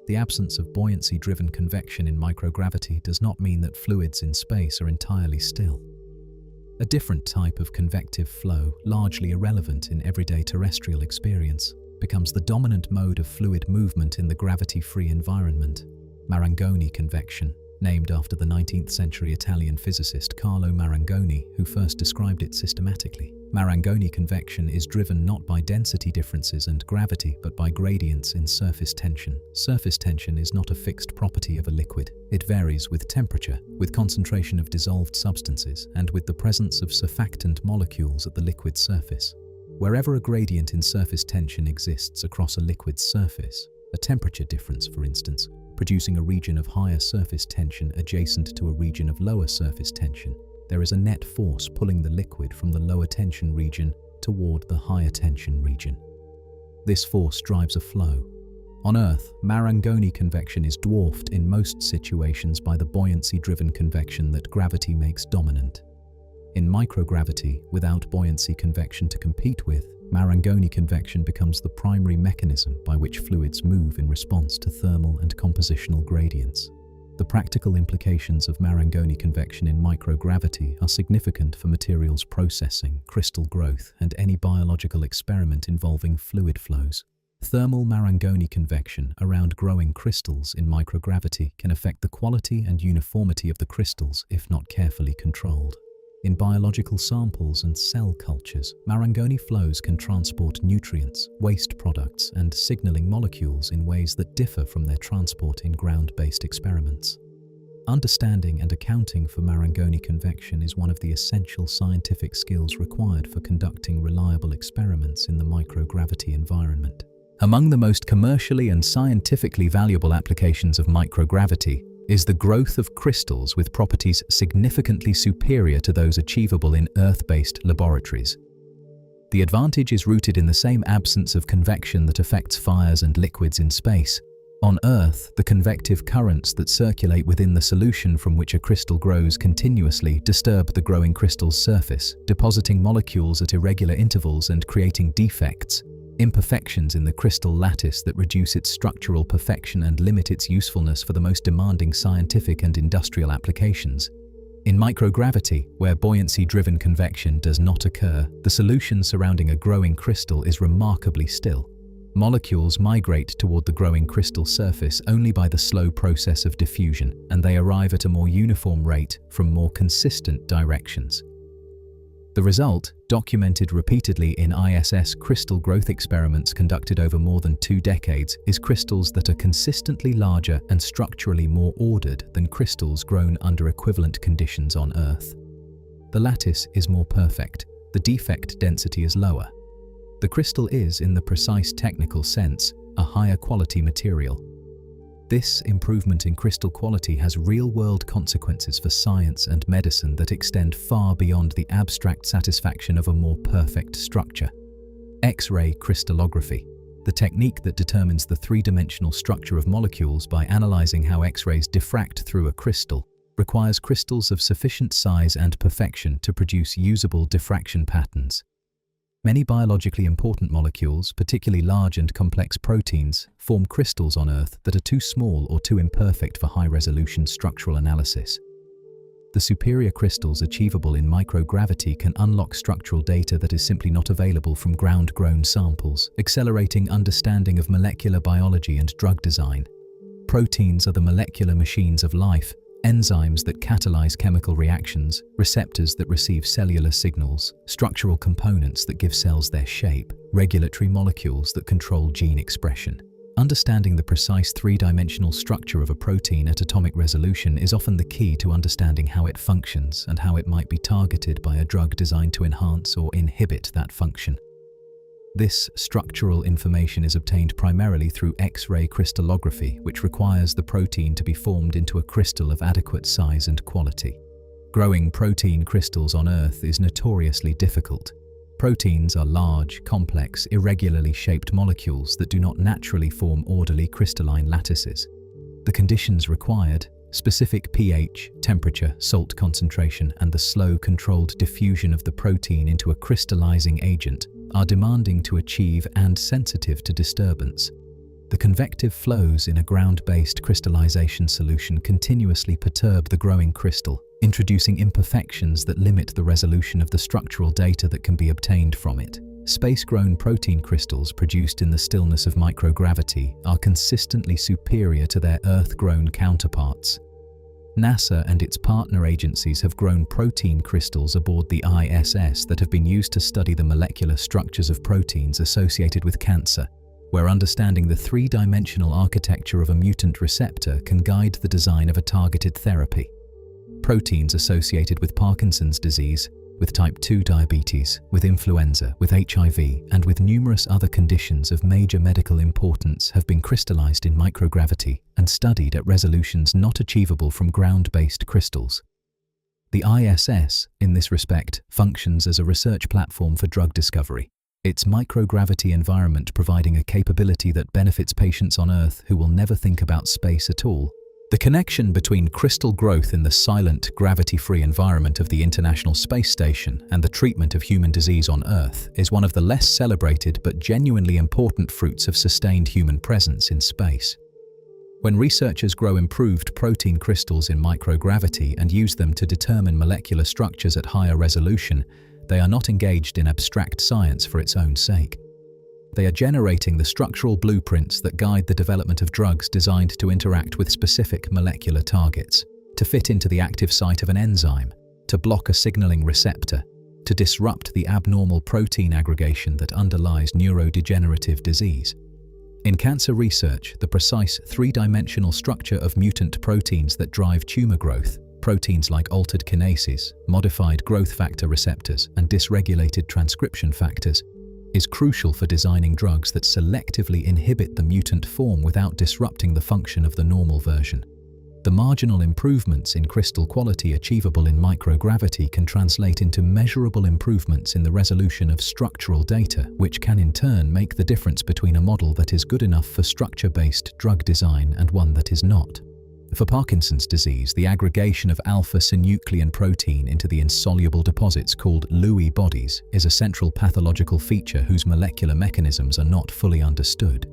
The absence of buoyancy-driven convection in microgravity does not mean that fluids in space are entirely still. A different type of convective flow, largely irrelevant in everyday terrestrial experience, becomes the dominant mode of fluid movement in the gravity-free environment: Marangoni convection, named after the 19th century Italian physicist Carlo Marangoni, who first described it systematically. Marangoni convection is driven not by density differences and gravity, but by gradients in surface tension. Surface tension is not a fixed property of a liquid. It varies with temperature, with concentration of dissolved substances, and with the presence of surfactant molecules at the liquid surface. Wherever a gradient in surface tension exists across a liquid's surface, a temperature difference, for instance, producing a region of higher surface tension adjacent to a region of lower surface tension, there is a net force pulling the liquid from the lower tension region toward the higher tension region. This force drives a flow. On Earth, Marangoni convection is dwarfed in most situations by the buoyancy-driven convection that gravity makes dominant. In microgravity, without buoyancy convection to compete with, Marangoni convection becomes the primary mechanism by which fluids move in response to thermal and compositional gradients. The practical implications of Marangoni convection in microgravity are significant for materials processing, crystal growth, and any biological experiment involving fluid flows. Thermal Marangoni convection around growing crystals in microgravity can affect the quality and uniformity of the crystals if not carefully controlled. In biological samples and cell cultures, Marangoni flows can transport nutrients, waste products, and signaling molecules in ways that differ from their transport in ground-based experiments. Understanding and accounting for Marangoni convection is one of the essential scientific skills required for conducting reliable experiments in the microgravity environment. Among the most commercially and scientifically valuable applications of microgravity is the growth of crystals with properties significantly superior to those achievable in Earth-based laboratories. The advantage is rooted in the same absence of convection that affects fires and liquids in space. On Earth, the convective currents that circulate within the solution from which a crystal grows continuously disturb the growing crystal's surface, depositing molecules at irregular intervals and creating defects, imperfections in the crystal lattice that reduce its structural perfection and limit its usefulness for the most demanding scientific and industrial applications. In microgravity, where buoyancy-driven convection does not occur, the solution surrounding a growing crystal is remarkably still. Molecules migrate toward the growing crystal surface only by the slow process of diffusion, and they arrive at a more uniform rate from more consistent directions. The result, documented repeatedly in ISS crystal growth experiments conducted over more than 2 decades, is crystals that are consistently larger and structurally more ordered than crystals grown under equivalent conditions on Earth. The lattice is more perfect, the defect density is lower. The crystal is, in the precise technical sense, a higher quality material. This improvement in crystal quality has real-world consequences for science and medicine that extend far beyond the abstract satisfaction of a more perfect structure. X-ray crystallography, the technique that determines the three-dimensional structure of molecules by analyzing how X-rays diffract through a crystal, requires crystals of sufficient size and perfection to produce usable diffraction patterns. Many biologically important molecules, particularly large and complex proteins, form crystals on Earth that are too small or too imperfect for high-resolution structural analysis. The superior crystals achievable in microgravity can unlock structural data that is simply not available from ground-grown samples, accelerating understanding of molecular biology and drug design. Proteins are the molecular machines of life, enzymes that catalyze chemical reactions, receptors that receive cellular signals, structural components that give cells their shape, regulatory molecules that control gene expression. Understanding the precise three-dimensional structure of a protein at atomic resolution is often the key to understanding how it functions and how it might be targeted by a drug designed to enhance or inhibit that function. This structural information is obtained primarily through X-ray crystallography, which requires the protein to be formed into a crystal of adequate size and quality. Growing protein crystals on Earth is notoriously difficult. Proteins are large, complex, irregularly shaped molecules that do not naturally form orderly crystalline lattices. The conditions required, specific pH, temperature, salt concentration, and the slow, controlled diffusion of the protein into a crystallizing agent, are demanding to achieve and sensitive to disturbance. The convective flows in a ground-based crystallization solution continuously perturb the growing crystal, introducing imperfections that limit the resolution of the structural data that can be obtained from it. Space-grown protein crystals produced in the stillness of microgravity are consistently superior to their Earth-grown counterparts. NASA and its partner agencies have grown protein crystals aboard the ISS that have been used to study the molecular structures of proteins associated with cancer, where understanding the three-dimensional architecture of a mutant receptor can guide the design of a targeted therapy. Proteins associated with Parkinson's disease, with type 2 diabetes, with influenza, with HIV, and with numerous other conditions of major medical importance have been crystallized in microgravity and studied at resolutions not achievable from ground-based crystals. The ISS, in this respect, functions as a research platform for drug discovery, its microgravity environment providing a capability that benefits patients on Earth who will never think about space at all. The connection between crystal growth in the silent, gravity-free environment of the International Space Station and the treatment of human disease on Earth is one of the less celebrated but genuinely important fruits of sustained human presence in space. When researchers grow improved protein crystals in microgravity and use them to determine molecular structures at higher resolution, they are not engaged in abstract science for its own sake. They are generating the structural blueprints that guide the development of drugs designed to interact with specific molecular targets, to fit into the active site of an enzyme, to block a signaling receptor, to disrupt the abnormal protein aggregation that underlies neurodegenerative disease. In cancer research, the precise three-dimensional structure of mutant proteins that drive tumor growth, proteins like altered kinases, modified growth factor receptors, and dysregulated transcription factors, is crucial for designing drugs that selectively inhibit the mutant form without disrupting the function of the normal version. The marginal improvements in crystal quality achievable in microgravity can translate into measurable improvements in the resolution of structural data, which can in turn make the difference between a model that is good enough for structure-based drug design and one that is not. For Parkinson's disease, the aggregation of alpha-synuclein protein into the insoluble deposits called Lewy bodies is a central pathological feature whose molecular mechanisms are not fully understood.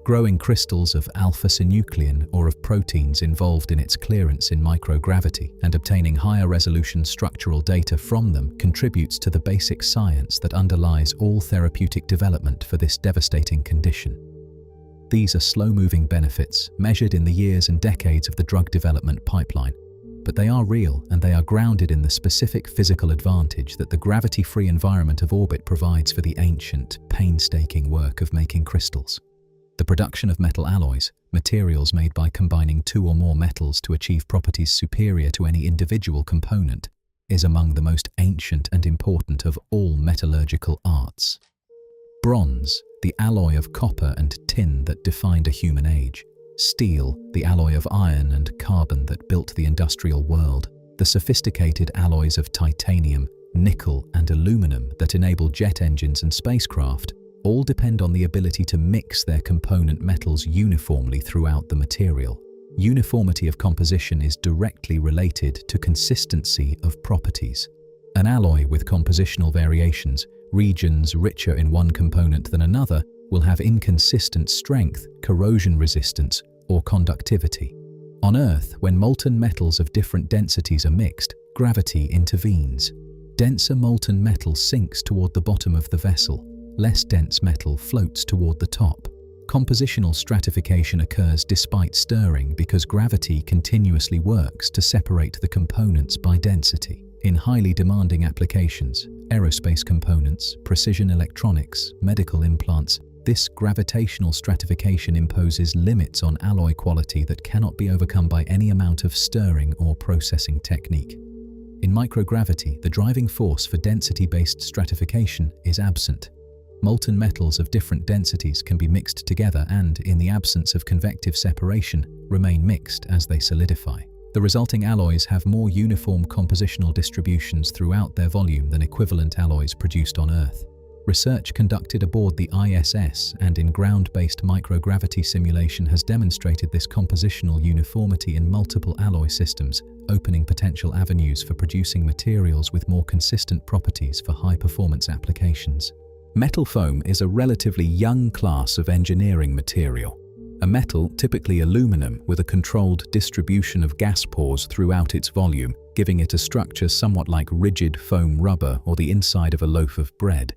Growing crystals of alpha-synuclein or of proteins involved in its clearance in microgravity and obtaining higher resolution structural data from them contributes to the basic science that underlies all therapeutic development for this devastating condition. These are slow-moving benefits, measured in the years and decades of the drug development pipeline. But they are real, and they are grounded in the specific physical advantage that the gravity-free environment of orbit provides for the ancient, painstaking work of making crystals. The production of metal alloys, materials made by combining two or more metals to achieve properties superior to any individual component, is among the most ancient and important of all metallurgical arts. Bronze, the alloy of copper and tin that defined a human age. Steel, the alloy of iron and carbon that built the industrial world. The sophisticated alloys of titanium, nickel, and aluminum that enable jet engines and spacecraft all depend on the ability to mix their component metals uniformly throughout the material. Uniformity of composition is directly related to consistency of properties. An alloy with compositional variations, regions richer in one component than another, will have inconsistent strength, corrosion resistance, or conductivity. On Earth, when molten metals of different densities are mixed, gravity intervenes. Denser molten metal sinks toward the bottom of the vessel. Less dense metal floats toward the top. Compositional stratification occurs despite stirring because gravity continuously works to separate the components by density. In highly demanding applications, aerospace components, precision electronics, medical implants, this gravitational stratification imposes limits on alloy quality that cannot be overcome by any amount of stirring or processing technique. In microgravity, the driving force for density-based stratification is absent. Molten metals of different densities can be mixed together and, in the absence of convective separation, remain mixed as they solidify. The resulting alloys have more uniform compositional distributions throughout their volume than equivalent alloys produced on Earth. Research conducted aboard the ISS and in ground-based microgravity simulation has demonstrated this compositional uniformity in multiple alloy systems, opening potential avenues for producing materials with more consistent properties for high-performance applications. Metal foam is a relatively young class of engineering material. A metal, typically aluminum, with a controlled distribution of gas pores throughout its volume, giving it a structure somewhat like rigid foam rubber or the inside of a loaf of bread.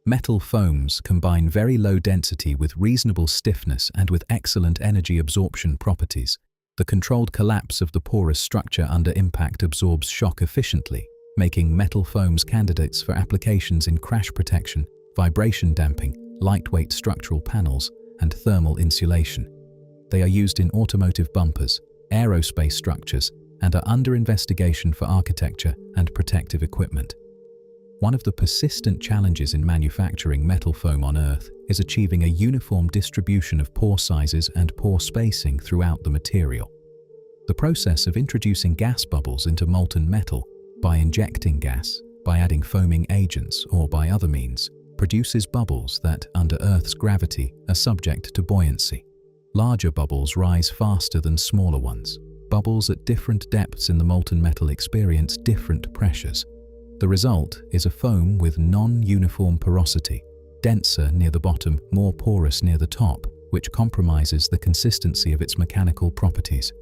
Metal foams combine very low density with reasonable stiffness and with excellent energy absorption properties. The controlled collapse of the porous structure under impact absorbs shock efficiently, making metal foams candidates for applications in crash protection, vibration damping, lightweight structural panels, and thermal insulation. They are used in automotive bumpers, aerospace structures, and are under investigation for architecture and protective equipment. One of the persistent challenges in manufacturing metal foam on Earth is achieving a uniform distribution of pore sizes and pore spacing throughout the material. The process of introducing gas bubbles into molten metal, by injecting gas, by adding foaming agents, or by other means, produces bubbles that, under Earth's gravity, are subject to buoyancy. Larger bubbles rise faster than smaller ones. Bubbles at different depths in the molten metal experience different pressures. The result is a foam with non-uniform porosity, denser near the bottom, more porous near the top, which compromises the consistency of its mechanical properties.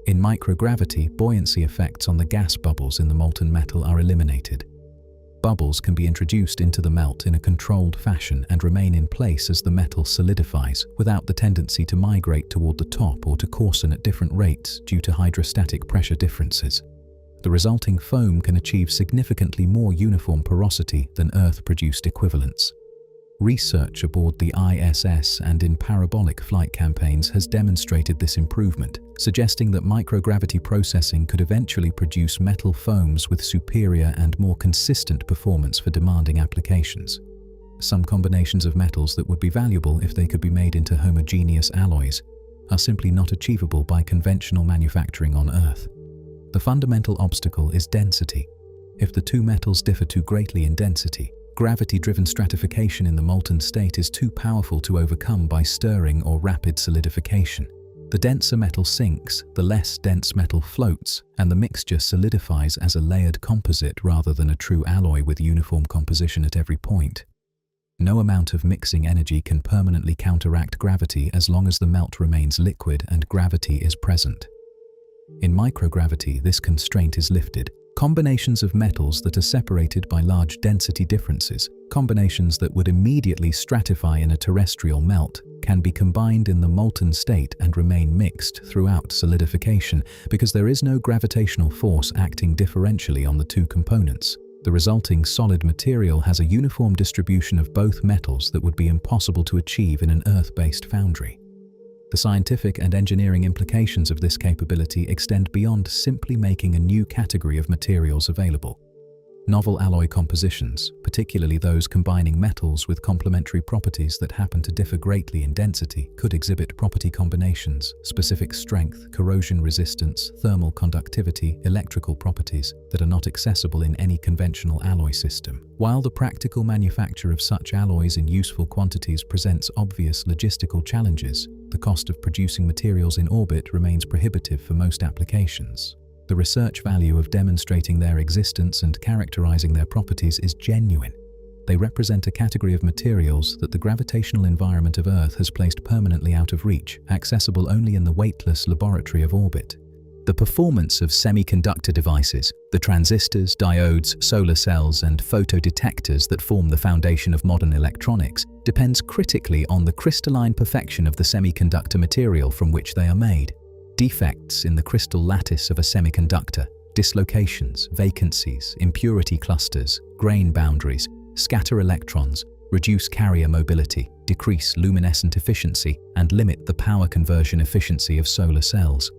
In microgravity, buoyancy effects on the gas bubbles in the molten metal are eliminated. Bubbles can be introduced into the melt in a controlled fashion and remain in place as the metal solidifies, without the tendency to migrate toward the top or to coarsen at different rates due to hydrostatic pressure differences. The resulting foam can achieve significantly more uniform porosity than Earth-produced equivalents. Research aboard the ISS and in parabolic flight campaigns has demonstrated this improvement, suggesting that microgravity processing could eventually produce metal foams with superior and more consistent performance for demanding applications. Some combinations of metals that would be valuable if they could be made into homogeneous alloys are simply not achievable by conventional manufacturing on Earth. The fundamental obstacle is density. If the two metals differ too greatly in density, gravity-driven stratification in the molten state is too powerful to overcome by stirring or rapid solidification. The denser metal sinks, the less dense metal floats, and the mixture solidifies as a layered composite rather than a true alloy with uniform composition at every point. No amount of mixing energy can permanently counteract gravity as long as the melt remains liquid and gravity is present. In microgravity, this constraint is lifted. Combinations of metals that are separated by large density differences, combinations that would immediately stratify in a terrestrial melt, can be combined in the molten state and remain mixed throughout solidification because there is no gravitational force acting differentially on the two components. The resulting solid material has a uniform distribution of both metals that would be impossible to achieve in an Earth-based foundry. The scientific and engineering implications of this capability extend beyond simply making a new category of materials available. Novel alloy compositions, particularly those combining metals with complementary properties that happen to differ greatly in density, could exhibit property combinations, specific strength, corrosion resistance, thermal conductivity, electrical properties that are not accessible in any conventional alloy system. While the practical manufacture of such alloys in useful quantities presents obvious logistical challenges, the cost of producing materials in orbit remains prohibitive for most applications. The research value of demonstrating their existence and characterizing their properties is genuine. They represent a category of materials that the gravitational environment of Earth has placed permanently out of reach, accessible only in the weightless laboratory of orbit. The performance of semiconductor devices, the transistors, diodes, solar cells, and photodetectors that form the foundation of modern electronics, depends critically on the crystalline perfection of the semiconductor material from which they are made. Defects in the crystal lattice of a semiconductor, dislocations, vacancies, impurity clusters, grain boundaries, scatter electrons, reduce carrier mobility, decrease luminescent efficiency, and limit the power conversion efficiency of solar cells.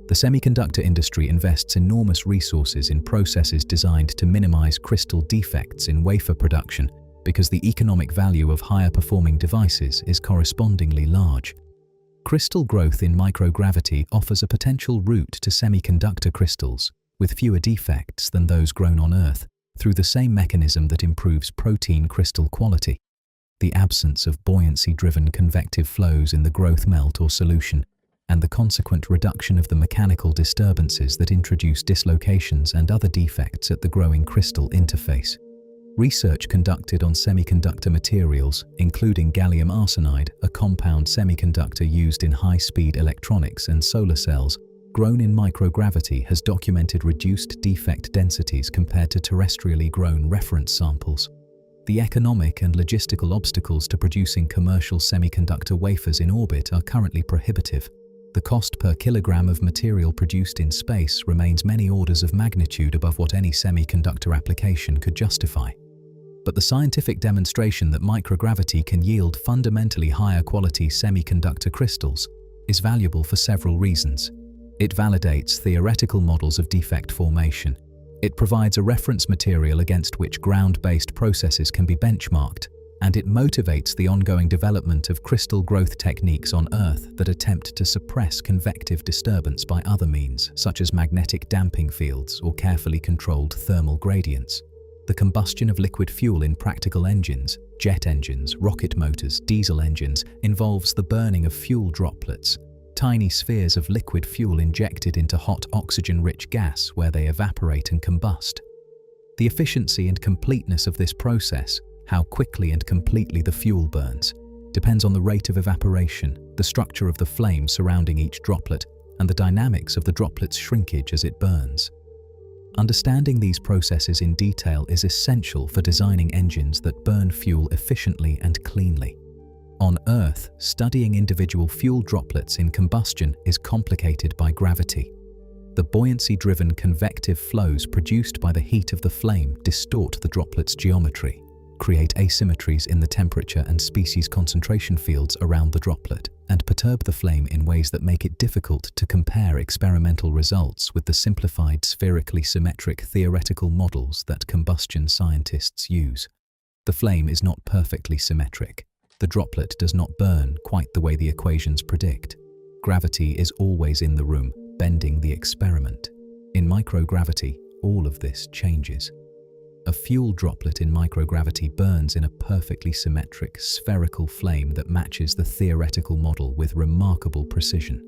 The semiconductor industry invests enormous resources in processes designed to minimize crystal defects in wafer production because the economic value of higher performing devices is correspondingly large. Crystal growth in microgravity offers a potential route to semiconductor crystals with fewer defects than those grown on Earth, through the same mechanism that improves protein crystal quality. The absence of buoyancy-driven convective flows in the growth melt or solution, and the consequent reduction of the mechanical disturbances that introduce dislocations and other defects at the growing crystal interface. Research conducted on semiconductor materials, including gallium arsenide, a compound semiconductor used in high-speed electronics and solar cells, grown in microgravity, has documented reduced defect densities compared to terrestrially grown reference samples. The economic and logistical obstacles to producing commercial semiconductor wafers in orbit are currently prohibitive. The cost per kilogram of material produced in space remains many orders of magnitude above what any semiconductor application could justify. But the scientific demonstration that microgravity can yield fundamentally higher quality semiconductor crystals is valuable for several reasons. It validates theoretical models of defect formation. It provides a reference material against which ground-based processes can be benchmarked, and it motivates the ongoing development of crystal growth techniques on Earth that attempt to suppress convective disturbance by other means, such as magnetic damping fields or carefully controlled thermal gradients. The combustion of liquid fuel in practical engines, jet engines, rocket motors, diesel engines, involves the burning of fuel droplets, tiny spheres of liquid fuel injected into hot oxygen-rich gas where they evaporate and combust. The efficiency and completeness of this process, how quickly and completely the fuel burns, depends on the rate of evaporation, the structure of the flame surrounding each droplet, and the dynamics of the droplet's shrinkage as it burns. Understanding these processes in detail is essential for designing engines that burn fuel efficiently and cleanly. On Earth, studying individual fuel droplets in combustion is complicated by gravity. The buoyancy-driven convective flows produced by the heat of the flame distort the droplet's geometry, create asymmetries in the temperature and species concentration fields around the droplet, and perturb the flame in ways that make it difficult to compare experimental results with the simplified spherically symmetric theoretical models that combustion scientists use. The flame is not perfectly symmetric. The droplet does not burn quite the way the equations predict. Gravity is always in the room, bending the experiment. In microgravity, all of this changes. A fuel droplet in microgravity burns in a perfectly symmetric, spherical flame that matches the theoretical model with remarkable precision.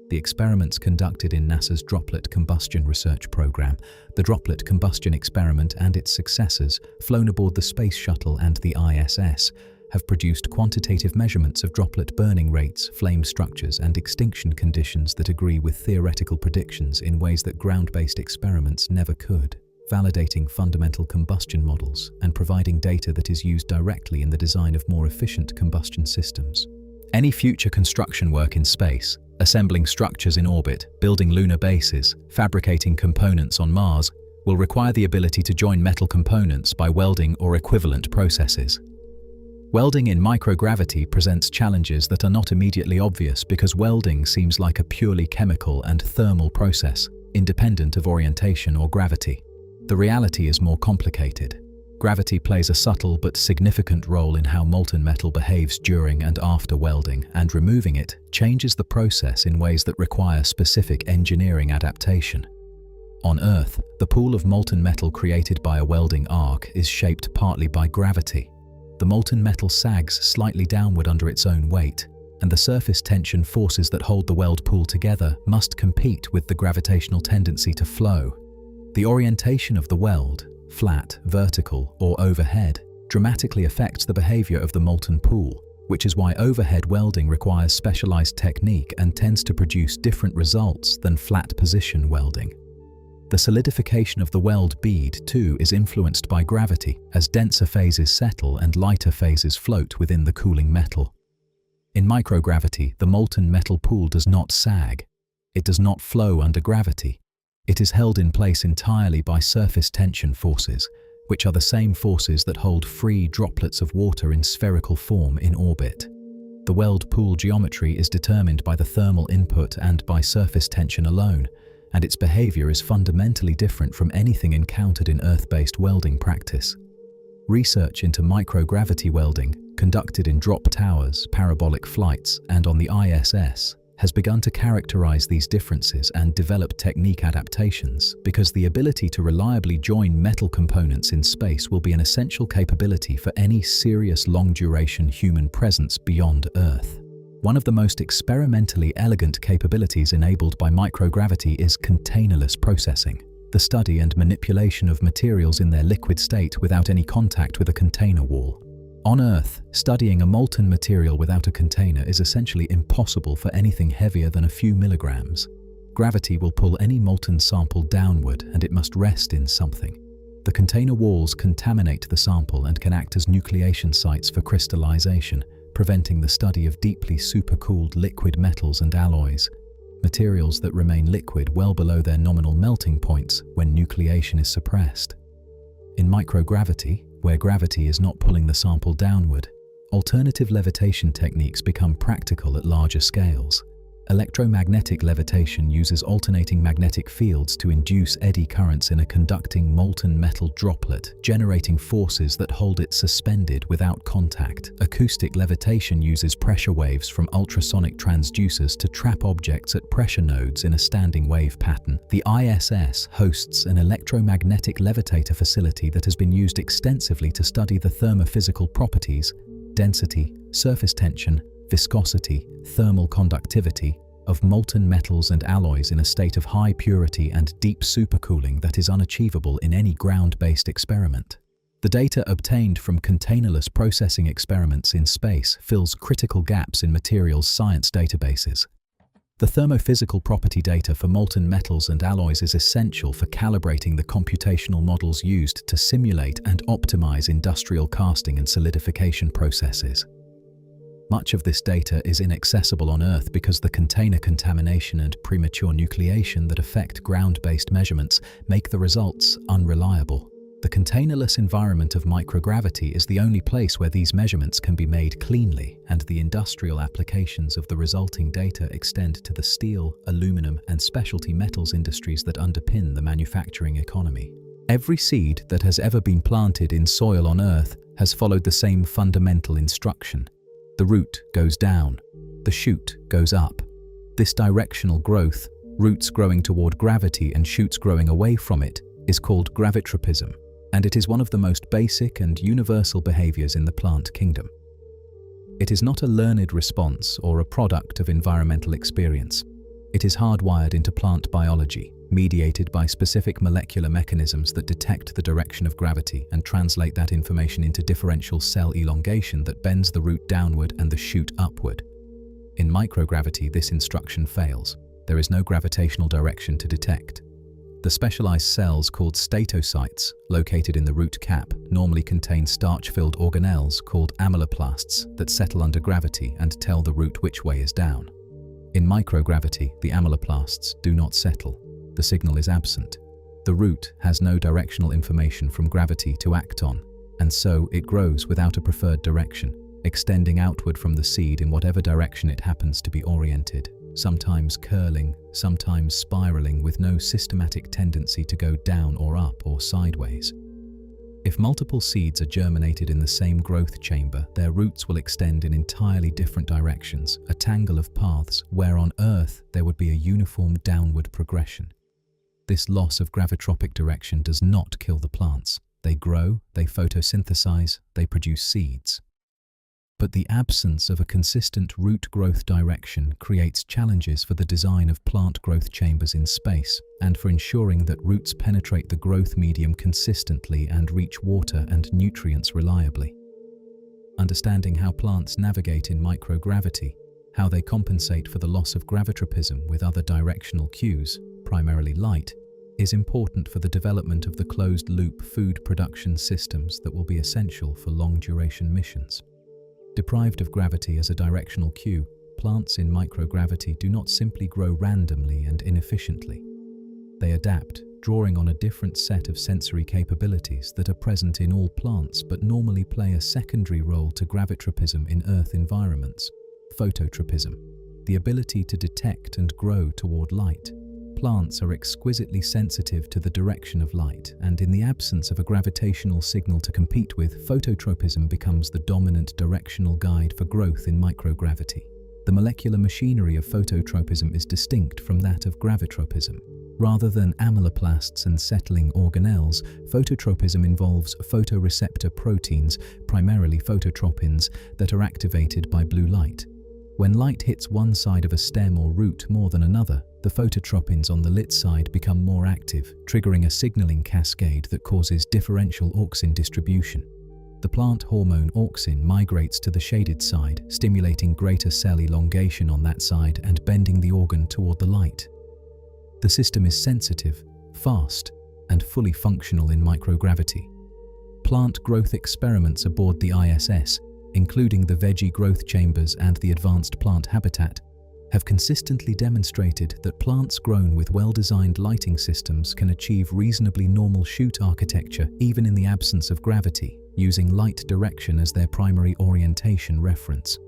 The experiments conducted in NASA's Droplet Combustion Research Program, the Droplet Combustion Experiment and its successors, flown aboard the Space Shuttle and the ISS, have produced quantitative measurements of droplet burning rates, flame structures, and extinction conditions that agree with theoretical predictions in ways that ground-based experiments never could, validating fundamental combustion models and providing data that is used directly in the design of more efficient combustion systems. Any future construction work in space, assembling structures in orbit, building lunar bases, fabricating components on Mars, will require the ability to join metal components by welding or equivalent processes. Welding in microgravity presents challenges that are not immediately obvious because welding seems like a purely chemical and thermal process, independent of orientation or gravity. The reality is more complicated. Gravity plays a subtle but significant role in how molten metal behaves during and after welding, and removing it changes the process in ways that require specific engineering adaptation. On Earth, the pool of molten metal created by a welding arc is shaped partly by gravity. The molten metal sags slightly downward under its own weight, and the surface tension forces that hold the weld pool together must compete with the gravitational tendency to flow. The orientation of the weld, flat, vertical, or overhead, dramatically affects the behavior of the molten pool, which is why overhead welding requires specialized technique and tends to produce different results than flat position welding. The solidification of the weld bead, too, is influenced by gravity, as denser phases settle and lighter phases float within the cooling metal. In microgravity, the molten metal pool does not sag. It does not flow under gravity. It is held in place entirely by surface tension forces, which are the same forces that hold free droplets of water in spherical form in orbit. The weld pool geometry is determined by the thermal input and by surface tension alone, and its behavior is fundamentally different from anything encountered in Earth-based welding practice. Research into microgravity welding, conducted in drop towers, parabolic flights, and on the ISS, has begun to characterize these differences and develop technique adaptations, because the ability to reliably join metal components in space will be an essential capability for any serious long-duration human presence beyond Earth. One of the most experimentally elegant capabilities enabled by microgravity is containerless processing, the study and manipulation of materials in their liquid state without any contact with a container wall. On Earth, studying a molten material without a container is essentially impossible for anything heavier than a few milligrams. Gravity will pull any molten sample downward, and it must rest in something. The container walls contaminate the sample and can act as nucleation sites for crystallization, preventing the study of deeply supercooled liquid metals and alloys, materials that remain liquid well below their nominal melting points when nucleation is suppressed. In microgravity, where gravity is not pulling the sample downward, alternative levitation techniques become practical at larger scales. Electromagnetic levitation uses alternating magnetic fields to induce eddy currents in a conducting molten metal droplet, generating forces that hold it suspended without contact. Acoustic levitation uses pressure waves from ultrasonic transducers to trap objects at pressure nodes in a standing wave pattern. The ISS hosts an electromagnetic levitator facility that has been used extensively to study the thermophysical properties, density, surface tension, viscosity, thermal conductivity of molten metals and alloys in a state of high purity and deep supercooling that is unachievable in any ground-based experiment. The data obtained from containerless processing experiments in space fills critical gaps in materials science databases. The thermophysical property data for molten metals and alloys is essential for calibrating the computational models used to simulate and optimize industrial casting and solidification processes. Much of this data is inaccessible on Earth because the container contamination and premature nucleation that affect ground-based measurements make the results unreliable. The containerless environment of microgravity is the only place where these measurements can be made cleanly, and the industrial applications of the resulting data extend to the steel, aluminum, and specialty metals industries that underpin the manufacturing economy. Every seed that has ever been planted in soil on Earth has followed the same fundamental instruction. The root goes down, the shoot goes up. This directional growth, roots growing toward gravity and shoots growing away from it, is called gravitropism, and it is one of the most basic and universal behaviors in the plant kingdom. It is not a learned response or a product of environmental experience. It is hardwired into plant biology, mediated by specific molecular mechanisms that detect the direction of gravity and translate that information into differential cell elongation that bends the root downward and the shoot upward. In microgravity, this instruction fails. There is no gravitational direction to detect. The specialized cells called statocytes, located in the root cap, normally contain starch-filled organelles called amyloplasts that settle under gravity and tell the root which way is down. In microgravity, the amyloplasts do not settle. The signal is absent. The root has no directional information from gravity to act on, and so it grows without a preferred direction, extending outward from the seed in whatever direction it happens to be oriented, sometimes curling, sometimes spiraling with no systematic tendency to go down or up or sideways. If multiple seeds are germinated in the same growth chamber, their roots will extend in entirely different directions, a tangle of paths where on Earth there would be a uniform downward progression. This loss of gravitropic direction does not kill the plants. They grow, they photosynthesize, they produce seeds. But the absence of a consistent root growth direction creates challenges for the design of plant growth chambers in space and for ensuring that roots penetrate the growth medium consistently and reach water and nutrients reliably. Understanding how plants navigate in microgravity, how they compensate for the loss of gravitropism with other directional cues, primarily light, is important for the development of the closed-loop food production systems that will be essential for long-duration missions. Deprived of gravity as a directional cue, plants in microgravity do not simply grow randomly and inefficiently. They adapt, drawing on a different set of sensory capabilities that are present in all plants but normally play a secondary role to gravitropism in Earth environments. Phototropism, the ability to detect and grow toward light. Plants are exquisitely sensitive to the direction of light, and in the absence of a gravitational signal to compete with, phototropism becomes the dominant directional guide for growth in microgravity. The molecular machinery of phototropism is distinct from that of gravitropism. Rather than amyloplasts and settling organelles, phototropism involves photoreceptor proteins, primarily phototropins, that are activated by blue light. When light hits one side of a stem or root more than another, the phototropins on the lit side become more active, triggering a signaling cascade that causes differential auxin distribution. The plant hormone auxin migrates to the shaded side, stimulating greater cell elongation on that side and bending the organ toward the light. The system is sensitive, fast, and fully functional in microgravity. Plant growth experiments aboard the ISS, including the veggie growth chambers and the advanced plant habitat, have consistently demonstrated that plants grown with well-designed lighting systems can achieve reasonably normal shoot architecture even in the absence of gravity, using light direction as their primary orientation reference.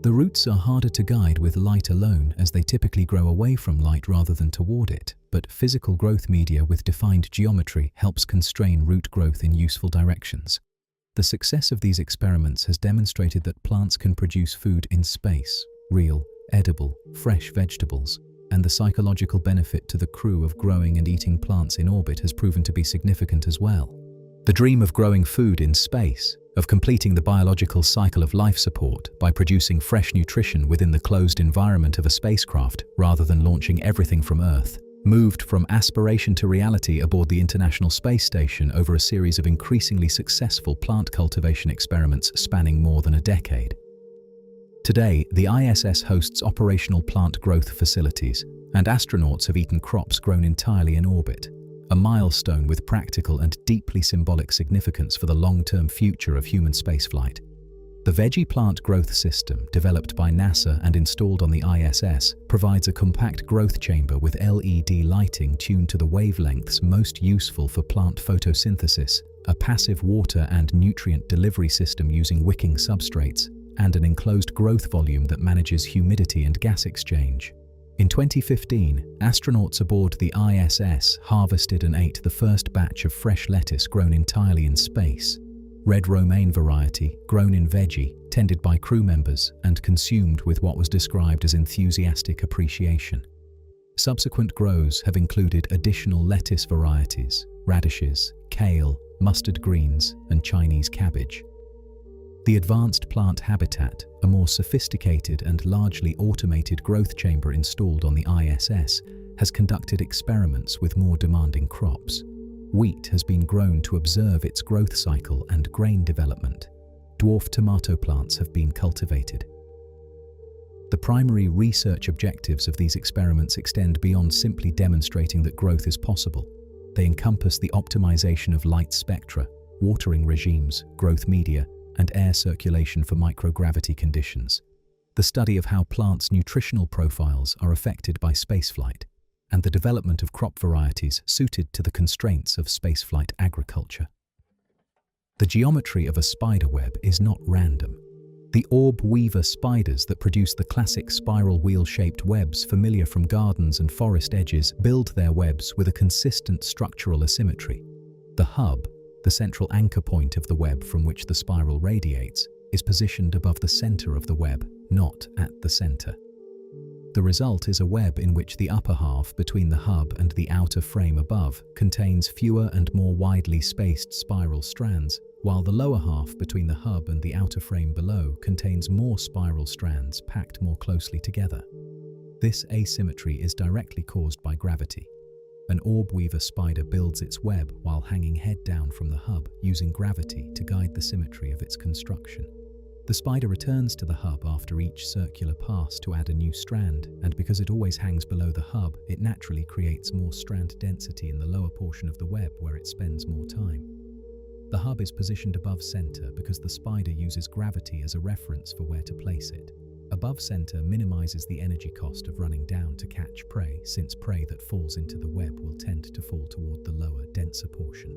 The roots are harder to guide with light alone, as they typically grow away from light rather than toward it, but physical growth media with defined geometry helps constrain root growth in useful directions. The success of these experiments has demonstrated that plants can produce food in space, real, edible, fresh vegetables, and the psychological benefit to the crew of growing and eating plants in orbit has proven to be significant as well. The dream of growing food in space, of completing the biological cycle of life support by producing fresh nutrition within the closed environment of a spacecraft rather than launching everything from Earth, moved from aspiration to reality aboard the International Space Station over a series of increasingly successful plant cultivation experiments spanning more than a decade. Today, the ISS hosts operational plant growth facilities, and astronauts have eaten crops grown entirely in orbit, a milestone with practical and deeply symbolic significance for the long-term future of human spaceflight. The veggie plant growth system, developed by NASA and installed on the ISS, provides a compact growth chamber with LED lighting tuned to the wavelengths most useful for plant photosynthesis, a passive water and nutrient delivery system using wicking substrates, and an enclosed growth volume that manages humidity and gas exchange. In 2015, astronauts aboard the ISS harvested and ate the first batch of fresh lettuce grown entirely in space. Red romaine variety, grown in veggie, tended by crew members and consumed with what was described as enthusiastic appreciation. Subsequent grows have included additional lettuce varieties, radishes, kale, mustard greens, and Chinese cabbage. The advanced plant habitat, a more sophisticated and largely automated growth chamber installed on the ISS, has conducted experiments with more demanding crops. Wheat has been grown to observe its growth cycle and grain development. Dwarf tomato plants have been cultivated. The primary research objectives of these experiments extend beyond simply demonstrating that growth is possible. They encompass the optimization of light spectra, watering regimes, growth media, and air circulation for microgravity conditions, the study of how plants' nutritional profiles are affected by spaceflight, and the development of crop varieties suited to the constraints of spaceflight agriculture. The geometry of a spider web is not random. The orb weaver spiders that produce the classic spiral wheel-shaped webs familiar from gardens and forest edges build their webs with a consistent structural asymmetry. The hub, the central anchor point of the web from which the spiral radiates, is positioned above the center of the web, not at the center. The result is a web in which the upper half between the hub and the outer frame above contains fewer and more widely spaced spiral strands, while the lower half between the hub and the outer frame below contains more spiral strands packed more closely together. This asymmetry is directly caused by gravity. An orb weaver spider builds its web while hanging head down from the hub, using gravity to guide the symmetry of its construction. The spider returns to the hub after each circular pass to add a new strand, and because it always hangs below the hub, it naturally creates more strand density in the lower portion of the web where it spends more time. The hub is positioned above center because the spider uses gravity as a reference for where to place it. Above center minimizes the energy cost of running down to catch prey, since prey that falls into the web will tend to fall toward the lower, denser portion.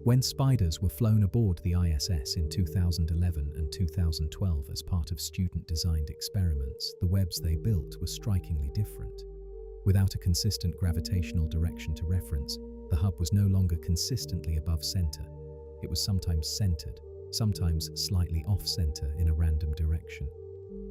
When spiders were flown aboard the ISS in 2011 and 2012 as part of student-designed experiments, the webs they built were strikingly different. Without a consistent gravitational direction to reference, the hub was no longer consistently above center. It was sometimes centered, sometimes slightly off-center in a random direction.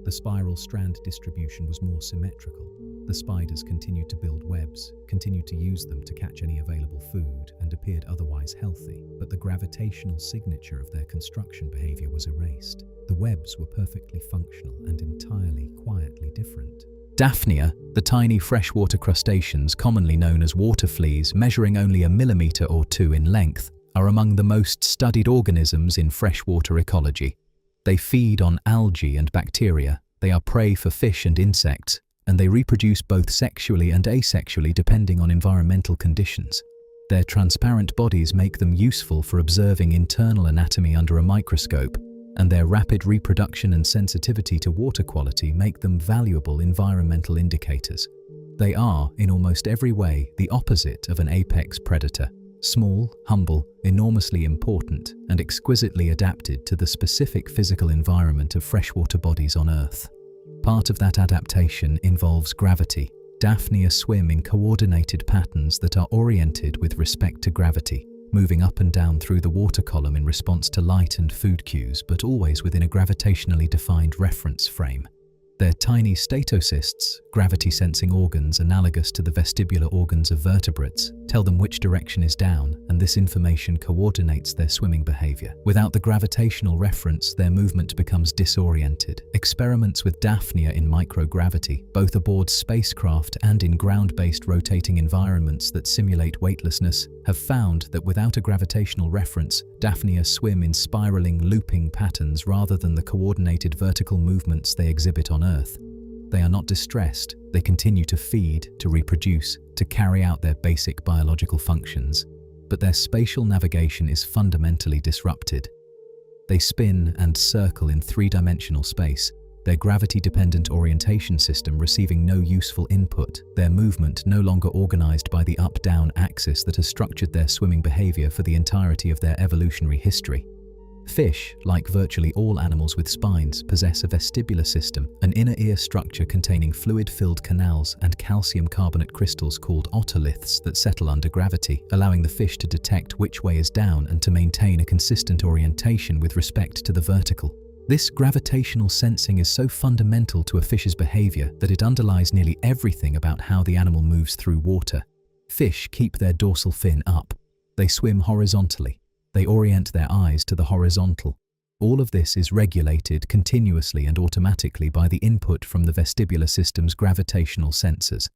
The spiral strand distribution was more symmetrical. The spiders continued to build webs, continued to use them to catch any available food, and appeared otherwise healthy, but the gravitational signature of their construction behavior was erased. The webs were perfectly functional and entirely quietly different. Daphnia, the tiny freshwater crustaceans commonly known as water fleas, measuring only 1 millimeter or 2 in length, are among the most studied organisms in freshwater ecology. They feed on algae and bacteria, they are prey for fish and insects, and they reproduce both sexually and asexually depending on environmental conditions. Their transparent bodies make them useful for observing internal anatomy under a microscope, and their rapid reproduction and sensitivity to water quality make them valuable environmental indicators. They are, in almost every way, the opposite of an apex predator. Small, humble, enormously important, and exquisitely adapted to the specific physical environment of freshwater bodies on Earth. Part of that adaptation involves gravity. Daphnia swim in coordinated patterns that are oriented with respect to gravity, moving up and down through the water column in response to light and food cues, but always within a gravitationally defined reference frame. Their tiny statocysts, gravity-sensing organs analogous to the vestibular organs of vertebrates, tell them which direction is down, and this information coordinates their swimming behavior. Without the gravitational reference, their movement becomes disoriented. Experiments with Daphnia in microgravity, both aboard spacecraft and in ground-based rotating environments that simulate weightlessness, have found that without a gravitational reference, Daphnia swim in spiraling, looping patterns rather than the coordinated vertical movements they exhibit on Earth. They are not distressed, they continue to feed, to reproduce, to carry out their basic biological functions, but their spatial navigation is fundamentally disrupted. They spin and circle in three-dimensional space, their gravity-dependent orientation system receiving no useful input, their movement no longer organized by the up-down axis that has structured their swimming behavior for the entirety of their evolutionary history. Fish, like virtually all animals with spines, possess a vestibular system, an inner ear structure containing fluid-filled canals and calcium carbonate crystals called otoliths that settle under gravity, allowing the fish to detect which way is down and to maintain a consistent orientation with respect to the vertical. This gravitational sensing is so fundamental to a fish's behavior that it underlies nearly everything about how the animal moves through water. Fish keep their dorsal fin up. They swim horizontally. They orient their eyes to the horizontal. All of this is regulated continuously and automatically by the input from the vestibular system's gravitational sensors.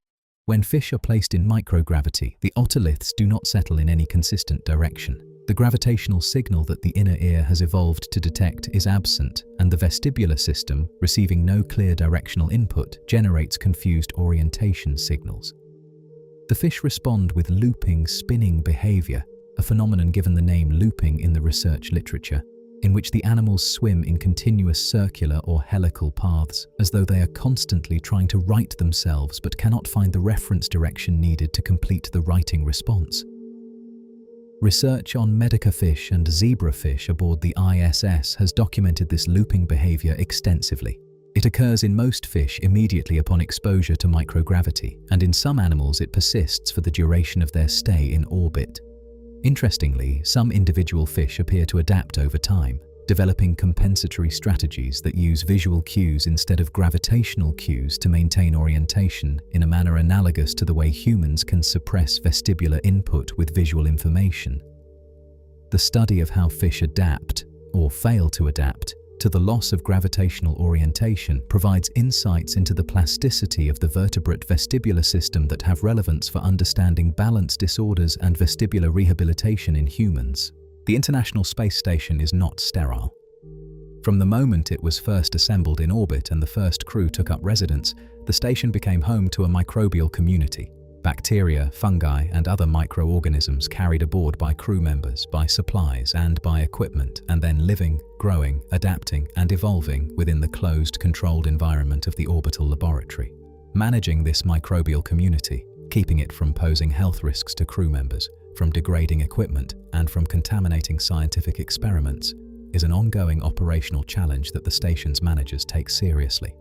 When fish are placed in microgravity, the otoliths do not settle in any consistent direction. The gravitational signal that the inner ear has evolved to detect is absent, and the vestibular system, receiving no clear directional input, generates confused orientation signals. The fish respond with looping, spinning behavior, a phenomenon given the name looping in the research literature, in which the animals swim in continuous circular or helical paths, as though they are constantly trying to right themselves but cannot find the reference direction needed to complete the righting response. Research on medicafish and zebrafish aboard the ISS has documented this looping behavior extensively. It occurs in most fish immediately upon exposure to microgravity, and in some animals it persists for the duration of their stay in orbit. Interestingly, some individual fish appear to adapt over time, developing compensatory strategies that use visual cues instead of gravitational cues to maintain orientation in a manner analogous to the way humans can suppress vestibular input with visual information. The study of how fish adapt, or fail to adapt, to the loss of gravitational orientation provides insights into the plasticity of the vertebrate vestibular system that have relevance for understanding balance disorders and vestibular rehabilitation in humans. The International Space Station is not sterile. From the moment it was first assembled in orbit and the first crew took up residence, the station became home to a microbial community. Bacteria, fungi, and other microorganisms carried aboard by crew members, by supplies, and by equipment, and then living, growing, adapting, and evolving within the closed, controlled environment of the orbital laboratory. Managing this microbial community, keeping it from posing health risks to crew members, from degrading equipment, and from contaminating scientific experiments, is an ongoing operational challenge that the station's managers take seriously.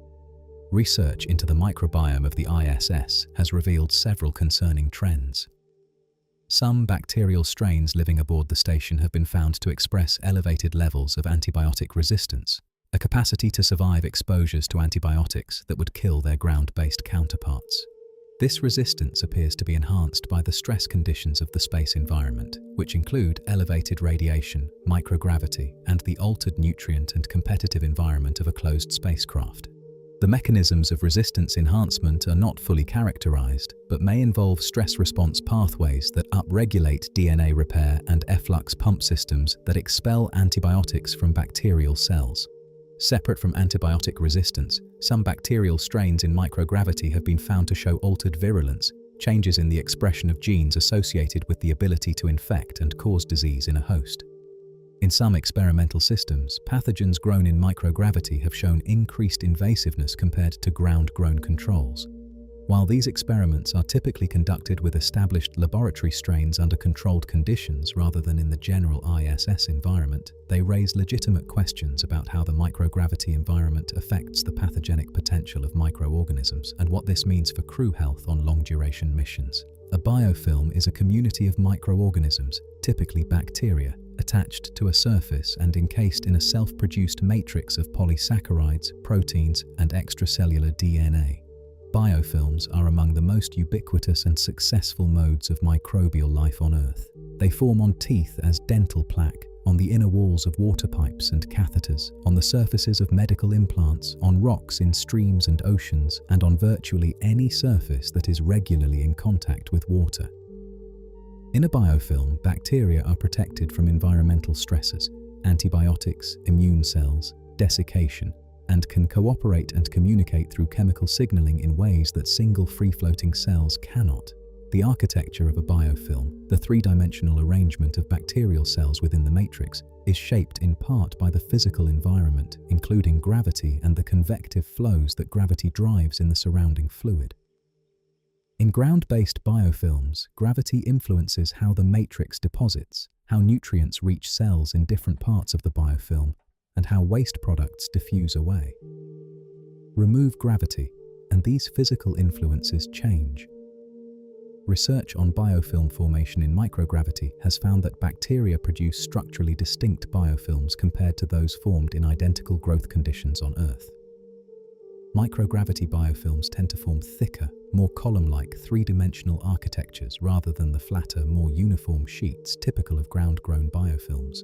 Research into the microbiome of the ISS has revealed several concerning trends. Some bacterial strains living aboard the station have been found to express elevated levels of antibiotic resistance, a capacity to survive exposures to antibiotics that would kill their ground-based counterparts. This resistance appears to be enhanced by the stress conditions of the space environment, which include elevated radiation, microgravity, and the altered nutrient and competitive environment of a closed spacecraft. The mechanisms of resistance enhancement are not fully characterized, but may involve stress response pathways that upregulate DNA repair and efflux pump systems that expel antibiotics from bacterial cells. Separate from antibiotic resistance, some bacterial strains in microgravity have been found to show altered virulence, changes in the expression of genes associated with the ability to infect and cause disease in a host. In some experimental systems, pathogens grown in microgravity have shown increased invasiveness compared to ground-grown controls. While these experiments are typically conducted with established laboratory strains under controlled conditions rather than in the general ISS environment, they raise legitimate questions about how the microgravity environment affects the pathogenic potential of microorganisms and what this means for crew health on long-duration missions. A biofilm is a community of microorganisms, typically bacteria, attached to a surface and encased in a self-produced matrix of polysaccharides, proteins, and extracellular DNA. Biofilms are among the most ubiquitous and successful modes of microbial life on Earth. They form on teeth as dental plaque, on the inner walls of water pipes and catheters, on the surfaces of medical implants, on rocks in streams and oceans, and on virtually any surface that is regularly in contact with water. In a biofilm, bacteria are protected from environmental stresses, antibiotics, immune cells, desiccation, and can cooperate and communicate through chemical signaling in ways that single free-floating cells cannot. The architecture of a biofilm, the three-dimensional arrangement of bacterial cells within the matrix, is shaped in part by the physical environment, including gravity and the convective flows that gravity drives in the surrounding fluid. In ground-based biofilms, gravity influences how the matrix deposits, how nutrients reach cells in different parts of the biofilm, and how waste products diffuse away. Remove gravity, and these physical influences change. Research on biofilm formation in microgravity has found that bacteria produce structurally distinct biofilms compared to those formed in identical growth conditions on Earth. Microgravity biofilms tend to form thicker, more column-like three-dimensional architectures rather than the flatter, more uniform sheets typical of ground-grown biofilms.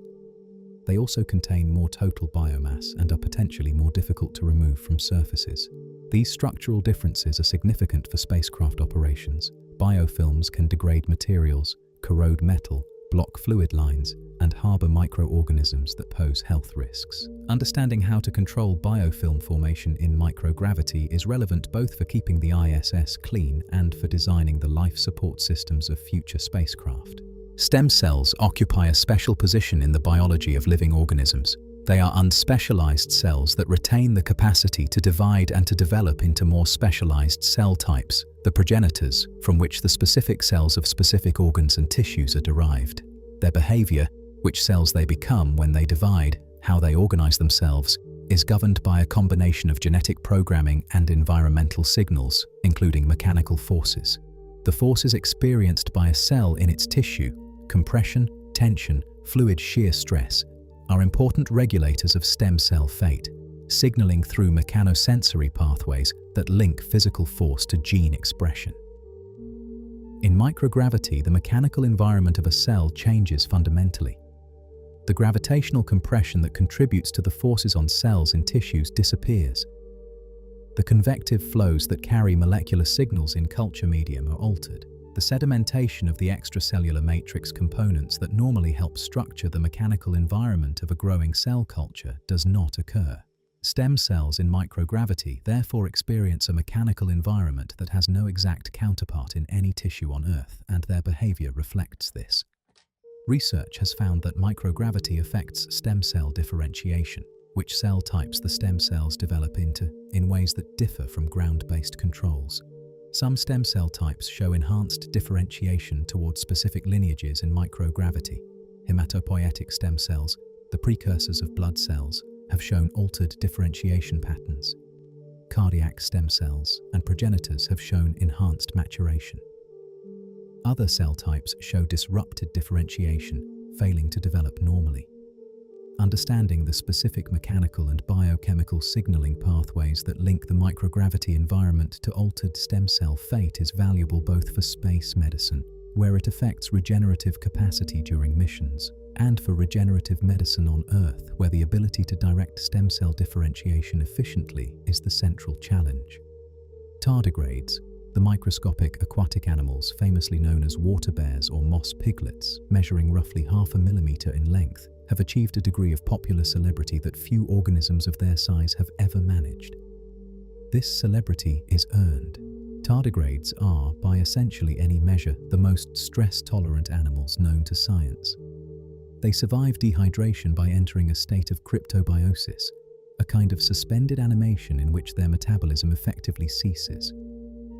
They also contain more total biomass and are potentially more difficult to remove from surfaces. These structural differences are significant for spacecraft operations. Biofilms can degrade materials, corrode metal, block fluid lines, and harbor microorganisms that pose health risks. Understanding how to control biofilm formation in microgravity is relevant both for keeping the ISS clean and for designing the life support systems of future spacecraft. Stem cells occupy a special position in the biology of living organisms. They are unspecialized cells that retain the capacity to divide and to develop into more specialized cell types, the progenitors, from which the specific cells of specific organs and tissues are derived. Their behavior, which cells they become when they divide, how they organize themselves, is governed by a combination of genetic programming and environmental signals, including mechanical forces. The forces experienced by a cell in its tissue, compression, tension, fluid shear stress, are important regulators of stem cell fate, signaling through mechanosensory pathways that link physical force to gene expression. In microgravity, the mechanical environment of a cell changes fundamentally. The gravitational compression that contributes to the forces on cells and tissues disappears. The convective flows that carry molecular signals in culture medium are altered. The sedimentation of the extracellular matrix components that normally help structure the mechanical environment of a growing cell culture does not occur. Stem cells in microgravity therefore experience a mechanical environment that has no exact counterpart in any tissue on Earth, and their behavior reflects this. Research has found that microgravity affects stem cell differentiation, which cell types the stem cells develop into, in ways that differ from ground-based controls. Some stem cell types show enhanced differentiation towards specific lineages in microgravity. Hematopoietic stem cells, the precursors of blood cells, have shown altered differentiation patterns. Cardiac stem cells and progenitors have shown enhanced maturation. Other cell types show disrupted differentiation, failing to develop normally. Understanding the specific mechanical and biochemical signaling pathways that link the microgravity environment to altered stem cell fate is valuable both for space medicine, where it affects regenerative capacity during missions, and for regenerative medicine on Earth, where the ability to direct stem cell differentiation efficiently is the central challenge. Tardigrades, the microscopic aquatic animals famously known as water bears or moss piglets, measuring roughly 0.5 millimeter in length, have achieved a degree of popular celebrity that few organisms of their size have ever managed. This celebrity is earned. Tardigrades are, by essentially any measure, the most stress-tolerant animals known to science. They survive dehydration by entering a state of cryptobiosis, a kind of suspended animation in which their metabolism effectively ceases.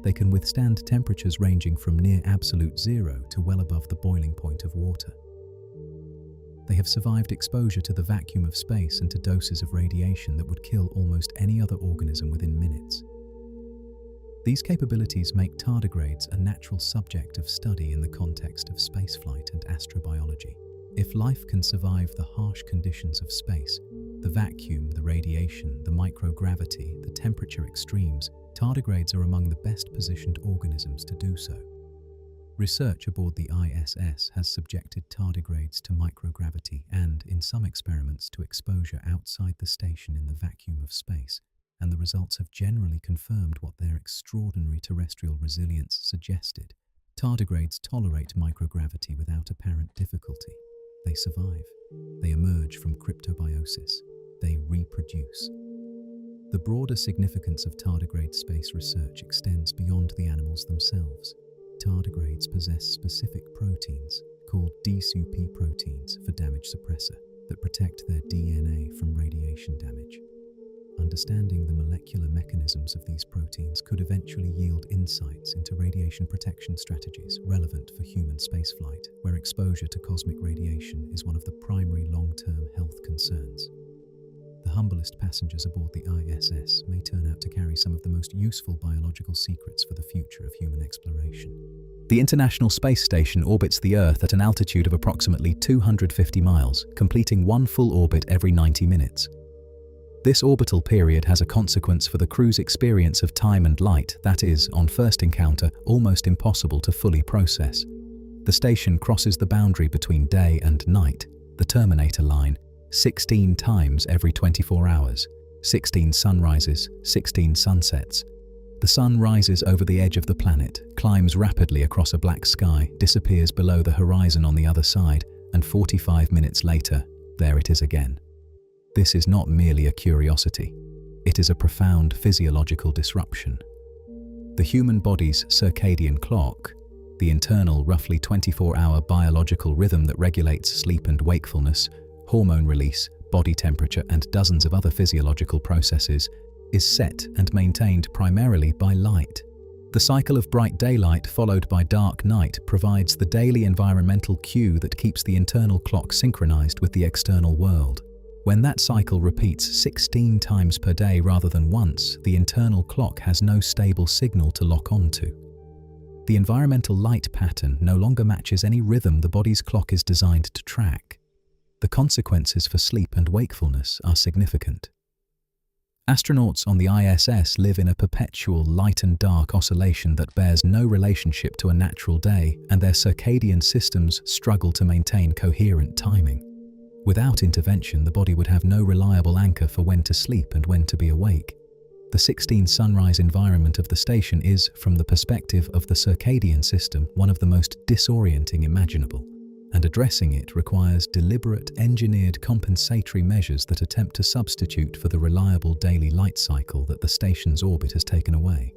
They can withstand temperatures ranging from near absolute zero to well above the boiling point of water. They have survived exposure to the vacuum of space and to doses of radiation that would kill almost any other organism within minutes. These capabilities make tardigrades a natural subject of study in the context of spaceflight and astrobiology. If life can survive the harsh conditions of space, the vacuum, the radiation, the microgravity, the temperature extremes, tardigrades are among the best positioned organisms to do so. Research aboard the ISS has subjected tardigrades to microgravity and, in some experiments, to exposure outside the station in the vacuum of space, and the results have generally confirmed what their extraordinary terrestrial resilience suggested. Tardigrades tolerate microgravity without apparent difficulty. They survive. They emerge from cryptobiosis. They reproduce. The broader significance of tardigrade space research extends beyond the animals themselves. Tardigrades possess specific proteins, called DSUP proteins for damage suppressor, that protect their DNA from radiation damage. Understanding the molecular mechanisms of these proteins could eventually yield insights into radiation protection strategies relevant for human spaceflight, where exposure to cosmic radiation is one of the primary long-term health concerns. The humblest passengers aboard the ISS may turn out to carry some of the most useful biological secrets for the future of human exploration. The International Space Station orbits the Earth at an altitude of approximately 250 miles, completing one full orbit every 90 minutes. This orbital period has a consequence for the crew's experience of time and light that is, on first encounter, almost impossible to fully process. The station crosses the boundary between day and night, the terminator line, 16 times every 24 hours, 16 sunrises, 16 sunsets. The sun rises over the edge of the planet, climbs rapidly across a black sky, disappears below the horizon on the other side, and 45 minutes later, there it is again. This is not merely a curiosity. It is a profound physiological disruption. The human body's circadian clock, the internal roughly 24-hour biological rhythm that regulates sleep and wakefulness, hormone release, body temperature, and dozens of other physiological processes, is set and maintained primarily by light. The cycle of bright daylight followed by dark night provides the daily environmental cue that keeps the internal clock synchronized with the external world. When that cycle repeats 16 times per day rather than once, the internal clock has no stable signal to lock onto. The environmental light pattern no longer matches any rhythm the body's clock is designed to track. The consequences for sleep and wakefulness are significant. Astronauts on the ISS live in a perpetual light and dark oscillation that bears no relationship to a natural day, and their circadian systems struggle to maintain coherent timing. Without intervention, the body would have no reliable anchor for when to sleep and when to be awake. The 16 sunrise environment of the station is, from the perspective of the circadian system, one of the most disorienting imaginable, and addressing it requires deliberate, engineered compensatory measures that attempt to substitute for the reliable daily light cycle that the station's orbit has taken away.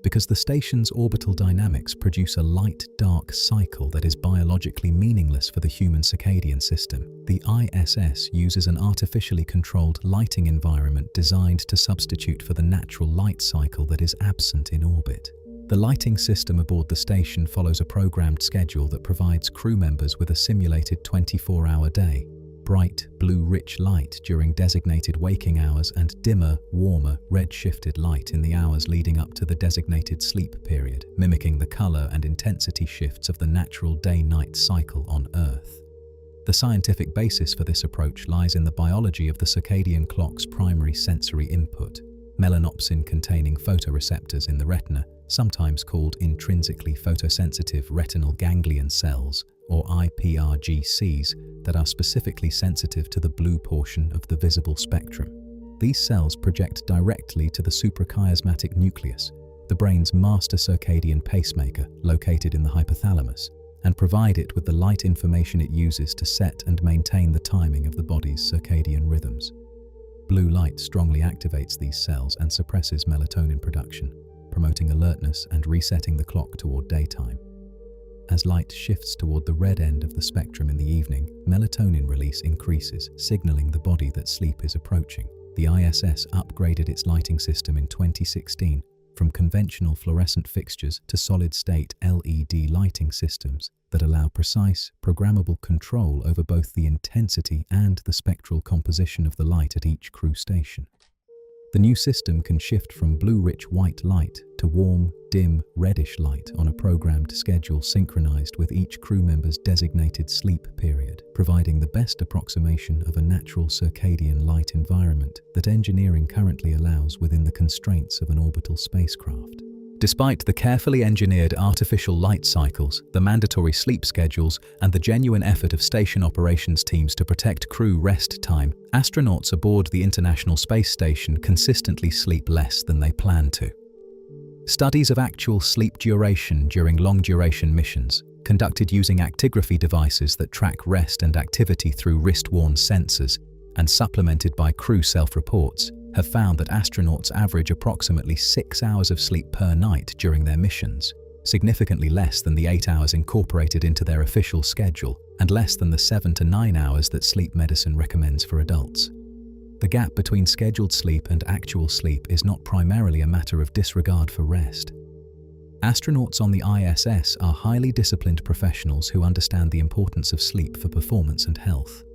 Because the station's orbital dynamics produce a light-dark cycle that is biologically meaningless for the human circadian system, the ISS uses an artificially controlled lighting environment designed to substitute for the natural light cycle that is absent in orbit. The lighting system aboard the station follows a programmed schedule that provides crew members with a simulated 24-hour day, bright, blue-rich light during designated waking hours and dimmer, warmer, red-shifted light in the hours leading up to the designated sleep period, mimicking the color and intensity shifts of the natural day-night cycle on Earth. The scientific basis for this approach lies in the biology of the circadian clock's primary sensory input, melanopsin-containing photoreceptors in the retina, sometimes called intrinsically photosensitive retinal ganglion cells, or iPRGCs, that are specifically sensitive to the blue portion of the visible spectrum. These cells project directly to the suprachiasmatic nucleus, the brain's master circadian pacemaker located in the hypothalamus, and provide it with the light information it uses to set and maintain the timing of the body's circadian rhythms. Blue light strongly activates these cells and suppresses melatonin production, promoting alertness and resetting the clock toward daytime. As light shifts toward the red end of the spectrum in the evening, melatonin release increases, signaling the body that sleep is approaching. The ISS upgraded its lighting system in 2016 from conventional fluorescent fixtures to solid-state LED lighting systems that allow precise, programmable control over both the intensity and the spectral composition of the light at each crew station. The new system can shift from blue-rich white light to warm, dim, reddish light on a programmed schedule synchronized with each crew member's designated sleep period, providing the best approximation of a natural circadian light environment that engineering currently allows within the constraints of an orbital spacecraft. Despite the carefully engineered artificial light cycles, the mandatory sleep schedules, and the genuine effort of station operations teams to protect crew rest time, astronauts aboard the International Space Station consistently sleep less than they plan to. Studies of actual sleep duration during long-duration missions, conducted using actigraphy devices that track rest and activity through wrist-worn sensors, and supplemented by crew self-reports, have found that astronauts average approximately 6 hours of sleep per night during their missions, significantly less than the 8 hours incorporated into their official schedule, and less than the 7 to 9 hours that sleep medicine recommends for adults. The gap between scheduled sleep and actual sleep is not primarily a matter of disregard for rest. Astronauts on the ISS are highly disciplined professionals who understand the importance of sleep for performance and health.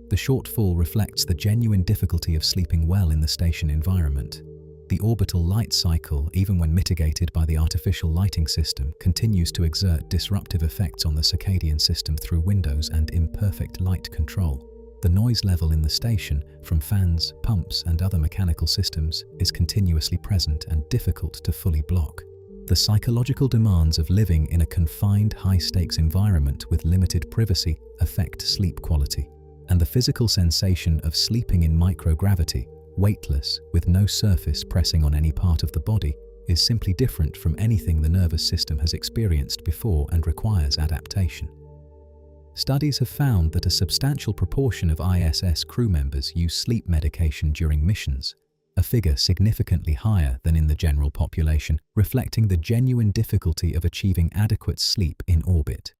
The shortfall reflects the genuine difficulty of sleeping well in the station environment. The orbital light cycle, even when mitigated by the artificial lighting system, continues to exert disruptive effects on the circadian system through windows and imperfect light control. The noise level in the station, from fans, pumps, and other mechanical systems, is continuously present and difficult to fully block. The psychological demands of living in a confined, high-stakes environment with limited privacy affect sleep quality, and the physical sensation of sleeping in microgravity, weightless, with no surface pressing on any part of the body, is simply different from anything the nervous system has experienced before and requires adaptation. Studies have found that a substantial proportion of ISS crew members use sleep medication during missions, a figure significantly higher than in the general population, reflecting the genuine difficulty of achieving adequate sleep in orbit.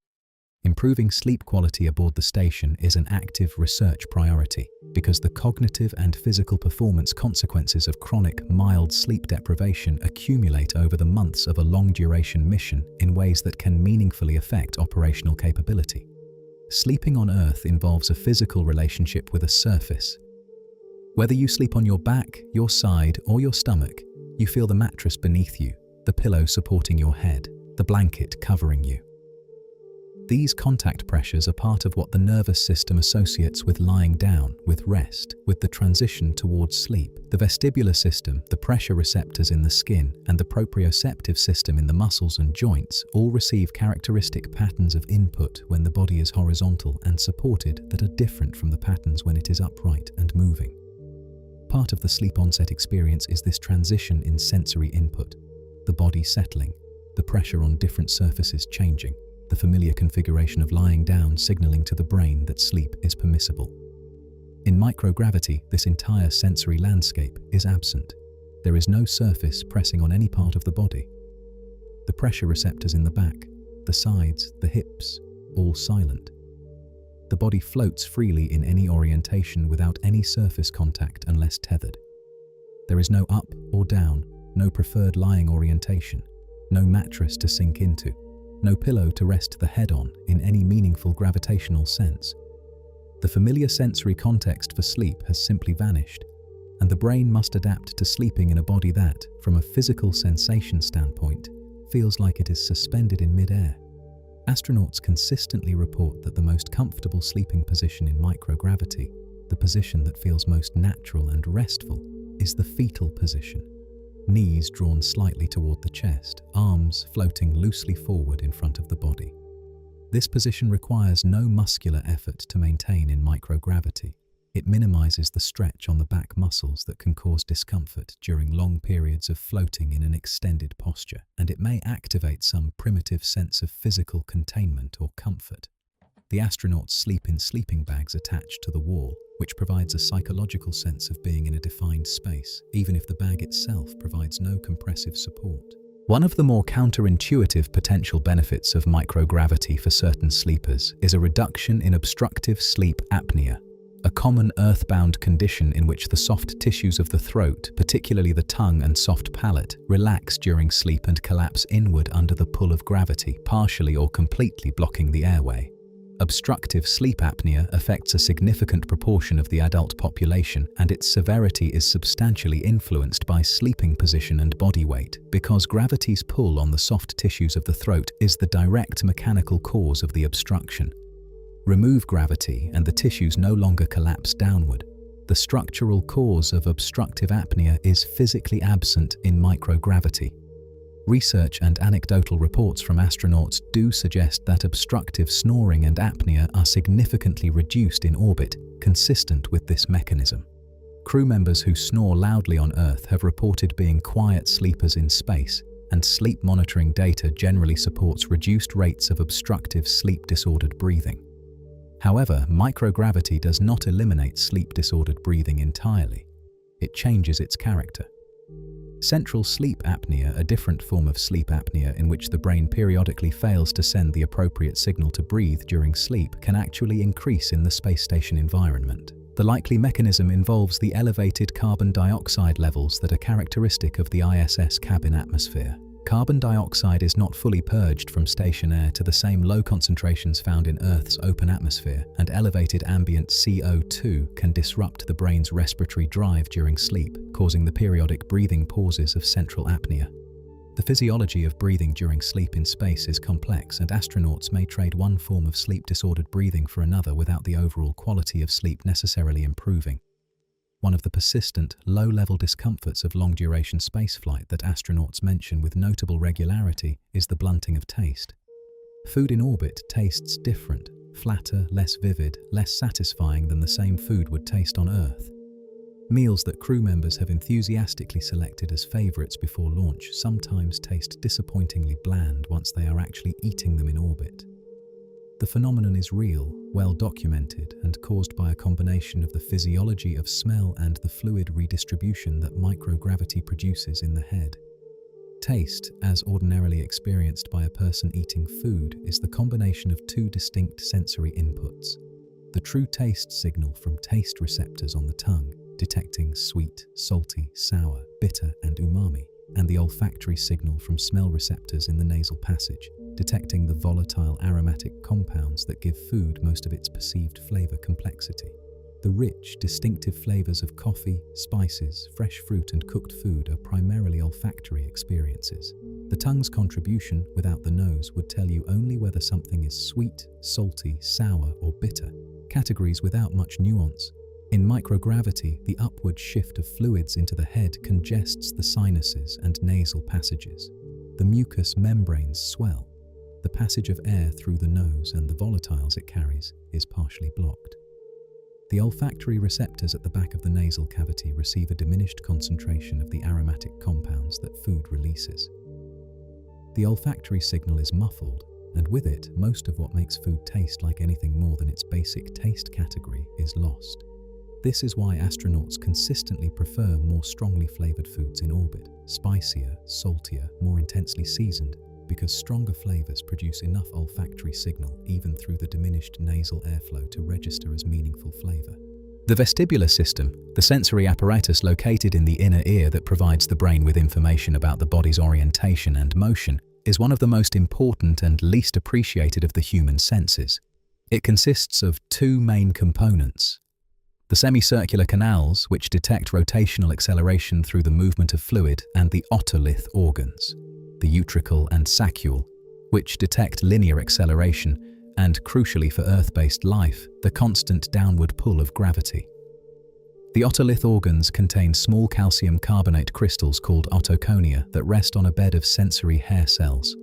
Improving sleep quality aboard the station is an active research priority because the cognitive and physical performance consequences of chronic, mild sleep deprivation accumulate over the months of a long-duration mission in ways that can meaningfully affect operational capability. Sleeping on Earth involves a physical relationship with a surface. Whether you sleep on your back, your side, or your stomach, you feel the mattress beneath you, the pillow supporting your head, the blanket covering you. These contact pressures are part of what the nervous system associates with lying down, with rest, with the transition towards sleep. The vestibular system, the pressure receptors in the skin, and the proprioceptive system in the muscles and joints all receive characteristic patterns of input when the body is horizontal and supported that are different from the patterns when it is upright and moving. Part of the sleep onset experience is this transition in sensory input, the body settling, the pressure on different surfaces changing, the familiar configuration of lying down signaling to the brain that sleep is permissible. In microgravity, this entire sensory landscape is absent. There is no surface pressing on any part of the body. The pressure receptors in the back, the sides, the hips, all silent. The body floats freely in any orientation without any surface contact unless tethered. There is no up or down, no preferred lying orientation, no mattress to sink into, no pillow to rest the head on in any meaningful gravitational sense. The familiar sensory context for sleep has simply vanished, and the brain must adapt to sleeping in a body that, from a physical sensation standpoint, feels like it is suspended in mid-air. Astronauts consistently report that the most comfortable sleeping position in microgravity, the position that feels most natural and restful, is the fetal position. Knees drawn slightly toward the chest, arms floating loosely forward in front of the body. This position requires no muscular effort to maintain in microgravity. It minimizes the stretch on the back muscles that can cause discomfort during long periods of floating in an extended posture, and it may activate some primitive sense of physical containment or comfort. The astronauts sleep in sleeping bags attached to the wall, which provides a psychological sense of being in a defined space, even if the bag itself provides no compressive support. One of the more counterintuitive potential benefits of microgravity for certain sleepers is a reduction in obstructive sleep apnea, a common earthbound condition in which the soft tissues of the throat, particularly the tongue and soft palate, relax during sleep and collapse inward under the pull of gravity, partially or completely blocking the airway. Obstructive sleep apnea affects a significant proportion of the adult population, and its severity is substantially influenced by sleeping position and body weight, because gravity's pull on the soft tissues of the throat is the direct mechanical cause of the obstruction. Remove gravity and the tissues no longer collapse downward. The structural cause of obstructive apnea is physically absent in microgravity. Research and anecdotal reports from astronauts do suggest that obstructive snoring and apnea are significantly reduced in orbit, consistent with this mechanism. Crew members who snore loudly on Earth have reported being quiet sleepers in space, and sleep monitoring data generally supports reduced rates of obstructive sleep-disordered breathing. However, microgravity does not eliminate sleep-disordered breathing entirely. It changes its character. Central sleep apnea, a different form of sleep apnea in which the brain periodically fails to send the appropriate signal to breathe during sleep, can actually increase in the space station environment. The likely mechanism involves the elevated carbon dioxide levels that are characteristic of the ISS cabin atmosphere. Carbon dioxide is not fully purged from station air to the same low concentrations found in Earth's open atmosphere, and elevated ambient CO2 can disrupt the brain's respiratory drive during sleep, causing the periodic breathing pauses of central apnea. The physiology of breathing during sleep in space is complex, and astronauts may trade one form of sleep-disordered breathing for another without the overall quality of sleep necessarily improving. One of the persistent, low-level discomforts of long-duration spaceflight that astronauts mention with notable regularity is the blunting of taste. Food in orbit tastes different, flatter, less vivid, less satisfying than the same food would taste on Earth. Meals that crew members have enthusiastically selected as favorites before launch sometimes taste disappointingly bland once they are actually eating them in orbit. The phenomenon is real, well documented, and caused by a combination of the physiology of smell and the fluid redistribution that microgravity produces in the head. Taste, as ordinarily experienced by a person eating food, is the combination of two distinct sensory inputs. The true taste signal from taste receptors on the tongue, detecting sweet, salty, sour, bitter, and umami, and the olfactory signal from smell receptors in the nasal passage, detecting the volatile aromatic compounds that give food most of its perceived flavor complexity. The rich, distinctive flavors of coffee, spices, fresh fruit, and cooked food are primarily olfactory experiences. The tongue's contribution without the nose would tell you only whether something is sweet, salty, sour, or bitter, categories without much nuance. In microgravity, the upward shift of fluids into the head congests the sinuses and nasal passages. The mucous membranes swell. The passage of air through the nose and the volatiles it carries is partially blocked. The olfactory receptors at the back of the nasal cavity receive a diminished concentration of the aromatic compounds that food releases. The olfactory signal is muffled, and with it, most of what makes food taste like anything more than its basic taste category is lost. This is why astronauts consistently prefer more strongly flavored foods in orbit, spicier, saltier, more intensely seasoned, because stronger flavors produce enough olfactory signal even through the diminished nasal airflow to register as meaningful flavor. The vestibular system, the sensory apparatus located in the inner ear that provides the brain with information about the body's orientation and motion, is one of the most important and least appreciated of the human senses. It consists of two main components: the semicircular canals, which detect rotational acceleration through the movement of fluid, and the otolith organs, the utricle and saccule, which detect linear acceleration and, crucially for Earth-based life, the constant downward pull of gravity. The otolith organs contain small calcium carbonate crystals called otoconia that rest on a bed of sensory hair cells.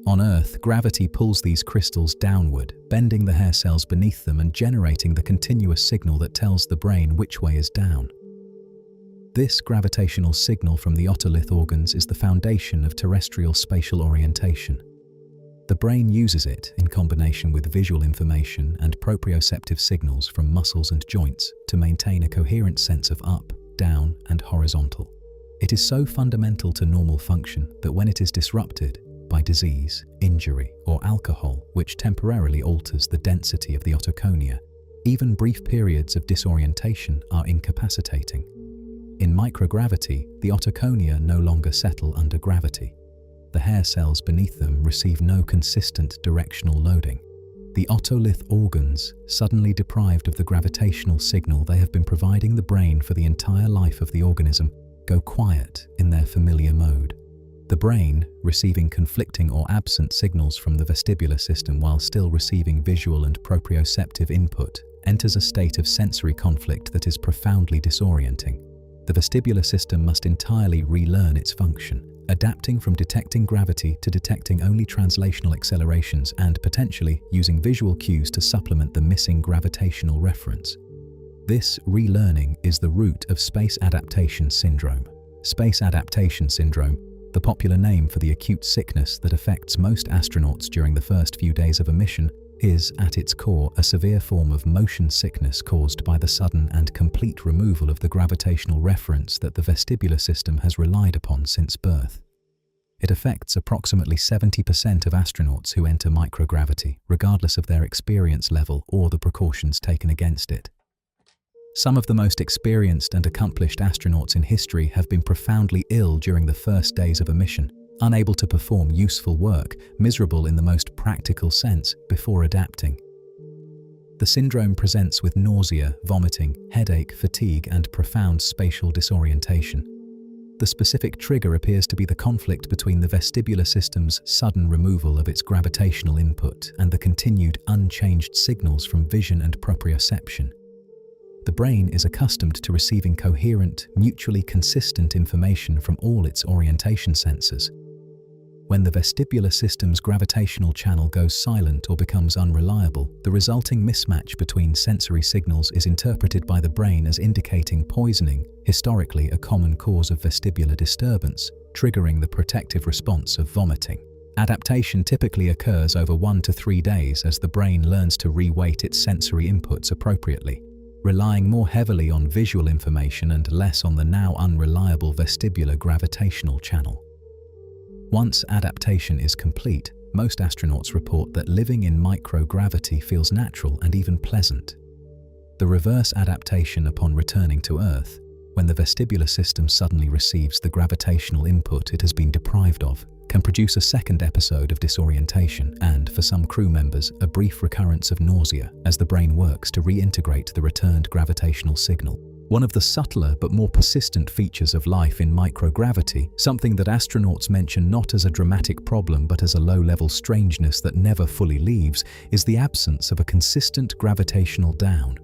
On Earth, gravity pulls these crystals downward, bending the hair cells beneath them and generating the continuous signal that tells the brain which way is down. This gravitational signal from the otolith organs is the foundation of terrestrial spatial orientation. The brain uses it in combination with visual information and proprioceptive signals from muscles and joints to maintain a coherent sense of up, down, and horizontal. It is so fundamental to normal function that when it is disrupted by disease, injury, or alcohol, which temporarily alters the density of the otoconia, even brief periods of disorientation are incapacitating. In microgravity, the otoconia no longer settle under gravity. The hair cells beneath them receive no consistent directional loading. The otolith organs, suddenly deprived of the gravitational signal they have been providing the brain for the entire life of the organism, go quiet in their familiar mode. The brain, receiving conflicting or absent signals from the vestibular system while still receiving visual and proprioceptive input, enters a state of sensory conflict that is profoundly disorienting. The vestibular system must entirely relearn its function, adapting from detecting gravity to detecting only translational accelerations and, potentially, using visual cues to supplement the missing gravitational reference. This relearning is the root of space adaptation syndrome. Space adaptation syndrome, the popular name for the acute sickness that affects most astronauts during the first few days of a mission, is, at its core, a severe form of motion sickness caused by the sudden and complete removal of the gravitational reference that the vestibular system has relied upon since birth. It affects approximately 70% of astronauts who enter microgravity, regardless of their experience level or the precautions taken against it. Some of the most experienced and accomplished astronauts in history have been profoundly ill during the first days of a mission, unable to perform useful work, miserable in the most practical sense, before adapting. The syndrome presents with nausea, vomiting, headache, fatigue, and profound spatial disorientation. The specific trigger appears to be the conflict between the vestibular system's sudden removal of its gravitational input and the continued unchanged signals from vision and proprioception. The brain is accustomed to receiving coherent, mutually consistent information from all its orientation sensors. When the vestibular system's gravitational channel goes silent or becomes unreliable, the resulting mismatch between sensory signals is interpreted by the brain as indicating poisoning, historically a common cause of vestibular disturbance, triggering the protective response of vomiting. Adaptation typically occurs over 1 to 3 days as the brain learns to reweight its sensory inputs appropriately, relying more heavily on visual information and less on the now unreliable vestibular gravitational channel. Once adaptation is complete, most astronauts report that living in microgravity feels natural and even pleasant. The reverse adaptation upon returning to Earth, when the vestibular system suddenly receives the gravitational input it has been deprived of, can produce a second episode of disorientation and, for some crew members, a brief recurrence of nausea as the brain works to reintegrate the returned gravitational signal. One of the subtler but more persistent features of life in microgravity, something that astronauts mention not as a dramatic problem but as a low-level strangeness that never fully leaves, is the absence of a consistent gravitational down.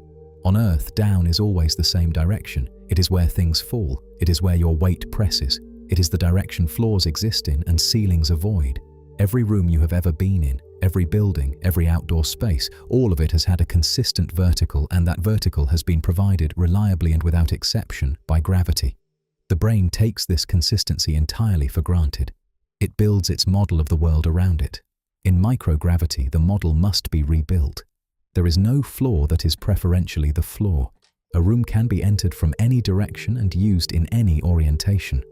On Earth, down is always the same direction. It is where things fall. It is where your weight presses. It is the direction floors exist in and ceilings avoid. Every room you have ever been in, every building, every outdoor space, all of it has had a consistent vertical, and that vertical has been provided reliably and without exception by gravity. The brain takes this consistency entirely for granted. It builds its model of the world around it. In microgravity, the model must be rebuilt. There is no floor that is preferentially the floor. A room can be entered from any direction and used in any orientation.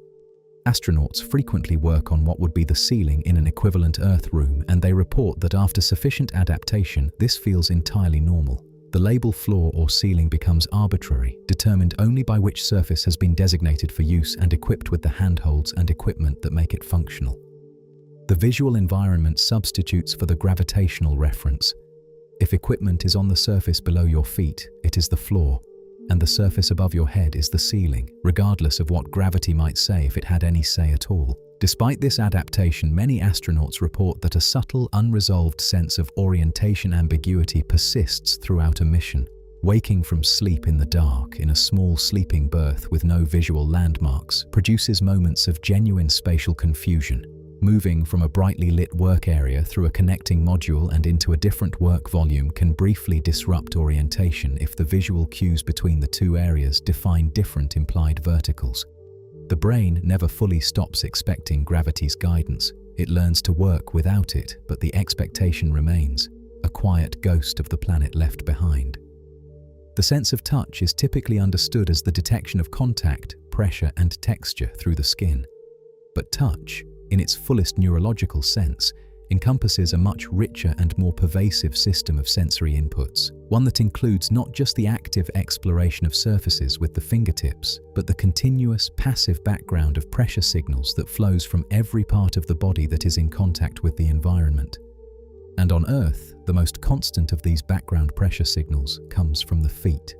Astronauts frequently work on what would be the ceiling in an equivalent Earth room, and they report that after sufficient adaptation, this feels entirely normal. The label floor or ceiling becomes arbitrary, determined only by which surface has been designated for use and equipped with the handholds and equipment that make it functional. The visual environment substitutes for the gravitational reference. If equipment is on the surface below your feet, it is the floor, and the surface above your head is the ceiling, regardless of what gravity might say if it had any say at all. Despite this adaptation, many astronauts report that a subtle, unresolved sense of orientation ambiguity persists throughout a mission. Waking from sleep in the dark, in a small sleeping berth with no visual landmarks, produces moments of genuine spatial confusion. Moving from a brightly lit work area through a connecting module and into a different work volume can briefly disrupt orientation if the visual cues between the two areas define different implied verticals. The brain never fully stops expecting gravity's guidance. It learns to work without it, but the expectation remains, a quiet ghost of the planet left behind. The sense of touch is typically understood as the detection of contact, pressure, and texture through the skin. But touch, in its fullest neurological sense, encompasses a much richer and more pervasive system of sensory inputs, one that includes not just the active exploration of surfaces with the fingertips, but the continuous, passive background of pressure signals that flows from every part of the body that is in contact with the environment. And on Earth, the most constant of these background pressure signals comes from the feet.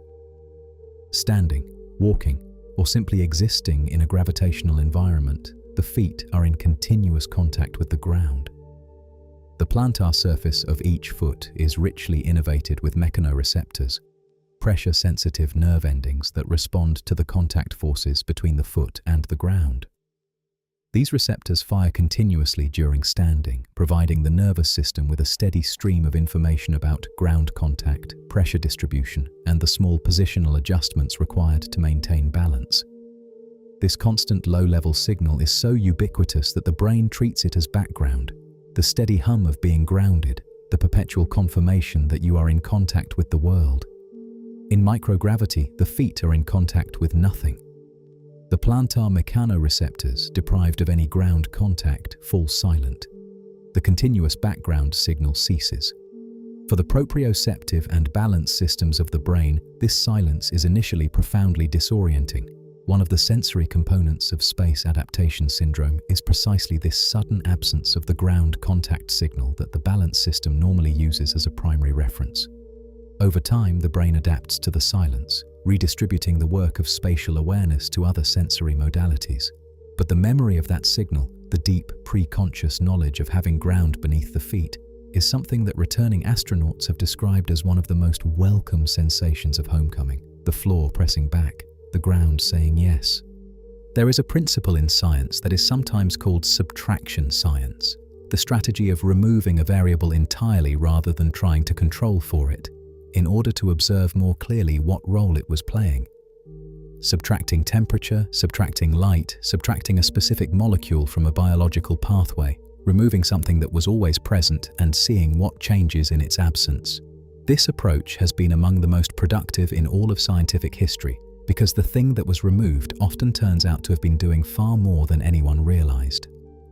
Standing, walking, or simply existing in a gravitational environment, the feet are in continuous contact with the ground. The plantar surface of each foot is richly innervated with mechanoreceptors, pressure-sensitive nerve endings that respond to the contact forces between the foot and the ground. These receptors fire continuously during standing, providing the nervous system with a steady stream of information about ground contact, pressure distribution, and the small positional adjustments required to maintain balance. This constant low-level signal is so ubiquitous that the brain treats it as background, the steady hum of being grounded, the perpetual confirmation that you are in contact with the world. In microgravity, the feet are in contact with nothing. The plantar mechanoreceptors, deprived of any ground contact, fall silent. The continuous background signal ceases. For the proprioceptive and balance systems of the brain, this silence is initially profoundly disorienting. One of the sensory components of space adaptation syndrome is precisely this sudden absence of the ground contact signal that the balance system normally uses as a primary reference. Over time, the brain adapts to the silence, redistributing the work of spatial awareness to other sensory modalities. But the memory of that signal, the deep, pre-conscious knowledge of having ground beneath the feet, is something that returning astronauts have described as one of the most welcome sensations of homecoming, the floor pressing back, the ground saying yes. There is a principle in science that is sometimes called subtraction science, the strategy of removing a variable entirely rather than trying to control for it, in order to observe more clearly what role it was playing. Subtracting temperature, subtracting light, subtracting a specific molecule from a biological pathway, removing something that was always present and seeing what changes in its absence. This approach has been among the most productive in all of scientific history, because the thing that was removed often turns out to have been doing far more than anyone realized.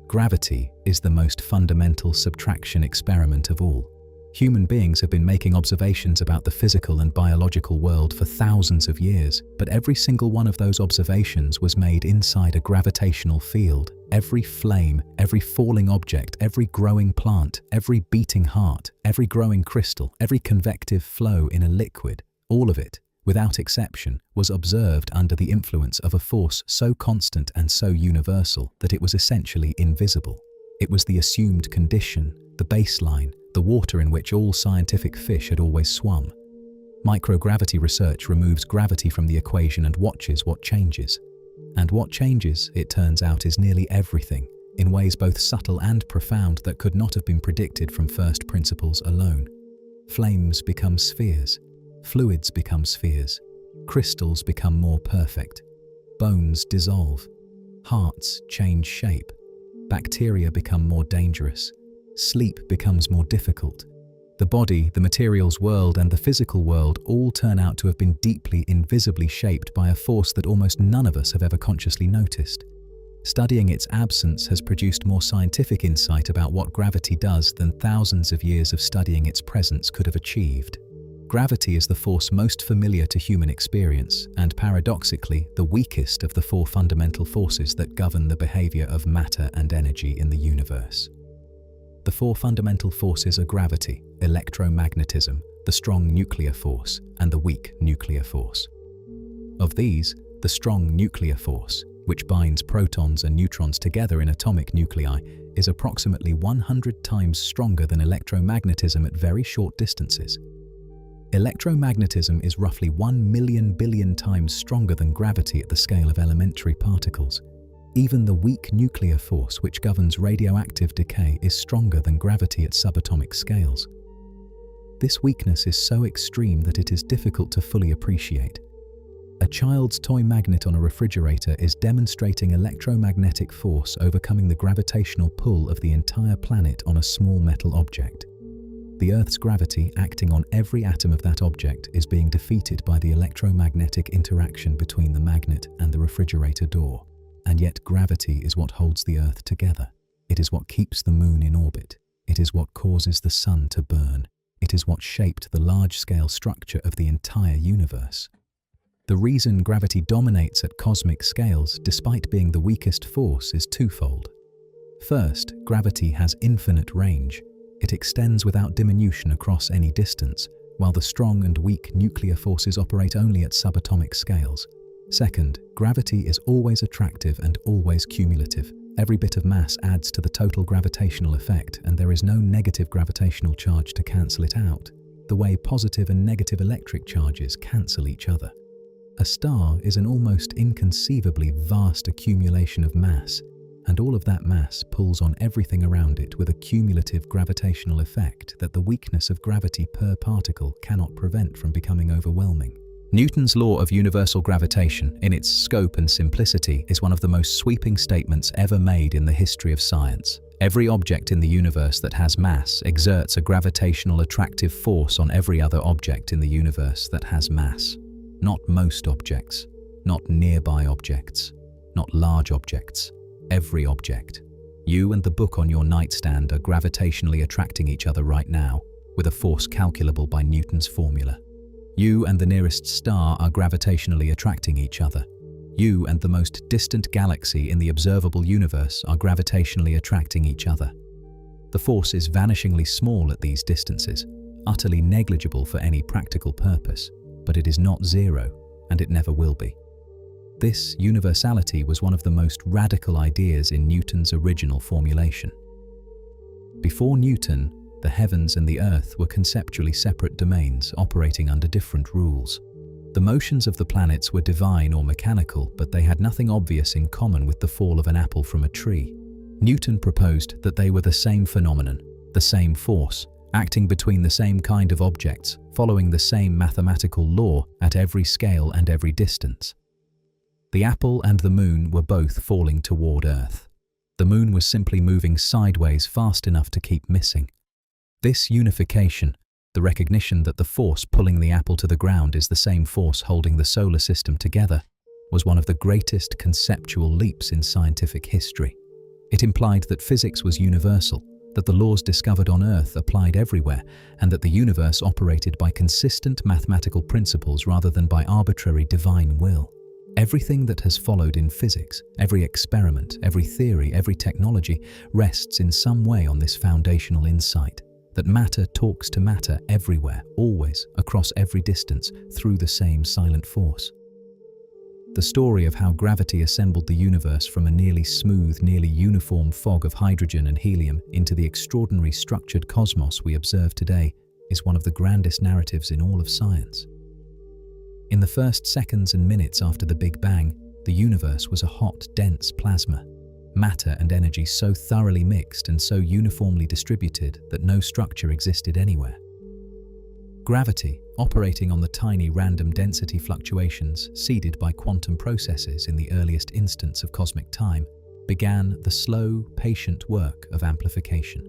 Gravity is the most fundamental subtraction experiment of all. Human beings have been making observations about the physical and biological world for thousands of years, but every single one of those observations was made inside a gravitational field. Every flame, every falling object, every growing plant, every beating heart, every growing crystal, every convective flow in a liquid, all of it without exception, was observed under the influence of a force so constant and so universal that it was essentially invisible. It was the assumed condition, the baseline, the water in which all scientific fish had always swum. Microgravity research removes gravity from the equation and watches what changes. And what changes, it turns out, is nearly everything, in ways both subtle and profound that could not have been predicted from first principles alone. Flames become spheres, fluids become spheres, crystals become more perfect, bones dissolve, hearts change shape, bacteria become more dangerous, sleep becomes more difficult. The body, the materials world, and the physical world all turn out to have been deeply, invisibly shaped by a force that almost none of us have ever consciously noticed. Studying its absence has produced more scientific insight about what gravity does than thousands of years of studying its presence could have achieved. Gravity is the force most familiar to human experience, and paradoxically, the weakest of the four fundamental forces that govern the behavior of matter and energy in the universe. The four fundamental forces are gravity, electromagnetism, the strong nuclear force, and the weak nuclear force. Of these, the strong nuclear force, which binds protons and neutrons together in atomic nuclei, is approximately 100 times stronger than electromagnetism at very short distances. Electromagnetism is roughly 1 million billion times stronger than gravity at the scale of elementary particles. Even the weak nuclear force, which governs radioactive decay, is stronger than gravity at subatomic scales. This weakness is so extreme that it is difficult to fully appreciate. A child's toy magnet on a refrigerator is demonstrating electromagnetic force overcoming the gravitational pull of the entire planet on a small metal object. The Earth's gravity, acting on every atom of that object, is being defeated by the electromagnetic interaction between the magnet and the refrigerator door. And yet gravity is what holds the Earth together. It is what keeps the moon in orbit. It is what causes the sun to burn. It is what shaped the large-scale structure of the entire universe. The reason gravity dominates at cosmic scales, despite being the weakest force, is twofold. First, gravity has infinite range. It extends without diminution across any distance, while the strong and weak nuclear forces operate only at subatomic scales. Second, gravity is always attractive and always cumulative. Every bit of mass adds to the total gravitational effect, and there is no negative gravitational charge to cancel it out, the way positive and negative electric charges cancel each other. A star is an almost inconceivably vast accumulation of mass, and all of that mass pulls on everything around it with a cumulative gravitational effect that the weakness of gravity per particle cannot prevent from becoming overwhelming. Newton's law of universal gravitation, in its scope and simplicity, is one of the most sweeping statements ever made in the history of science. Every object in the universe that has mass exerts a gravitational attractive force on every other object in the universe that has mass. Not most objects, not nearby objects, not large objects, every object. You and the book on your nightstand are gravitationally attracting each other right now, with a force calculable by Newton's formula. You and the nearest star are gravitationally attracting each other. You and the most distant galaxy in the observable universe are gravitationally attracting each other. The force is vanishingly small at these distances, utterly negligible for any practical purpose, but it is not zero, and it never will be. This universality was one of the most radical ideas in Newton's original formulation. Before Newton, the heavens and the earth were conceptually separate domains operating under different rules. The motions of the planets were divine or mechanical, but they had nothing obvious in common with the fall of an apple from a tree. Newton proposed that they were the same phenomenon, the same force, acting between the same kind of objects, following the same mathematical law at every scale and every distance. The apple and the moon were both falling toward Earth. The moon was simply moving sideways fast enough to keep missing. This unification, the recognition that the force pulling the apple to the ground is the same force holding the solar system together, was one of the greatest conceptual leaps in scientific history. It implied that physics was universal, that the laws discovered on Earth applied everywhere, and that the universe operated by consistent mathematical principles rather than by arbitrary divine will. Everything that has followed in physics, every experiment, every theory, every technology, rests in some way on this foundational insight. that matter talks to matter everywhere, always, across every distance, through the same silent force. The story of how gravity assembled the universe from a nearly smooth, nearly uniform fog of hydrogen and helium into the extraordinary structured cosmos we observe today is one of the grandest narratives in all of science. In the first seconds and minutes after the Big Bang, the universe was a hot, dense plasma. Matter and energy so thoroughly mixed and so uniformly distributed that no structure existed anywhere. Gravity, operating on the tiny random density fluctuations seeded by quantum processes in the earliest instants of cosmic time, began the slow, patient work of amplification,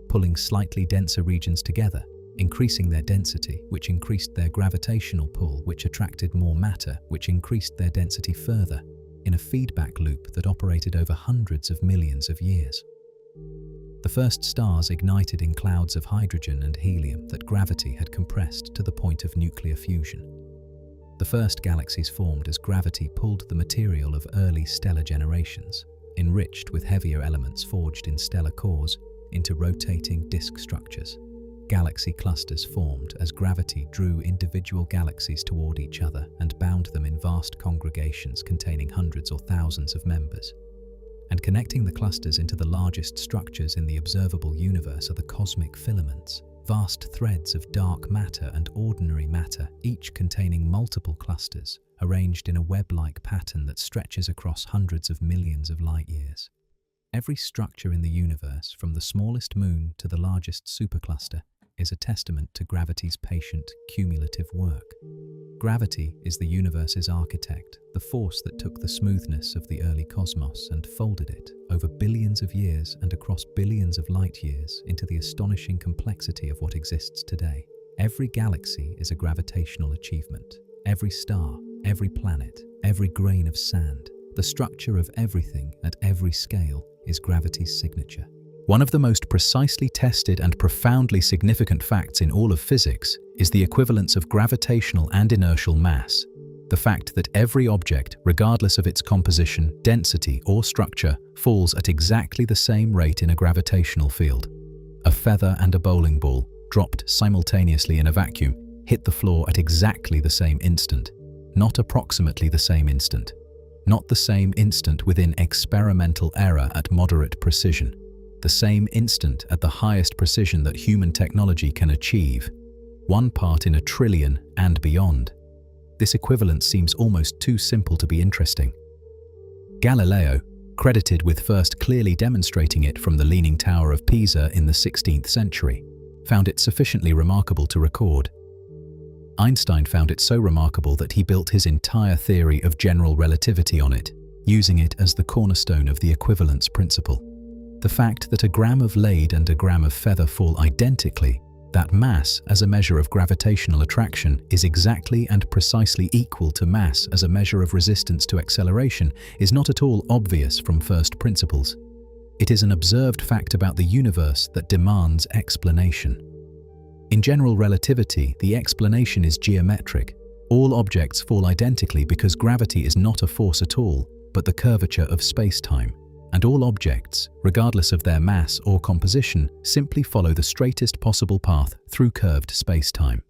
pulling slightly denser regions together, increasing their density, which increased their gravitational pull, which attracted more matter, which increased their density further, in a feedback loop that operated over hundreds of millions of years. The first stars ignited in clouds of hydrogen and helium that gravity had compressed to the point of nuclear fusion. The first galaxies formed as gravity pulled the material of early stellar generations, enriched with heavier elements forged in stellar cores, into rotating disk structures. Galaxy clusters formed as gravity drew individual galaxies toward each other and bound them in vast congregations containing hundreds or thousands of members. And connecting the clusters into the largest structures in the observable universe are the cosmic filaments, vast threads of dark matter and ordinary matter, each containing multiple clusters, arranged in a web-like pattern that stretches across hundreds of millions of light-years. Every structure in the universe, from the smallest moon to the largest supercluster, is a testament to gravity's patient, cumulative work. Gravity is the universe's architect, the force that took the smoothness of the early cosmos and folded it, over billions of years and across billions of light-years, into the astonishing complexity of what exists today. Every galaxy is a gravitational achievement. Every star, every planet, every grain of sand, the structure of everything at every scale is gravity's signature. One of the most precisely tested and profoundly significant facts in all of physics is the equivalence of gravitational and inertial mass. The fact that every object, regardless of its composition, density, or structure, falls at exactly the same rate in a gravitational field. A feather and a bowling ball, dropped simultaneously in a vacuum, hit the floor at exactly the same instant, not approximately the same instant, not the same instant within experimental error at moderate precision. The same instant at the highest precision that human technology can achieve, 1 part in a trillion and beyond. This equivalence seems almost too simple to be interesting. Galileo, credited with first clearly demonstrating it from the Leaning Tower of Pisa in the 16th century, found it sufficiently remarkable to record. Einstein found it so remarkable that he built his entire theory of general relativity on it, using it as the cornerstone of the equivalence principle. The fact that a gram of lead and a gram of feather fall identically, that mass as a measure of gravitational attraction is exactly and precisely equal to mass as a measure of resistance to acceleration, is not at all obvious from first principles. It is an observed fact about the universe that demands explanation. In general relativity, the explanation is geometric. All objects fall identically because gravity is not a force at all, but the curvature of space-time. And all objects, regardless of their mass or composition, simply follow the straightest possible path through curved space-time.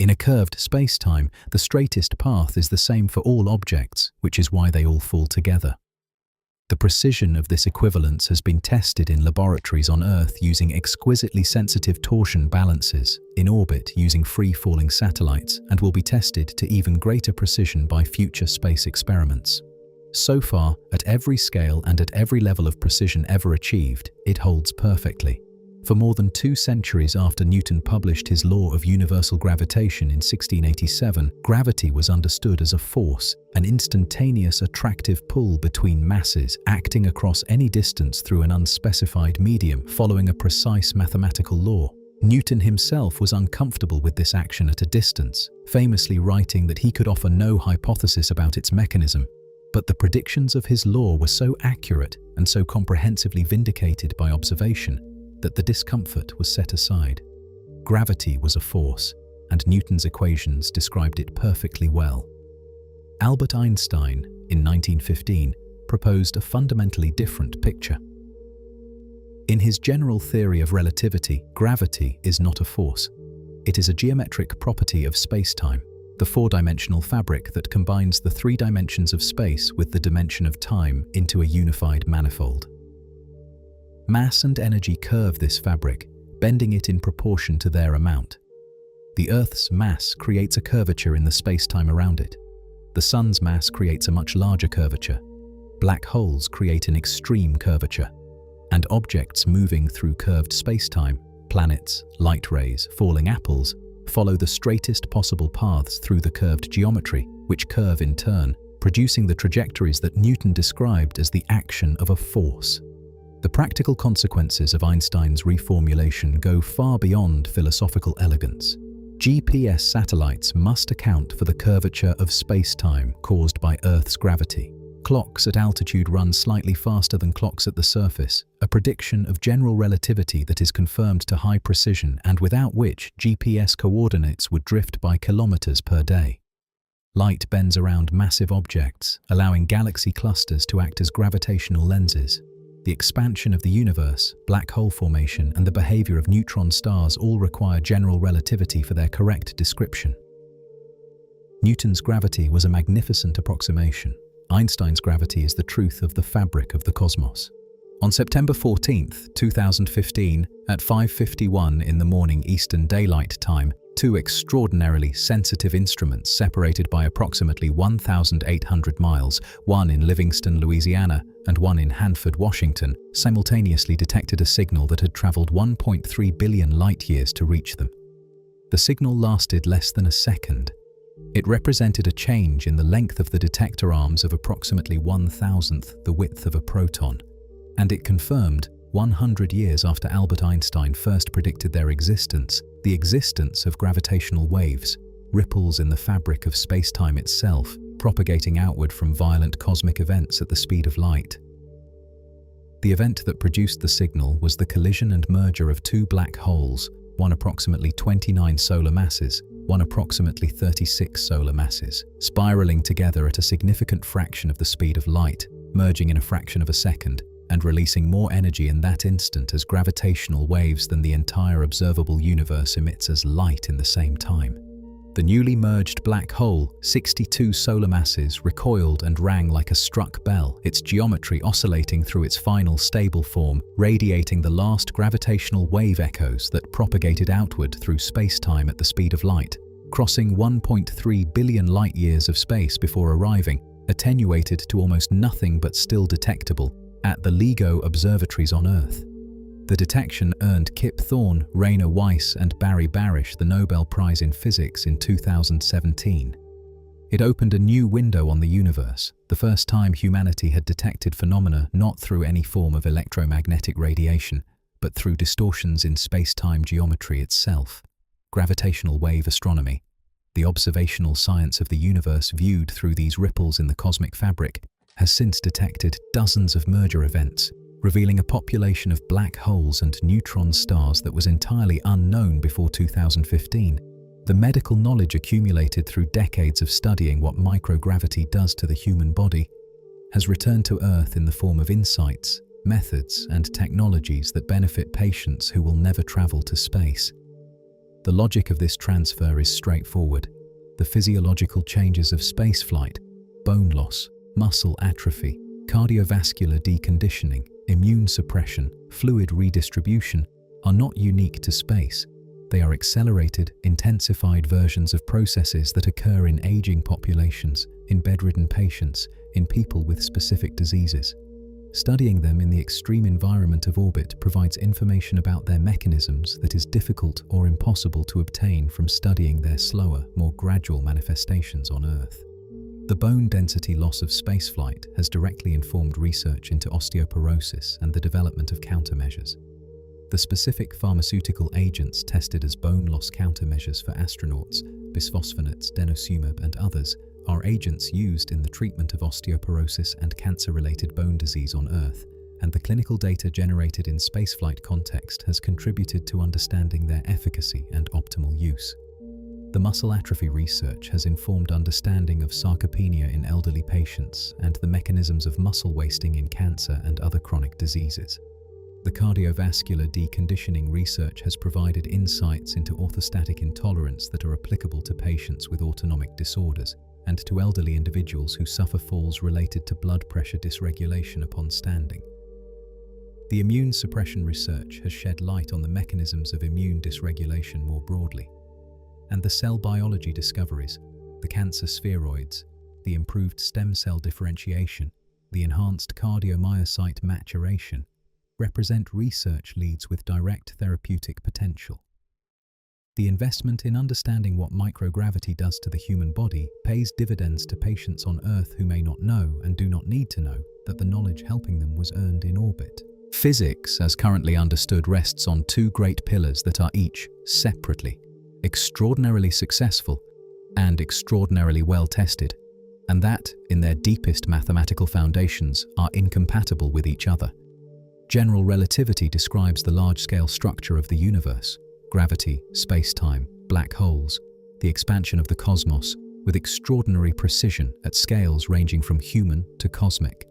In a curved space-time, the straightest path is the same for all objects, which is why they all fall together. The precision of this equivalence has been tested in laboratories on Earth using exquisitely sensitive torsion balances, in orbit using free-falling satellites, and will be tested to even greater precision by future space experiments. So far, at every scale and at every level of precision ever achieved, it holds perfectly. For more than 2 centuries after Newton published his law of universal gravitation in 1687, gravity was understood as a force, an instantaneous attractive pull between masses acting across any distance through an unspecified medium following a precise mathematical law. Newton himself was uncomfortable with this action at a distance, famously writing that he could offer no hypothesis about its mechanism. But the predictions of his law were so accurate and so comprehensively vindicated by observation that the discomfort was set aside. Gravity was a force, and Newton's equations described it perfectly well. Albert Einstein, in 1915, proposed a fundamentally different picture. In his general theory of relativity, gravity is not a force. It is a geometric property of space-time, the four-dimensional fabric that combines the three dimensions of space with the dimension of time into a unified manifold. Mass and energy curve this fabric, bending it in proportion to their amount. The Earth's mass creates a curvature in the space-time around it. The Sun's mass creates a much larger curvature. Black holes create an extreme curvature. And objects moving through curved space-time, planets, light rays, falling apples, follow the straightest possible paths through the curved geometry, which curve in turn, producing the trajectories that Newton described as the action of a force. The practical consequences of Einstein's reformulation go far beyond philosophical elegance. GPS satellites must account for the curvature of space-time caused by Earth's gravity. Clocks at altitude run slightly faster than clocks at the surface, a prediction of general relativity that is confirmed to high precision and without which GPS coordinates would drift by kilometers per day. Light bends around massive objects, allowing galaxy clusters to act as gravitational lenses. The expansion of the universe, black hole formation, and the behavior of neutron stars all require general relativity for their correct description. Newton's gravity was a magnificent approximation. Einstein's gravity is the truth of the fabric of the cosmos. On September 14, 2015, at 5:51 in the morning Eastern Daylight Time, two extraordinarily sensitive instruments separated by approximately 1,800 miles, one in Livingston, Louisiana, and one in Hanford, Washington, simultaneously detected a signal that had traveled 1.3 billion light-years to reach them. The signal lasted less than a second. It represented a change in the length of the detector arms of approximately 1,000th the width of a proton, and it confirmed, 100 years after Albert Einstein first predicted their existence, the existence of gravitational waves, ripples in the fabric of space-time itself, propagating outward from violent cosmic events at the speed of light. The event that produced the signal was the collision and merger of two black holes, one approximately 29 solar masses, one approximately 36 solar masses, spiraling together at a significant fraction of the speed of light, merging in a fraction of a second, and releasing more energy in that instant as gravitational waves than the entire observable universe emits as light in the same time. The newly merged black hole, 62 solar masses, recoiled and rang like a struck bell, its geometry oscillating through its final stable form, radiating the last gravitational wave echoes that propagated outward through space-time at the speed of light, crossing 1.3 billion light-years of space before arriving, attenuated to almost nothing but still detectable, at the LIGO observatories on Earth. The detection earned Kip Thorne, Rainer Weiss, and Barry Barish the Nobel Prize in Physics in 2017. It opened a new window on the universe, the first time humanity had detected phenomena not through any form of electromagnetic radiation, but through distortions in space-time geometry itself. Gravitational wave astronomy, the observational science of the universe viewed through these ripples in the cosmic fabric, has since detected dozens of merger events, revealing a population of black holes and neutron stars that was entirely unknown before 2015. The medical knowledge accumulated through decades of studying what microgravity does to the human body has returned to Earth in the form of insights, methods, and technologies that benefit patients who will never travel to space. The logic of this transfer is straightforward. The physiological changes of spaceflight, bone loss, muscle atrophy, cardiovascular deconditioning, immune suppression, fluid redistribution, are not unique to space. They are accelerated, intensified versions of processes that occur in aging populations, in bedridden patients, in people with specific diseases. Studying them in the extreme environment of orbit provides information about their mechanisms that is difficult or impossible to obtain from studying their slower, more gradual manifestations on Earth. The bone density loss of spaceflight has directly informed research into osteoporosis and the development of countermeasures. The specific pharmaceutical agents tested as bone loss countermeasures for astronauts, bisphosphonates, denosumab, and others, are agents used in the treatment of osteoporosis and cancer-related bone disease on Earth, and the clinical data generated in spaceflight context has contributed to understanding their efficacy and optimal use. The muscle atrophy research has informed understanding of sarcopenia in elderly patients and the mechanisms of muscle wasting in cancer and other chronic diseases. The cardiovascular deconditioning research has provided insights into orthostatic intolerance that are applicable to patients with autonomic disorders and to elderly individuals who suffer falls related to blood pressure dysregulation upon standing. The immune suppression research has shed light on the mechanisms of immune dysregulation more broadly, and the cell biology discoveries, the cancer spheroids, the improved stem cell differentiation, the enhanced cardiomyocyte maturation, represent research leads with direct therapeutic potential. The investment in understanding what microgravity does to the human body pays dividends to patients on Earth who may not know and do not need to know that the knowledge helping them was earned in orbit. Physics, as currently understood, rests on two great pillars that are each, separately, extraordinarily successful and extraordinarily well tested, and that, in their deepest mathematical foundations, are incompatible with each other. General relativity describes the large-scale structure of the universe, gravity, space-time, black holes, the expansion of the cosmos, with extraordinary precision at scales ranging from human to cosmic.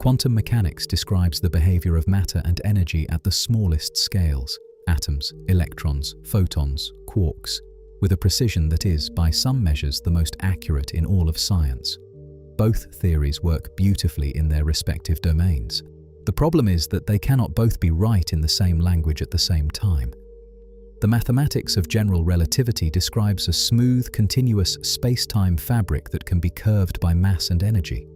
Quantum mechanics describes the behavior of matter and energy at the smallest scales, atoms, electrons, photons, quarks, with a precision that is, by some measures, the most accurate in all of science. Both theories work beautifully in their respective domains. The problem is that they cannot both be right in the same language at the same time. The mathematics of general relativity describes a smooth, continuous space-time fabric that can be curved by mass and energy.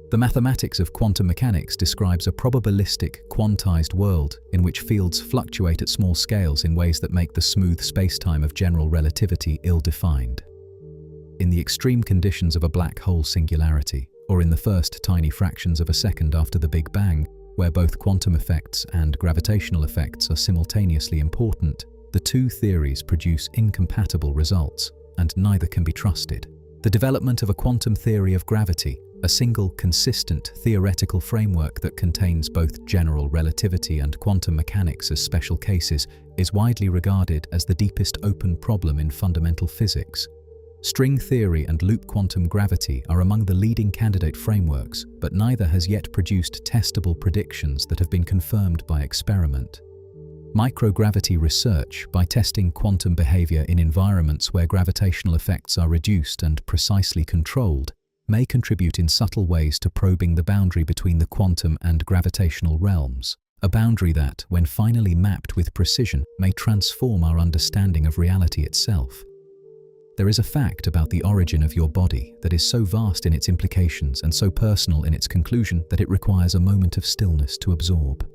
The mathematics of quantum mechanics describes a probabilistic, quantized world in which fields fluctuate at small scales in ways that make the smooth space-time of general relativity ill-defined. In the extreme conditions of a black hole singularity, or in the first tiny fractions of a second after the Big Bang, where both quantum effects and gravitational effects are simultaneously important, the two theories produce incompatible results, and neither can be trusted. The development of a quantum theory of gravity, a single, consistent theoretical framework that contains both general relativity and quantum mechanics as special cases, is widely regarded as the deepest open problem in fundamental physics. String theory and loop quantum gravity are among the leading candidate frameworks, but neither has yet produced testable predictions that have been confirmed by experiment. Microgravity research, by testing quantum behavior in environments where gravitational effects are reduced and precisely controlled, may contribute in subtle ways to probing the boundary between the quantum and gravitational realms, a boundary that, when finally mapped with precision, may transform our understanding of reality itself. There is a fact about the origin of your body that is so vast in its implications and so personal in its conclusion that it requires a moment of stillness to absorb.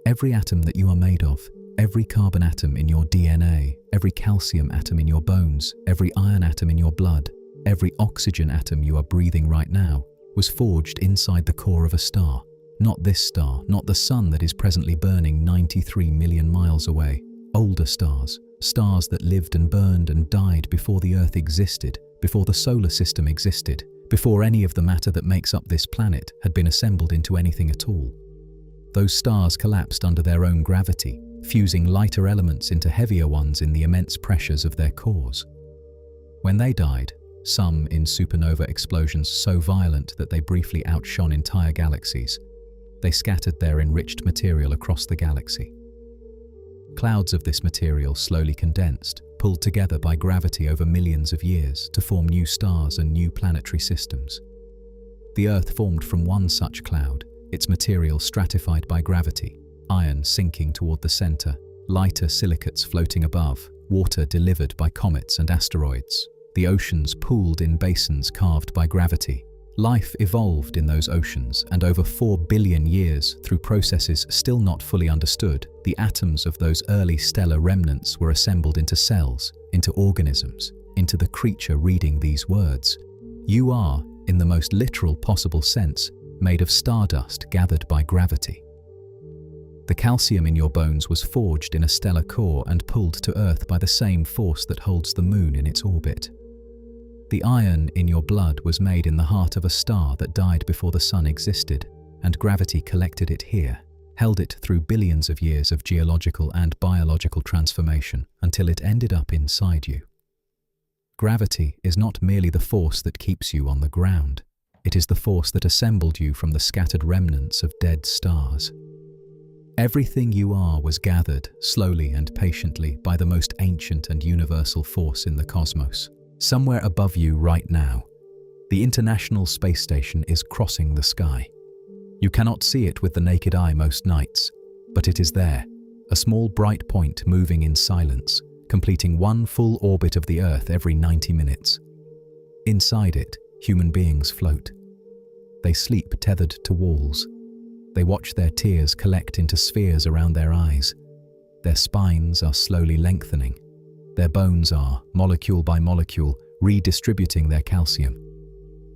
Every atom that you are made of, every carbon atom in your DNA, every calcium atom in your bones, every iron atom in your blood, every oxygen atom you are breathing right now, was forged inside the core of a star. Not this star, not the sun that is presently burning 93 million miles away. Older stars, stars that lived and burned and died before the Earth existed, before the solar system existed, before any of the matter that makes up this planet had been assembled into anything at all. Those stars collapsed under their own gravity, fusing lighter elements into heavier ones in the immense pressures of their cores. When they died, some in supernova explosions so violent that they briefly outshone entire galaxies, they scattered their enriched material across the galaxy. Clouds of this material slowly condensed, pulled together by gravity over millions of years to form new stars and new planetary systems. The Earth formed from one such cloud, its material stratified by gravity, iron sinking toward the center, lighter silicates floating above, water delivered by comets and asteroids, the oceans pooled in basins carved by gravity. Life evolved in those oceans, and over 4 billion years, through processes still not fully understood, the atoms of those early stellar remnants were assembled into cells, into organisms, into the creature reading these words. You are, in the most literal possible sense, made of stardust gathered by gravity. The calcium in your bones was forged in a stellar core and pulled to Earth by the same force that holds the moon in its orbit. The iron in your blood was made in the heart of a star that died before the sun existed, and gravity collected it here, held it through billions of years of geological and biological transformation until it ended up inside you. Gravity is not merely the force that keeps you on the ground. It is the force that assembled you from the scattered remnants of dead stars. Everything you are was gathered, slowly and patiently, by the most ancient and universal force in the cosmos. Somewhere above you right now, the International Space Station is crossing the sky. You cannot see it with the naked eye most nights, but it is there, a small bright point moving in silence, completing one full orbit of the Earth every 90 minutes. Inside it, human beings float. They sleep tethered to walls. They watch their tears collect into spheres around their eyes. Their spines are slowly lengthening. Their bones are, molecule by molecule, redistributing their calcium.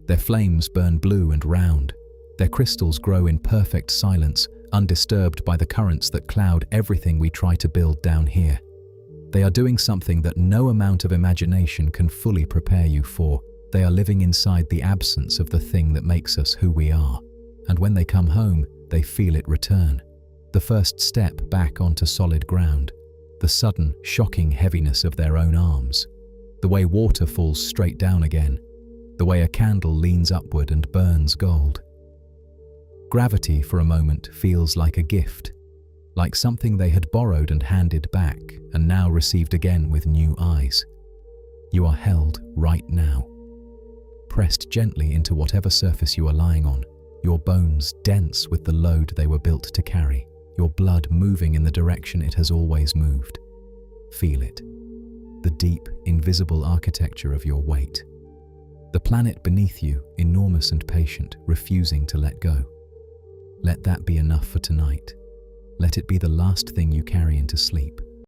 Their flames burn blue and round. Their crystals grow in perfect silence, undisturbed by the currents that cloud everything we try to build down here. They are doing something that no amount of imagination can fully prepare you for. They are living inside the absence of the thing that makes us who we are. And when they come home, they feel it return. The first step back onto solid ground. The sudden, shocking heaviness of their own arms. The way water falls straight down again. The way a candle leans upward and burns gold. Gravity, for a moment, feels like a gift. Like something they had borrowed and handed back, and now received again with new eyes. You are held right now. Pressed gently into whatever surface you are lying on. Your bones dense with the load they were built to carry, your blood moving in the direction it has always moved. Feel it, the deep, invisible architecture of your weight. The planet beneath you, enormous and patient, refusing to let go. Let that be enough for tonight. Let it be the last thing you carry into sleep.